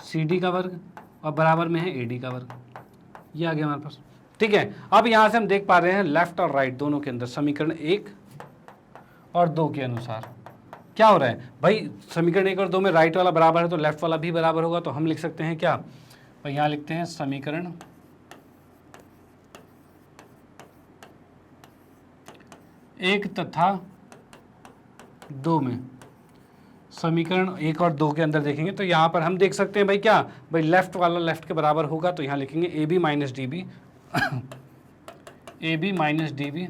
CD का वर्ग और बराबर में है AD का वर्ग, ये आ गया हमारे पास। ठीक है, अब यहाँ से हम देख पा रहे हैं लेफ्ट और राइट दोनों के अंदर समीकरण 1 और 2 के अनुसार क्या हो रहा है भाई, समीकरण 1 और 2 में राइट वाला बराबर है तो लेफ्ट वाला भी बराबर होगा, तो हम लिख सकते हैं क्या भाई, यहाँ लिखते हैं समीकरण 1 तथा 2 में, समीकरण 1 और 2 के अंदर देखेंगे तो यहाँ पर हम देख सकते हैं भाई क्या, भाई लेफ्ट वाला लेफ्ट के बराबर होगा, तो यहाँ लिखेंगे AB minus DB AB minus DB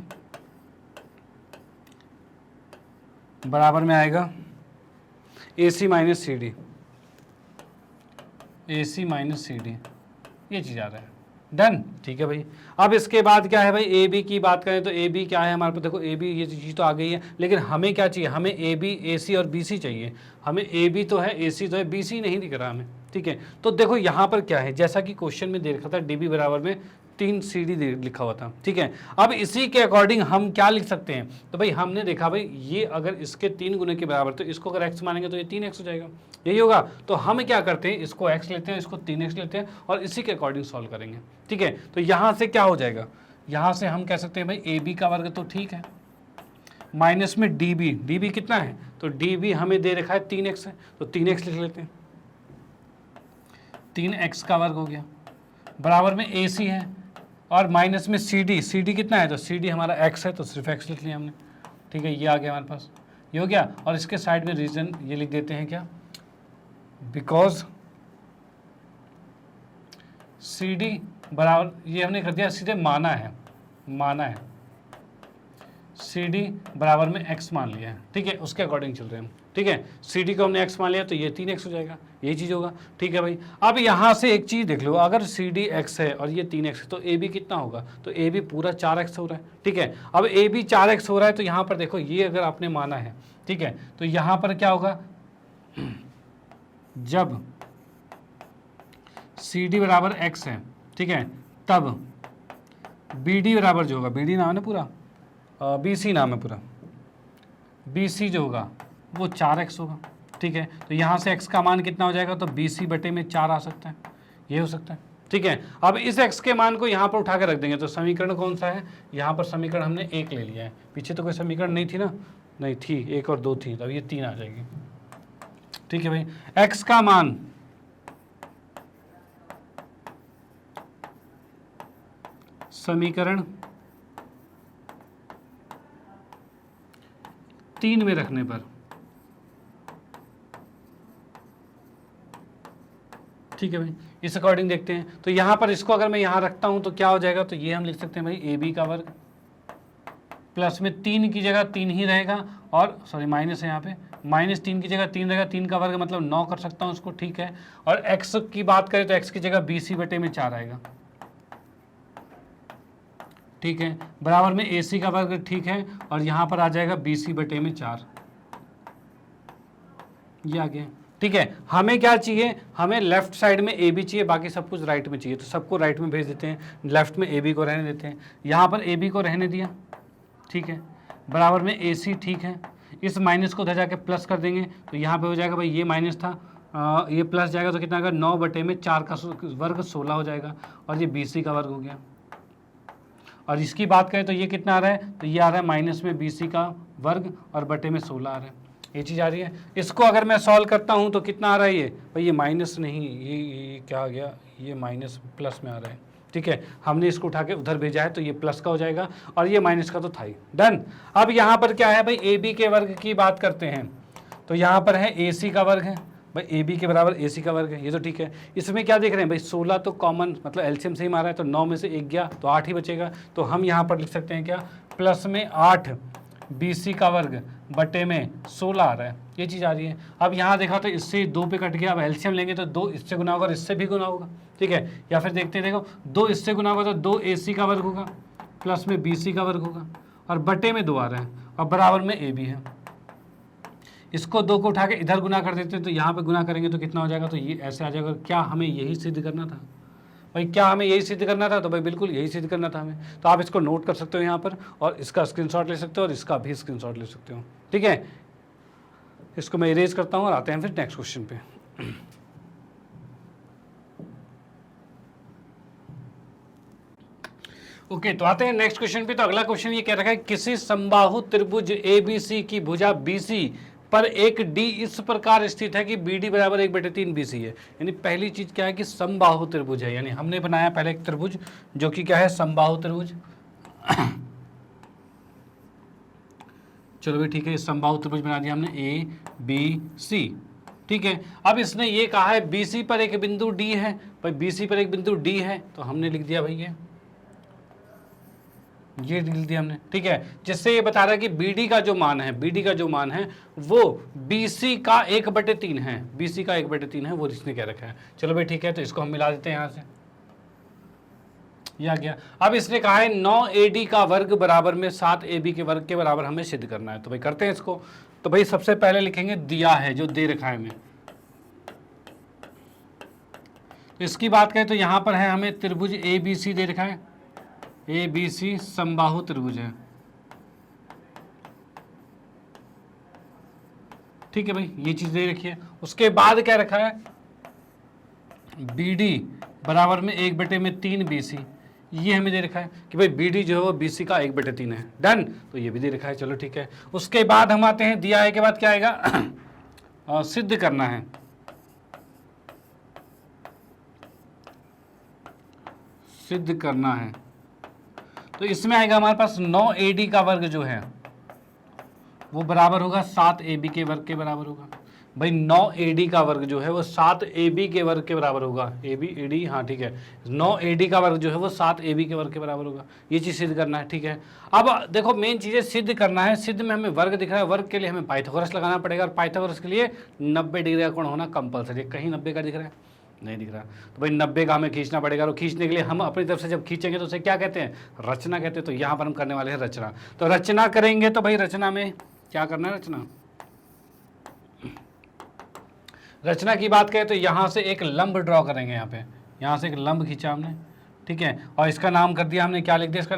बराबर में आएगा AC minus CD, AC minus CD, ये चीज़ आ रहा है। डन, ठीक है भाई। अब इसके बाद क्या है भाई, AB की बात करें तो AB क्या है हमारे पास, देखो AB ये चीज़ तो आ गई है, लेकिन हमें क्या चाहिए, हमें AB AC और BC चाहिए। हमें AB तो है AC तो है, BC नहीं दिख रहा हमें। ठीक है, तो देखो यहाँ पर क्या है, जैसा कि क्वेश्चन में दे रखा था DB बराबर में 3CD लिखा हुआ था, ठीक है। अब इसी के अकॉर्डिंग हम क्या लिख सकते हैं, तो भाई हमने देखा भाई ये अगर इसके 3 गुने के बराबर, तो इसको अगर x मानेंगे तो ये 3x हो जाएगा, यही होगा। तो हम क्या करते हैं, इसको x लेते हैं, इसको 3x लेते हैं और इसी के अकॉर्डिंग सॉल्व करेंगे, ठीक है। तो यहाँ से क्या हो जाएगा, यहाँ से हम कह सकते हैं भाई AB का वर्ग तो ठीक है, माइनस में DB कितना है, तो DB हमें दे रखा है 3x है, तो 3x लिख लेते हैं, 3x का वर्ग हो गया, बराबर में AC है और माइनस में CD कितना है, तो CD हमारा x है, तो सिर्फ x लिख लिया हमने, ठीक है। ये आ गया हमारे पास, ये हो गया। और इसके साइड में रीजन ये लिख देते हैं क्या, बिकॉज CD बराबर, ये हमने कर दिया सीधे माना है CD बराबर में x मान लिया है, ठीक है, उसके अकॉर्डिंग चल रहे हैं हम, ठीक है। CD को हमने x मान लिया तो ये 3x हो जाएगा, यही चीज़ होगा, ठीक है भाई। अब यहाँ से एक चीज़ देख लो, अगर CD x है और ये 3x है तो AB कितना होगा, तो AB पूरा 4x हो रहा है, ठीक है। अब AB 4x हो रहा है तो यहाँ पर देखो ये अगर आपने माना है, ठीक है, तो यहाँ पर क्या होगा, जब CD बराबर x है, ठीक है, तब BD बराबर जो होगा, BD नाम है ना पूरा, BC नाम है पूरा, BC जो होगा वो 4x होगा, ठीक है। तो यहाँ से x का मान कितना हो जाएगा, तो BC बटे में 4 आ सकता है, ये हो सकता है, ठीक है। अब इस x के मान को यहाँ पर उठा के रख देंगे, तो समीकरण कौन सा है, यहाँ पर समीकरण हमने 1 ले लिया है, पीछे तो कोई समीकरण नहीं थी ना, नहीं थी, 1 और 2 थी, तो अब ये 3 आ जाएगी, ठीक है भाई। x का मान समीकरण 3 में रखने पर, ठीक है भाई, इस अकॉर्डिंग देखते हैं। तो यहाँ पर इसको अगर मैं यहाँ रखता हूँ तो क्या हो जाएगा, तो ये हम लिख सकते हैं भाई AB का वर्ग प्लस में 3 की जगह 3 ही रहेगा, और सॉरी माइनस है यहाँ पे, -3 की जगह 3 रहेगा, 3 का वर्ग मतलब 9 कर सकता हूँ उसको, ठीक है। और x की बात करें तो x की जगह BC बटे में 4 आएगा, ठीक है, बराबर में AC का वर्ग, ठीक है, और यहाँ पर आ जाएगा BC बटे में 4, ये आ गया, ठीक है। हमें क्या चाहिए, हमें लेफ्ट साइड में AB चाहिए, बाकी सब कुछ राइट में चाहिए, तो सबको राइट में भेज देते हैं, लेफ्ट में AB को रहने देते हैं, यहाँ पर AB को रहने दिया, ठीक है, बराबर में AC, ठीक है। इस माइनस को उधर जाके प्लस कर देंगे, तो यहाँ पे हो जाएगा भाई, ये माइनस था, ये प्लस जाएगा तो कितना आएगा, 9 बटे में 4 का वर्ग 16 हो जाएगा, और ये BC का वर्ग हो गया। और इसकी बात करें तो ये कितना आ रहा है, तो ये आ रहा है माइनस में BC का वर्ग और बटे में 16 आ रहा है, ये चीज़ आ रही है। इसको अगर मैं सॉल्व करता हूँ तो कितना आ रहा है, ये भाई ये माइनस नहीं, ये क्या आ गया, ये माइनस प्लस में आ रहा है, ठीक है। हमने इसको उठा के उधर भेजा है तो ये प्लस का हो जाएगा, और ये माइनस का तो था ही, डन। अब यहाँ पर क्या है भाई, AB के वर्ग की बात करते हैं, तो यहाँ पर है AC का वर्ग है भाई, AB के बराबर AC का वर्ग है, ये तो ठीक है। इसमें क्या देख रहे हैं भाई, 16 तो कॉमन मतलब एलसीएम से ही मारा है, तो 9 में से 1 गया तो 8 ही बचेगा, तो हम यहाँ पर लिख सकते हैं क्या, प्लस में 8 BC का वर्ग बटे में 16 आ रहा है, ये चीज़ आ रही है। अब यहाँ देखा तो इससे 2 पे कट गया, अब एलसीएम लेंगे तो 2 इससे गुना होगा और इससे भी गुना होगा, ठीक है। या फिर देखते हैं, देखो 2 इससे गुना होगा तो 2 AC का वर्ग होगा प्लस में BC का वर्ग होगा, और बटे में 2 आ रहा है, और बराबर में AB है। इसको 2 को उठा के इधर गुना कर देते हैं, तो यहाँ पे गुना करेंगे तो कितना हो जाएगा, तो ये ऐसे आ जाएगा। क्या हमें यही सिद्ध करना था भाई, क्या हमें यही सिद्ध करना था, तो भाई बिल्कुल यही सिद्ध करना था हमें। तो आप इसको नोट कर सकते हो यहाँ पर, और इसका स्क्रीनशॉट ले सकते हो और इसका भी स्क्रीनशॉट ले सकते हो, ठीक है। इसको मैं इरेज करता हूँ और आते हैं फिर नेक्स्ट क्वेश्चन पे। ओके तो आते हैं नेक्स्ट क्वेश्चन पे। तो अगला क्वेश्चन ये कह रखा है, किसी समबाहु त्रिभुज ABC की भुजा BC पर एक D इस प्रकार स्थित है कि BD बराबर 1/3 BC है। यानी पहली चीज क्या है कि समबाहु त्रिभुज है, यानी हमने बनाया पहले एक त्रिभुज जो कि क्या है, समबाहु त्रिभुज। चलो भाई ठीक है, समबाहु त्रिभुज बना दिया हमने ABC, ठीक है। अब इसने ये कहा है BC पर एक बिंदु D है, भाई BC पर एक बिंदु D है, तो हमने लिख दिया भाई ये लिख दिया हमने, ठीक है। जिससे ये बता रहा है कि BD का जो मान है, BD का जो मान है वो BC का 1/3 है, BC का 1/3 है, वो इसने कह रखा है। चलो भाई ठीक है, तो इसको हम मिला देते हैं यहाँ से, ये आ गया। अब इसने कहा है 9AD का वर्ग बराबर में 7AB के वर्ग के बराबर हमें सिद्ध करना है। तो भाई करते हैं इसको। तो भाई सबसे पहले लिखेंगे दिया है, जो दे रखा है हमें, तो इसकी बात करें तो यहाँ पर है हमें त्रिभुज ए बी सी दे रखा है, ए बी सी समबाहु त्रिभुज है, ठीक है भाई, ये चीज दे रखी है। उसके बाद क्या रखा है, बी डी बराबर में 1/3 बी सी, ये हमें दे रखा है कि भाई बी डी जो है वो बी सी का 1/3 है, डन। तो ये भी दे रखा है, चलो ठीक है। उसके बाद हम आते हैं, दिया है के बाद क्या आएगा सिद्ध करना है, सिद्ध करना है। तो इसमें आएगा हमारे पास 9 AD का वर्ग जो है वो बराबर होगा 7 AB के वर्ग के बराबर होगा। भाई 9 AD का वर्ग जो है वो 7 AB के वर्ग के बराबर होगा, AB AD, हाँ ठीक है, 9 AD का वर्ग जो है वो 7 AB के वर्ग के बराबर होगा। ये चीज़ सिद्ध करना है, ठीक है। अब देखो मेन चीज़ है सिद्ध करना है, सिद्ध में हमें वर्ग दिख रहा है, वर्ग के लिए हमें पाइथागोरस लगाना पड़ेगा, और पाइथागोरस के लिए 90 डिग्री का कोण होना कंपलसरी। कहीं 90 का दिख रहा है, नहीं दिख रहा, तो भाई 90 का हमें खींचना पड़ेगा। और खींचने के लिए हम अपनी तरफ से जब खींचेंगे तो उसे क्या कहते हैं, रचना कहते हैं। तो यहाँ पर हम करने वाले हैं रचना। तो रचना करेंगे तो भाई रचना में क्या करना है, रचना की बात करें तो यहाँ से एक लंब ड्रॉ करेंगे, यहाँ से एक लंब खींचा हमने, ठीक है, और इसका नाम कर दिया हमने, क्या लिख दिया इसका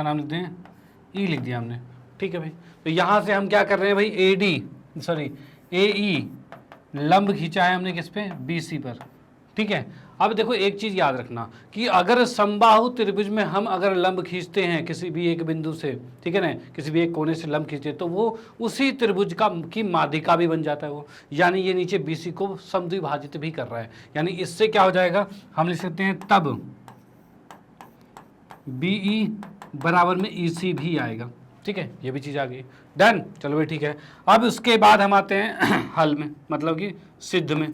नाम लिख दें ई लिख दिया हमने, ठीक है भाई। तो यहाँ से हम क्या कर रहे हैं भाई, ए ई लंब खींचा है हमने किस पे, बी सी पर, ठीक है। अब देखो एक चीज याद रखना कि अगर समबाहु त्रिभुज में हम अगर लंब खींचते हैं किसी भी एक बिंदु से, ठीक है ना, किसी भी एक कोने से लंब खींचते तो वो उसी त्रिभुज की माध्यिका भी बन जाता है वो, यानी ये नीचे BC को समद्विभाजित भी कर रहा है। यानी इससे क्या हो जाएगा, हम लिख सकते हैं तब BE बराबर में EC भी आएगा, ठीक है, ये भी चीज आ गई, डन। चलो भाई ठीक है। अब उसके बाद हम आते हैं हल में, मतलब कि सिद्ध में,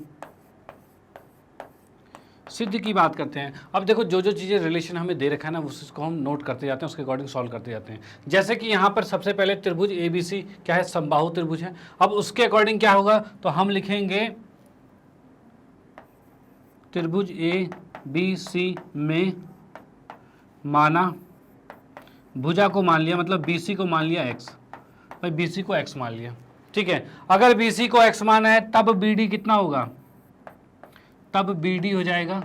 सिद्ध की बात करते हैं। अब देखो जो जो चीज़ें रिलेशन हमें दे रखा है ना उसको हम नोट करते जाते हैं, उसके अकॉर्डिंग सॉल्व करते जाते हैं। जैसे कि यहाँ पर सबसे पहले त्रिभुज ABC क्या है, समबाहु त्रिभुज है। अब उसके अकॉर्डिंग क्या होगा, तो हम लिखेंगे त्रिभुज ABC में माना, भुजा को मान लिया, मतलब BC को मान लिया x, भाई BC को x मान लिया, ठीक है। अगर BC को x माना है तब BD कितना होगा, तब BD हो जाएगा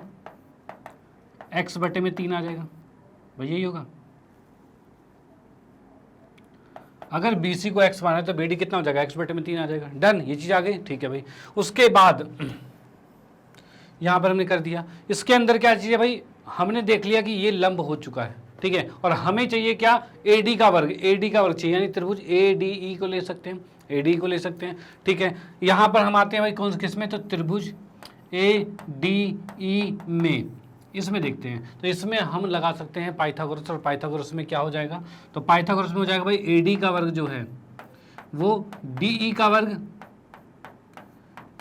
x/3 आ जाएगा, भाई यही होगा। अगर BC को x माना है तो BD कितना हो जाएगा, x/3 आ जाएगा, डन। ये चीज आ गई, ठीक है भाई। उसके बाद यहां पर हमने कर दिया, इसके अंदर क्या चीज है भाई, हमने देख लिया कि ये लंब हो चुका है, ठीक है, और हमें चाहिए क्या, AD का वर्ग, AD का वर्ग चाहिए, यानी त्रिभुज ADE को ले सकते हैं, ADE को ले सकते हैं, ठीक है। यहां पर हम आते हैं भाई कौन किस में, तो त्रिभुज ADE में, इसमें देखते हैं। तो इसमें हम लगा सकते हैं पाइथागोरस, और पाइथागोरस में क्या हो जाएगा, तो पाइथागोरस में हो जाएगा भाई AD का वर्ग जो है वो DE का वर्ग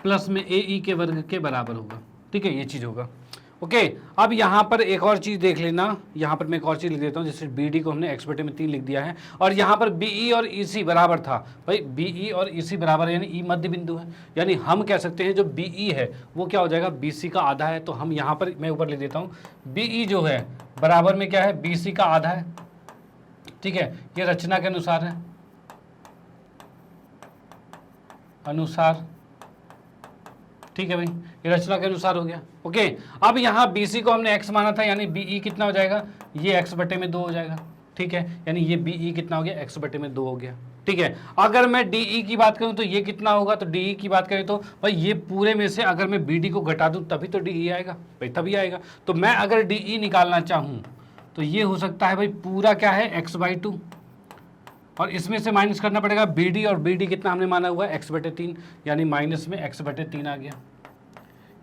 प्लस में AE के वर्ग के बराबर होगा, ठीक है, ये चीज़ होगा, ओके। अब यहाँ पर एक और चीज़ देख लेना, यहाँ पर मैं एक और चीज़ लिख देता हूँ, जैसे BD को हमने x/3 लिख दिया है, और यहाँ पर BE और EC बराबर था, भाई BE और EC बराबर है, यानी E मध्य बिंदु है, यानी हम कह सकते हैं जो BE है वो क्या हो जाएगा, BC का आधा है। तो हम यहाँ पर मैं ऊपर लिख देता हूँ, BE जो है बराबर में क्या है, BC का आधा है, ठीक है, ये रचना के अनुसार है, ठीक है भाई, ये रचना के अनुसार हो गया, ओके। अब यहाँ BC को हमने x माना था, यानी BE कितना हो जाएगा, ये x/2 हो जाएगा, ठीक है, यानी ये BE कितना हो गया, x/2 हो गया, ठीक है। अगर मैं DE की बात करूं तो ये कितना होगा, तो DE की बात करें तो भाई ये पूरे में से अगर मैं BD को घटा दूं तभी तो DE आएगा, भाई तभी आएगा। तो मैं अगर DE निकालना चाहूँ तो ये हो सकता है भाई पूरा क्या है, x/2, और इसमें से माइनस करना पड़ेगा BD, और BD कितना हमने माना हुआ है, x/3, यानी माइनस में x/3 आ गया,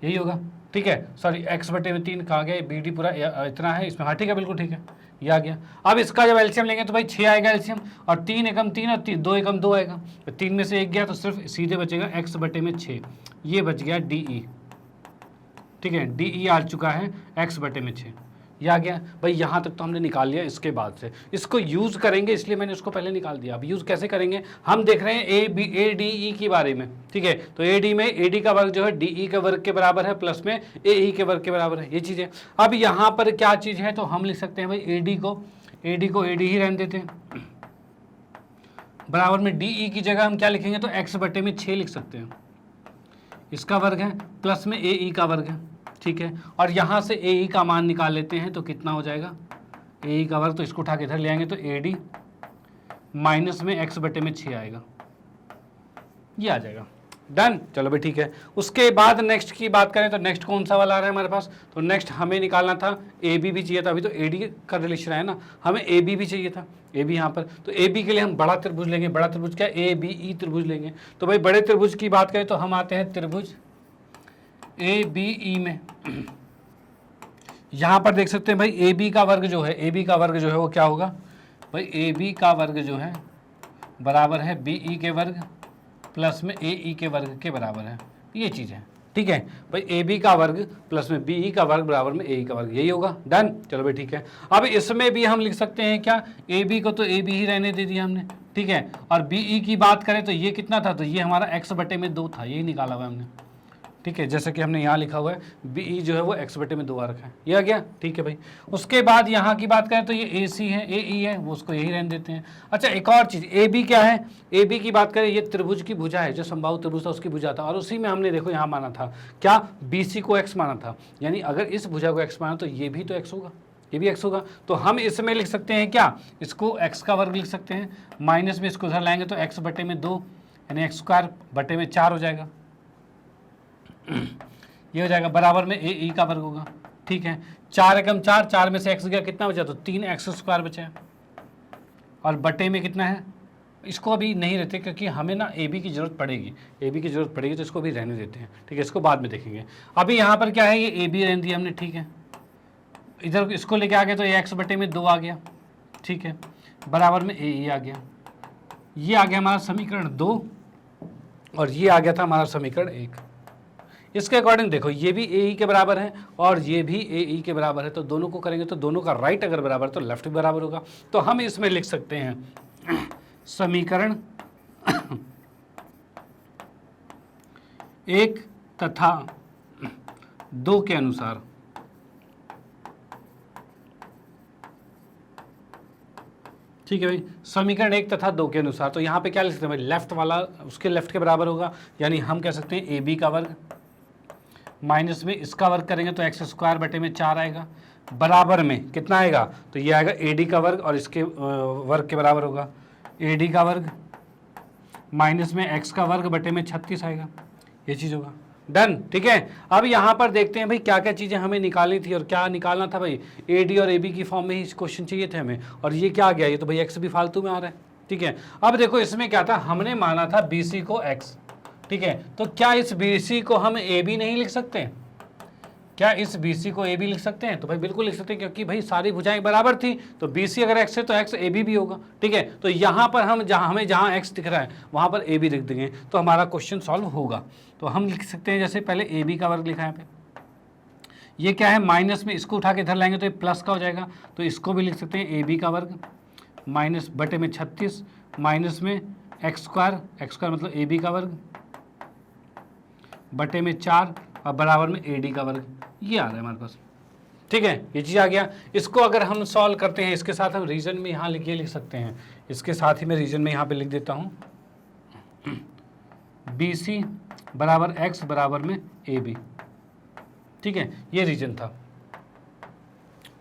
यही होगा, ठीक है। सॉरी x/3 कहाँ गया, BD पूरा इतना है इसमें, हाँ ठीक है, बिल्कुल ठीक है, ये आ गया। अब इसका जब एलसीएम लेंगे तो भाई 6 आएगा एलसीएम, और 3 एकम 3 और 2 एकम 2 आएगा, तो 3 में से 1 गया तो सिर्फ सीधे बचेगा x/6, ये बच गया DE, ठीक है, DE आ चुका है x/6, ये आ गया भाई। यहाँ तक तो हमने निकाल लिया। इसके बाद से इसको यूज़ करेंगे, इसलिए मैंने उसको पहले निकाल दिया। अब यूज़ कैसे करेंगे, हम देख रहे हैं ADE की बारे में, ठीक है। तो AD में AD का वर्ग जो है DE के वर्ग के बराबर है, प्लस में AE के वर्ग के बराबर है, ये चीज़ है। अब यहाँ पर क्या चीज़ है, तो हम लिख सकते हैं भाई AD को AD ही रहने देते हैं, बराबर में DE की जगह हम क्या लिखेंगे, तो x/6 लिख सकते हैं, इसका वर्ग है, प्लस में AE का वर्ग है, ठीक है, और यहाँ से ए ई का मान निकाल लेते हैं तो कितना हो जाएगा, ए ई का वर्ग, तो इसको उठा के इधर ले आएंगे तो ए डी माइनस में एक्स बटे में 6 आएगा, ये आ जाएगा। डन, चलो भाई ठीक है। उसके बाद नेक्स्ट की बात करें तो नेक्स्ट कौन सा वाला आ रहा है हमारे पास, तो नेक्स्ट हमें निकालना था ए बी भी चाहिए था, अभी तो ए डी का रिलेशन है ना, हमें ए बी भी चाहिए था, ए बी यहाँ पर, तो ए बी के लिए हम बड़ा त्रिभुज लेंगे, बड़ा त्रिभुज क्या, ए बी ई त्रिभुज लेंगे। तो भाई बड़े त्रिभुज की बात करें तो हम आते हैं त्रिभुज ए बी ई में, यहाँ पर देख सकते हैं भाई ए बी का वर्ग जो है, ए बी का वर्ग जो है वो क्या होगा भाई, ए बी का वर्ग जो है बराबर है बी ई के वर्ग प्लस में ए ई के वर्ग के बराबर है, ये चीज़ है। ठीक है भाई, ए बी का वर्ग प्लस में बी ई का वर्ग बराबर में ए ई का वर्ग, यही होगा। डन, चलो भाई ठीक है। अब इसमें भी हम लिख सकते हैं क्या, ए बी को तो ए बी ही रहने दे दिया हमने, ठीक है, और बी ई की बात करें तो ये कितना था, तो ये हमारा एक्स बटे में 2 था, यही निकाला हुआ हमने। ठीक है, जैसे कि हमने यहाँ लिखा हुआ है बी ई जो है वो एक्स बटे में 2 आ रखा है, ये आ गया। ठीक है भाई, उसके बाद यहाँ की बात करें तो ये ए सी है, ए ई है, वो उसको यही रहने देते हैं। अच्छा, एक और चीज़, ए बी क्या है, ए बी की बात करें ये त्रिभुज की भुजा है, जो समबाहु त्रिभुज था उसकी भुजा था, और उसी में हमने देखो यहाँ माना था क्या, बी सी को एक्स माना था, यानी अगर इस भुजा को एक्स माना तो ये भी तो एक्स होगा, ये भी एक्स होगा। तो हम इसमें लिख सकते हैं क्या, इसको एक्स का वर्ग लिख सकते हैं, माइनस में इसको उधर लाएंगे तो एक्स बटे में 2 यानी एक्स स्क्वायर बटे में 4 हो जाएगा, ये हो जाएगा, बराबर में ए ई का वर्ग होगा। ठीक है, 4 एकम 4, 4 में से एक्स गया कितना बचा, तो 3 एक्स स्क्वायर बचा, और बटे में कितना है, इसको अभी नहीं रहते क्योंकि हमें ना ए बी की जरूरत पड़ेगी, ए बी की जरूरत पड़ेगी तो इसको भी रहने देते हैं। ठीक है, इसको बाद में देखेंगे। अभी यहाँ पर क्या है, ये ए बी रहने दिया हमने, ठीक है, इधर इसको लेके आ गए तो ये एक्स बटे में 2 आ गया, ठीक है, बराबर में ए ई आ गया, ये आ गया हमारा समीकरण 2, और ये आ गया था हमारा समीकरण 1। इसके अकॉर्डिंग देखो, ये भी ए ई के बराबर है और ये भी ए ई के बराबर है, तो दोनों को करेंगे तो दोनों का राइट अगर बराबर तो लेफ्ट भी बराबर होगा। तो हम इसमें लिख सकते हैं समीकरण 1 तथा 2 के अनुसार ठीक है भाई, समीकरण 1 तथा 2 के अनुसार, तो यहाँ पे क्या लिख सकते हैं भाई, लेफ्ट वाला उसके लेफ्ट के बराबर होगा, यानी हम कह सकते हैं ए बी का वर्ग माइनस में इसका वर्ग करेंगे तो एक्स स्क्वायर बटे में 4 आएगा, बराबर में कितना आएगा, तो ये आएगा ए डी का वर्ग और इसके वर्ग के बराबर होगा, ए डी का वर्ग माइनस में एक्स का वर्ग बटे में 36 आएगा, ये चीज़ होगा। डन, ठीक है। अब यहाँ पर देखते हैं भाई क्या क्या चीज़ें हमें निकालनी थी और क्या निकालना था भाई, ए डी और ए बी की फॉर्म में ही क्वेश्चन चाहिए थे हमें, और ये क्या आ गया, ये तो भाई एक्स भी फालतू में आ रहा है। ठीक है, अब देखो इसमें क्या था, हमने माना था बी सी को एक्स, ठीक है, तो क्या इस बी सी को हम ए बी नहीं लिख सकते, क्या इस बी सी को ए बी लिख सकते हैं, तो भाई बिल्कुल लिख सकते हैं, क्योंकि भाई सारी भुजाएं बराबर थी, तो बी सी अगर एक्स है तो एक्स ए बी भी होगा। ठीक है, तो यहाँ पर हम जहाँ एक्स दिख रहा है वहाँ पर ए बी लिख देंगे तो हमारा क्वेश्चन सॉल्व होगा। तो हम लिख सकते हैं, जैसे पहले ए बी का वर्ग लिखा है यहाँ पे, ये क्या है माइनस में, इसको उठा के इधर लाएंगे तो ये प्लस का हो जाएगा, तो इसको भी लिख सकते हैं ए बी का वर्ग माइनस बटे में 36 माइनस में एक्स स्क्वायर मतलब ए बी का वर्ग बटे में 4 और बराबर में ए डी का वर्ग, ये आ रहा है हमारे पास। ठीक है, ये चीज़ आ गया। इसको अगर हम सॉल्व करते हैं, इसके साथ हम रीजन में यहाँ लिख सकते हैं, इसके साथ ही मैं रीजन में यहाँ पे लिख देता हूँ बी सी बराबर एक्स बराबर में ए बी। ठीक है, ये रीजन था।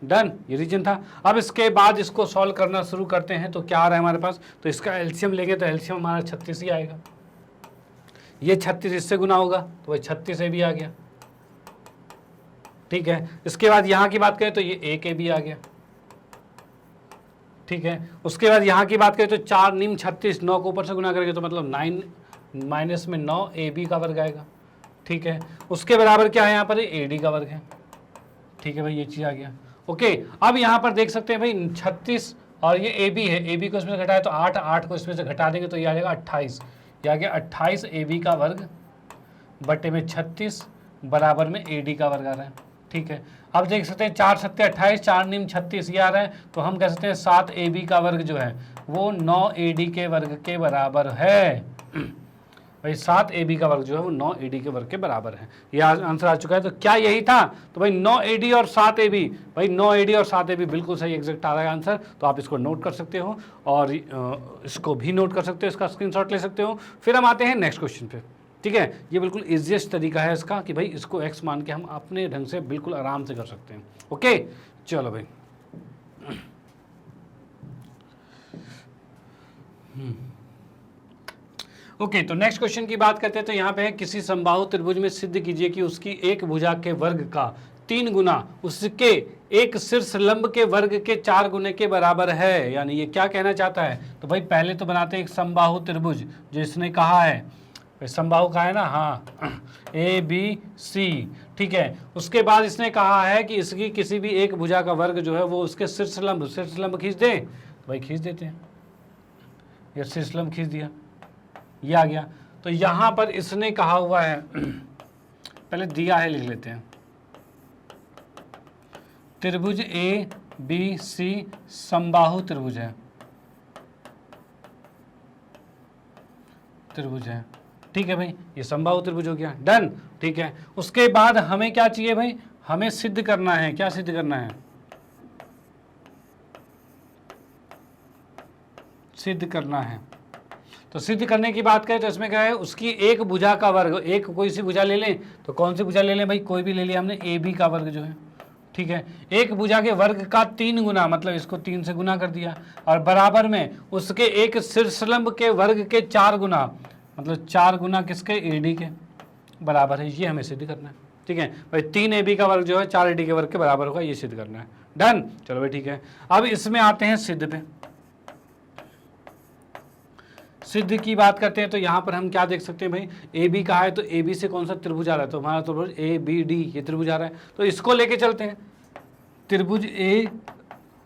डन, ये रीजन था। अब इसके बाद इसको सॉल्व करना शुरू करते हैं, तो क्या आ रहा है हमारे पास, तो इसका एलसीएम लेंगे तो एलसीएम हमारा 36 ही आएगा, ये 36 इससे गुना होगा तो वही 36 ए भी आ गया। ठीक है, इसके बाद यहाँ की बात करें तो ये एक ए भी आ गया। ठीक है, उसके बाद यहाँ की बात करें तो 4 निम 36, 9 को ऊपर से गुना करेंगे तो मतलब 9 माइनस में 9 ए बी का वर्ग आएगा। ठीक है, उसके बराबर क्या है यहाँ पर, ए डी का वर्ग है। ठीक है भाई, ये चीज़ आ गया। ओके, अब यहाँ पर देख सकते हैं भाई 36 और ये ए बी है, ए बी को इसमें से घटाए तो 8, 8 को इसमें से घटा देंगे तो ये आ जाएगा 28, ये आ गया 28 ए बी का वर्ग बटे में 36 बराबर में ए डी का वर्ग आ रहा है। ठीक है, अब देख सकते हैं 4 सत्ते 28, 4 निम 36 ये आ रहा है, तो हम कह सकते हैं 7 ए बी का वर्ग जो है वो 9 ए डी के वर्ग के बराबर है। भाई 7 ए बी का वर्ग जो है वो 9 ए डी के वर्ग के बराबर है, ये आंसर आ चुका है। तो क्या यही था, तो भाई 9 ए डी और 7 ए बी, भाई 9 ए डी और 7 ए बी बिल्कुल सही एग्जैक्ट आ रहा है आंसर। तो आप इसको नोट कर सकते हो और इसको भी नोट कर सकते हो, इसका स्क्रीनशॉट ले सकते हो। फिर हम आते हैं नेक्स्ट क्वेश्चन पे। ठीक है, ये बिल्कुल इजीएस्ट तरीका है इसका कि भाई इसको x मान के हम अपने ढंग से बिल्कुल आराम से कर सकते हैं। ओके, चलो भाई। ओके, तो नेक्स्ट क्वेश्चन की बात करते हैं। तो यहाँ पे है, किसी समबाहु त्रिभुज में सिद्ध कीजिए कि उसकी एक भुजा के वर्ग का 3 गुना उसके एक शीर्ष लंब के वर्ग के 4 गुने के बराबर है। यानी ये क्या कहना चाहता है? तो भाई पहले तो बनाते हैं एक समबाहु त्रिभुज, जो इसने कहा है समबाहु का है ना, हाँ, ए बी सी, ठीक है। उसके बाद इसने कहा है कि इसकी किसी भी एक भुजा का वर्ग जो है वो उसके शीर्ष लंब खींच दे। तो भाई खींच देते हैं, ये शीर्ष लंब खींच दिया, ये आ गया। तो यहां पर इसने कहा हुआ है, पहले दिया है लिख लेते हैं, त्रिभुज ए बी सी समबाहु त्रिभुज है, ठीक है भाई, ये समबाहु त्रिभुज हो गया, डन, ठीक है। उसके बाद हमें क्या चाहिए भाई? हमें सिद्ध करना है, क्या सिद्ध करना है? सिद्ध करना है। तो सिद्ध करने की बात करें तो इसमें क्या है, उसकी एक भुजा का वर्ग, एक कोई सी भुजा ले लें, तो कौन सी भुजा ले लें भाई? कोई भी ले लिया हमने, ए बी का वर्ग जो है, ठीक है। एक भुजा के वर्ग का 3 गुना, मतलब इसको 3 से गुना कर दिया, और बराबर में उसके एक शीर्षलंब के वर्ग के 4 गुना, मतलब 4 गुना किसके? ए डी के बराबर है। ये हमें सिद्ध करना है, ठीक है भाई। 3 ए बी का वर्ग जो है 4 ए डी के वर्ग के बराबर होगा, ये सिद्ध करना है, डन। चलो भाई ठीक है, अब इसमें आते हैं सिद्ध पे। सिद्ध की बात करते हैं तो यहाँ पर हम क्या देख सकते हैं भाई? ए बी का है तो ए बी से कौन सा त्रिभुज आ रहा है? तो हमारा त्रिभुज ए बी डी, ये त्रिभुज आ रहा है, तो इसको लेके चलते हैं। त्रिभुज ए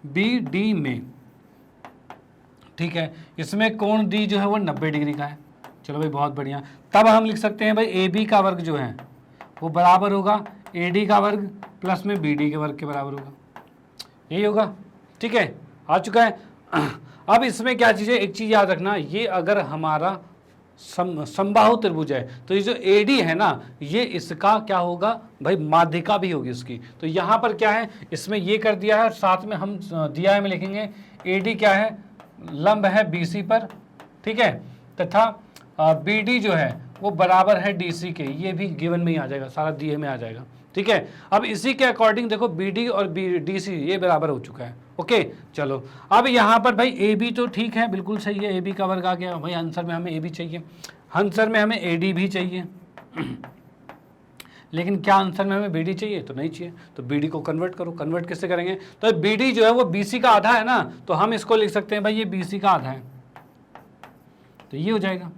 बी डी में, ठीक है, इसमें कोण डी जो है वो 90 डिग्री का है। चलो भाई बहुत बढ़िया। तब हम लिख सकते हैं भाई ए बी का वर्ग जो है वो बराबर होगा ए डी का वर्ग प्लस में बी डी के वर्ग के बराबर होगा, यही होगा, ठीक है, आ चुका है। अब इसमें क्या चीज़ है, एक चीज़ याद रखना, ये अगर हमारा समबाहु त्रिभुज है तो ये जो AD है ना, ये इसका क्या होगा भाई? माध्यिका भी होगी उसकी। तो यहाँ पर क्या है, इसमें ये कर दिया है, साथ में हम दिया है में लिखेंगे AD क्या है? लंब है BC पर, ठीक है, तथा BD जो है वो बराबर है DC के, ये भी गिवन में ही आ जाएगा, सारा दिए में आ जाएगा, ठीक है। अब इसी के अकॉर्डिंग देखो BD और DC ये बराबर हो चुका है, ओके। चलो अब यहाँ पर भाई AB तो ठीक है, बिल्कुल सही है, AB का वर्ग आ गया भाई। आंसर में हमें AB चाहिए, आंसर में हमें AD भी चाहिए, लेकिन क्या आंसर में हमें BD चाहिए? तो नहीं चाहिए। तो BD को कन्वर्ट करो, कन्वर्ट किससे करेंगे? तो BD जो है वो BC का आधा है ना, तो हम इसको लिख सकते हैं भाई ये BC का आधा है, तो ये हो जाएगा।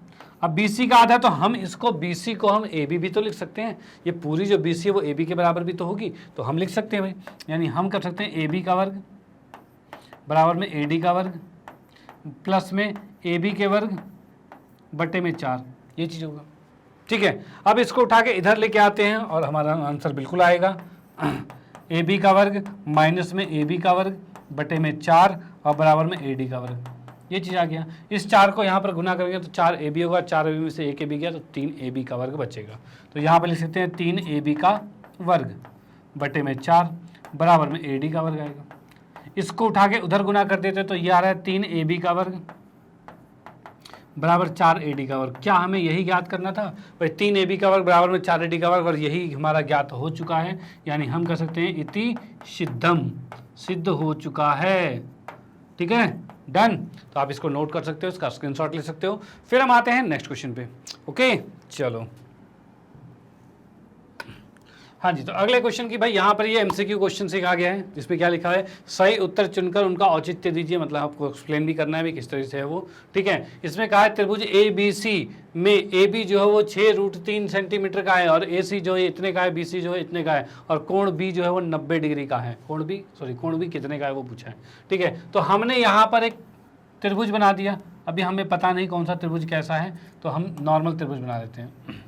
अब BC का आधा, तो हम इसको BC को हम AB भी तो लिख सकते हैं, ये पूरी जो BC है वो AB के बराबर भी तो होगी, तो हम लिख सकते हैं भाई। यानी हम कर सकते हैं AB का वर्ग बराबर में AD का वर्ग प्लस में AB के वर्ग बटे में 4, ये चीज़ होगा, ठीक है। अब इसको उठा के इधर लेके आते हैं और हमारा आंसर बिल्कुल आएगा AB का वर्ग माइनस में AB का वर्ग बटे में 4 और बराबर में AD का वर्ग, ये चीज़ आ गया। इस 4 को यहाँ पर गुना करेंगे तो 4 AB होगा, 4 AB में से 1 AB गया तो 3 AB का वर्ग बचेगा। तो यहाँ पर लिख सकते हैं 3 AB का वर्ग बटे में 4 बराबर में AD का वर्ग आएगा। इसको उठा के उधर गुना कर देते तो ये आ रहा है 3 AB का वर्ग बराबर 4 AD का वर्ग। क्या हमें यही ज्ञात करना था भाई? 3 AB का वर्ग बराबर में 4 AD का वर्ग, और यही हमारा ज्ञात हो चुका है। यानी हम कह सकते हैं इति सिद्धम, सिद्ध हो चुका है, ठीक है, डन। तो आप इसको नोट कर सकते हो, इसका स्क्रीनशॉट ले सकते हो। फिर हम आते हैं नेक्स्ट क्वेश्चन पे, ओके। चलो हाँ जी, तो अगले क्वेश्चन की भाई यहाँ पर ये MCQ क्वेश्चन से कहा गया है, जिसमें क्या लिखा है? सही उत्तर चुनकर उनका औचित्य दीजिए, मतलब आपको एक्सप्लेन भी करना है भी किस तरह से है वो, ठीक है। इसमें कहा है त्रिभुज ABC में AB जो है वो 6√3 सेंटीमीटर का है, और AC जो है इतने का है, BC जो है इतने का है, और कोण B जो है वो 90 डिग्री का है। कोण B कितने का है वो पूछा है, ठीक है। तो हमने यहाँ पर एक त्रिभुज बना दिया, अभी हमें पता नहीं कौन सा त्रिभुज कैसा है, तो हम नॉर्मल त्रिभुज बना देते हैं,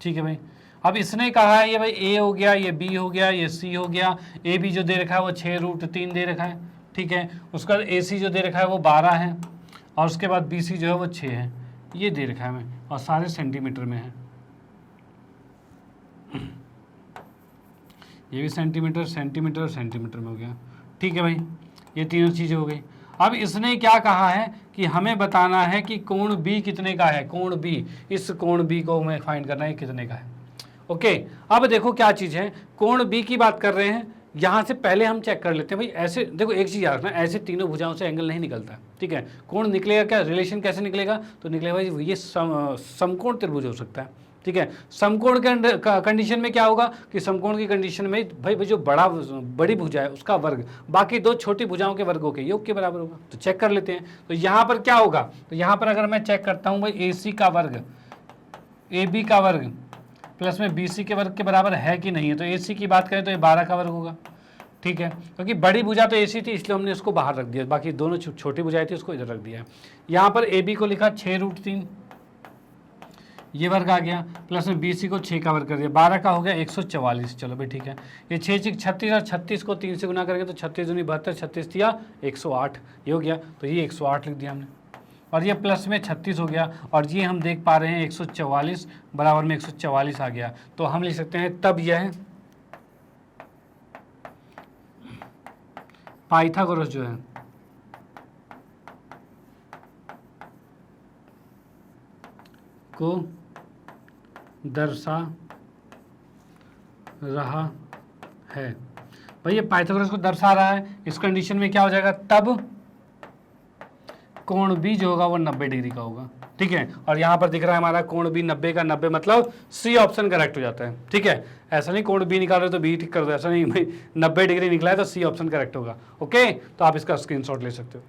ठीक है भाई। अब इसने कहा है ये भाई A हो गया, ये B हो गया, ये C हो गया। AB जो दे रखा है वो 6√3 दे रखा है, ठीक है। उसका AC जो दे रखा है वो 12 है, और उसके बाद BC जो है वो 6 है, ये दे रखा है हमें, और सारे सेंटीमीटर में है। ये भी सेंटीमीटर, सेंटीमीटर और सेंटीमीटर में हो गया, ठीक है भाई। ये तीनों चीज़ें हो गई। अब इसने क्या कहा है कि हमें बताना है कि कोण बी कितने का है, कोण बी, इस कोण बी को हमें फाइंड करना है कितने का है। ओके, अब देखो क्या चीज़ है, कोण बी की बात कर रहे हैं। यहाँ से पहले हम चेक कर लेते हैं भाई, ऐसे देखो एक चीज़ याद रखना, ऐसे तीनों भुजाओं से एंगल नहीं निकलता, ठीक है। कोण निकलेगा क्या, रिलेशन कैसे निकलेगा, तो निकलेगा भाई ये समकोण त्रिभुज हो सकता है, ठीक है। समकोण के कंडीशन में क्या होगा कि समकोण की कंडीशन में भाई जो बड़ी भुजा है उसका वर्ग बाकी दो छोटी भुजाओं के वर्गों के योग के बराबर होगा। तो चेक कर लेते हैं, तो यहाँ पर क्या होगा, तो यहाँ पर अगर मैं चेक करता हूँ भाई ए सी का वर्ग ए बी का वर्ग प्लस में बी सी के वर्ग के बराबर है कि नहीं है, तो ए सी की बात करें तो ये 12 का वर्ग होगा, ठीक है। क्योंकि बड़ी भुजा तो ए सी थी इसलिए हमने इसको बाहर रख दिया, बाकी दोनों छोटी भुजाएं थी उसको इधर रख दिया है। यहाँ पर ए बी को लिखा 6√3 ये वर्ग आ गया, प्लस में बी सी को 6 का वर्ग कर दिया, 12 का हो गया 144। चलो भाई ठीक है, ये 6 6 36 और 36 को 3 से गुना करेंगे तो 36 दूनी 72, 36 दिया 108, ये हो गया, तो ये 108 लिख दिया हमने। और ये प्लस में 36 हो गया, और ये हम देख पा रहे हैं 144 बराबर में 144 आ गया, तो हम लिख सकते हैं तब यह पाइथागोरस जो है को दर्शा रहा है। भाई ये पाइथागोरस को दर्शा रहा है, इस कंडीशन में क्या हो जाएगा, तब कोण बी जो होगा वो 90 डिग्री का होगा, ठीक है। और यहाँ पर दिख रहा है हमारा कोण बी 90 का 90, मतलब सी ऑप्शन करेक्ट हो जाता है, ठीक है। ऐसा नहीं कोण बी निकाल रहे तो बी ठीक कर दो, ऐसा नहीं भाई 90 डिग्री निकला है तो सी ऑप्शन करेक्ट होगा। ओके, तो आप इसका स्क्रीनशॉट ले सकते हो,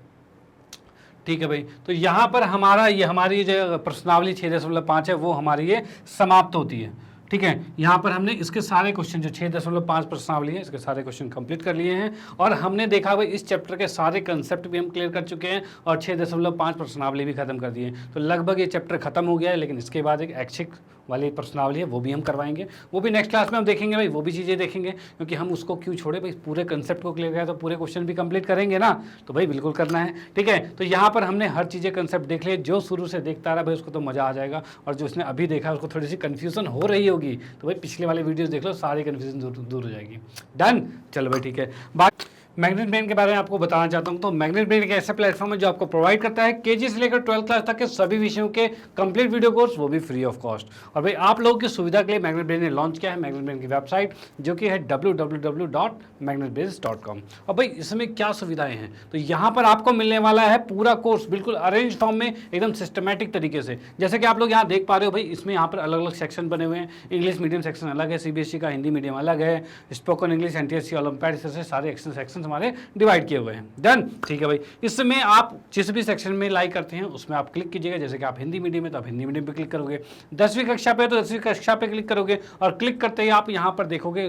ठीक है भाई। तो यहाँ पर हमारी जो प्रश्नावली 6.5 है वो हमारी ये समाप्त होती है, ठीक है। यहाँ पर हमने इसके सारे क्वेश्चन जो 6.5 प्रश्नावली है इसके सारे क्वेश्चन कंप्लीट कर लिए हैं, और हमने देखा भाई इस चैप्टर के सारे कंसेप्ट भी हम क्लियर कर चुके हैं, और 6.5 प्रश्नावली भी खत्म कर दिए हैं। तो लगभग ये चैप्टर खत्म हो गया है, लेकिन इसके बाद एक ऐच्छिक वाली प्रश्नावली है वो भी हम करवाएंगे, वो भी नेक्स्ट क्लास में हम देखेंगे भाई, वो भी चीज़ें देखेंगे, क्योंकि हम उसको क्यों छोड़े भाई, पूरे कंसेप्ट को क्लियर किया तो पूरे क्वेश्चन भी कंप्लीट करेंगे ना, तो भाई बिल्कुल करना है, ठीक है। तो यहाँ पर हमने हर चीज़ें कंसेप्ट देख लिए, जो शुरू से देखता रहा भाई उसको तो मज़ा आ जाएगा, और जो उसने अभी देखा उसको थोड़ी सी कन्फ्यूजन हो रही होगी, तो भाई पिछले वाले वीडियोस देख लो, सारी कन्फ्यूजन दूर हो जाएगी। डन, चलो भाई ठीक है। बात मैग्नेट ब्रेन के बारे में आपको बताना चाहता हूं, तो मैग्नेट ब्रेन एक ऐसा प्लेटफॉर्म है जो आपको प्रोवाइड करता है केजी से लेकर 12th क्लास तक के सभी विषयों के कंप्लीट वीडियो कोर्स, वो भी फ्री ऑफ कॉस्ट। और भाई आप लोगों की सुविधा के लिए मैग्नेट ब्रेन ने लॉन्च किया है मैग्नेट ब्रेन की वेबसाइट, जो कि है www.magnetbrains.com। और भाई इसमें क्या सुविधाएं हैं, तो यहाँ पर आपको मिलने वाला है पूरा कोर्स बिल्कुल अरेंज फॉर्म में, एकदम सिस्टमेटिक तरीके से, जैसे कि आप लोग यहाँ देख पा रहे हो भाई, इसमें यहाँ पर अलग अलग सेक्शन बने हुए हैं। इंग्लिश मीडियम सेक्शन अलग है, सीबीएसई का हिंदी मीडियम अलग है, स्पोकन इंग्लिश, एनटीएससी, ओलंपियाड, से सारे सेक्शन हमारे डिवाइड किए हुए हैं। डन, ठीक है भाई। इसमें आप जिस भी सेक्शन में लाइक करते हैं उसमें आप क्लिक कीजिएगा, जैसे कि आप हिंदी मीडियम में तो आप हिंदी मीडियम पे क्लिक करोगे, 10वीं कक्षा पे तो 10वीं कक्षा पे क्लिक करोगे, और क्लिक करते ही आप यहाँ पर देखोगे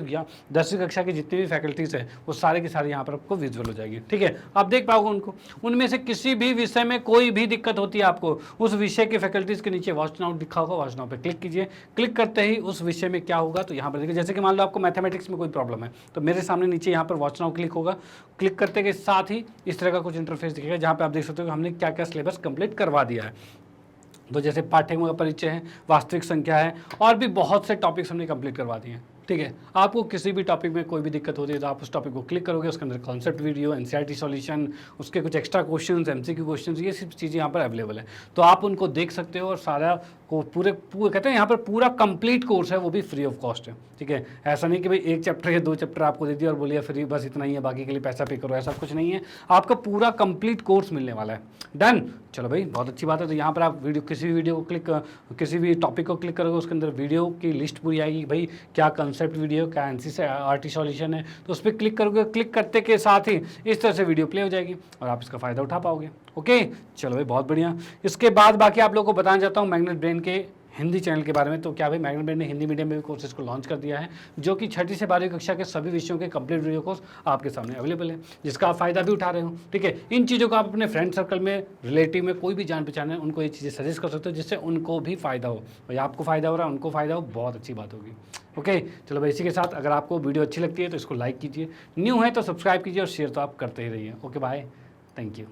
10वीं कक्षा की जितनी भी फैकल्टीज है वो सारे की सारी यहाँ पर आपको विजुअल हो जाएगी, ठीक है। आप देख पाओगे उनको, उनमें से किसी भी विषय में कोई भी दिक्कत होती है आपको, उस विषय की फैकल्टीज के नीचे वॉच नाउ दिखा होगा, वॉच नाउ पे क्लिक कीजिए। क्लिक करते ही उस विषय में क्या होगा, तो यहाँ पर देखिए, जैसे कि मान लो आपको मैथमेटिक्स में कोई प्रॉब्लम है, तो मेरे सामने नीचे यहाँ पर वॉच नाउ क्लिक होगा, क्लिक करते के साथ ही इस तरह का कुछ इंटरफेस दिखेगा, जहाँ पे आप देख सकते हो कि हमने क्या क्या सिलेबस कंप्लीट करवा दिया है। तो जैसे पाठ्यक्रम का परिचय है, वास्तविक संख्या है, और भी बहुत से टॉपिक्स हमने कंप्लीट करवा दिए हैं, ठीक है। आपको किसी भी टॉपिक में कोई भी दिक्कत होती है तो आप उस टॉपिक को क्लिक करोगे, उसके अंदर कॉन्सेप्ट वीडियो, एनसीईआरटी सॉल्यूशन, उसके कुछ एक्स्ट्रा क्वेश्चंस, एमसीक्यू क्वेश्चंस, ये सब चीज़ें यहाँ पर अवेलेबल है, तो आप उनको देख सकते हो। और सारा को पूरे कहते हैं यहाँ पर पूरा कंप्लीट कोर्स है, वो भी फ्री ऑफ कॉस्ट है, ठीक है। ऐसा नहीं कि भाई एक चैप्टर या 2 चैप्टर आपको दे दिया और बोलिए फ्री बस इतना ही है, बाकी के लिए पैसा पे करो, ऐसा कुछ नहीं है, आपका पूरा कंप्लीट कोर्स मिलने वाला है। डन, चलो भाई बहुत अच्छी बात है। तो यहाँ पर आप किसी भी वीडियो को किसी भी टॉपिक को क्लिक करोगे, उसके अंदर वीडियो की लिस्ट पूरी आएगी, भाई क्या कंसेप्ट वीडियो, क्या एनसीईआरटी सॉल्यूशन है, तो उस पर क्लिक करोगे, क्लिक करते के साथ ही इस तरह से वीडियो प्ले हो जाएगी और आप इसका फ़ायदा उठा पाओगे। ओके, चलो भाई बहुत बढ़िया। इसके बाद बाकी आप लोगों को बताना चाहता हूँ मैग्नेट ब्रेन के हिंदी चैनल के बारे में। तो क्या भाई मैग्नेट ब्रेन ने हिंदी मीडियम में भी कोर्सेज को लॉन्च कर दिया है, जो कि 6ठी से 12वीं कक्षा के सभी विषयों के कंप्लीट वीडियो कोर्स आपके सामने अवेलेबल है, जिसका आप फायदा भी उठा रहे हो, ठीक है। इन चीज़ों को आप अपने फ्रेंड सर्कल में, रिलेटिव में, कोई भी जान पहचान है उनको ये चीज़ें सजेस्ट कर सकते हो, जिससे उनको भी फायदा हो। भाई आपको फायदा हो रहा है, उनको फायदा हो, बहुत अच्छी बात होगी। ओके, चलो भाई इसी के साथ अगर आपको वीडियो अच्छी लगती है तो इसको लाइक कीजिए, न्यू है तो सब्सक्राइब कीजिए, और शेयर तो आप करते ही रहिए। Okay bye, thank you.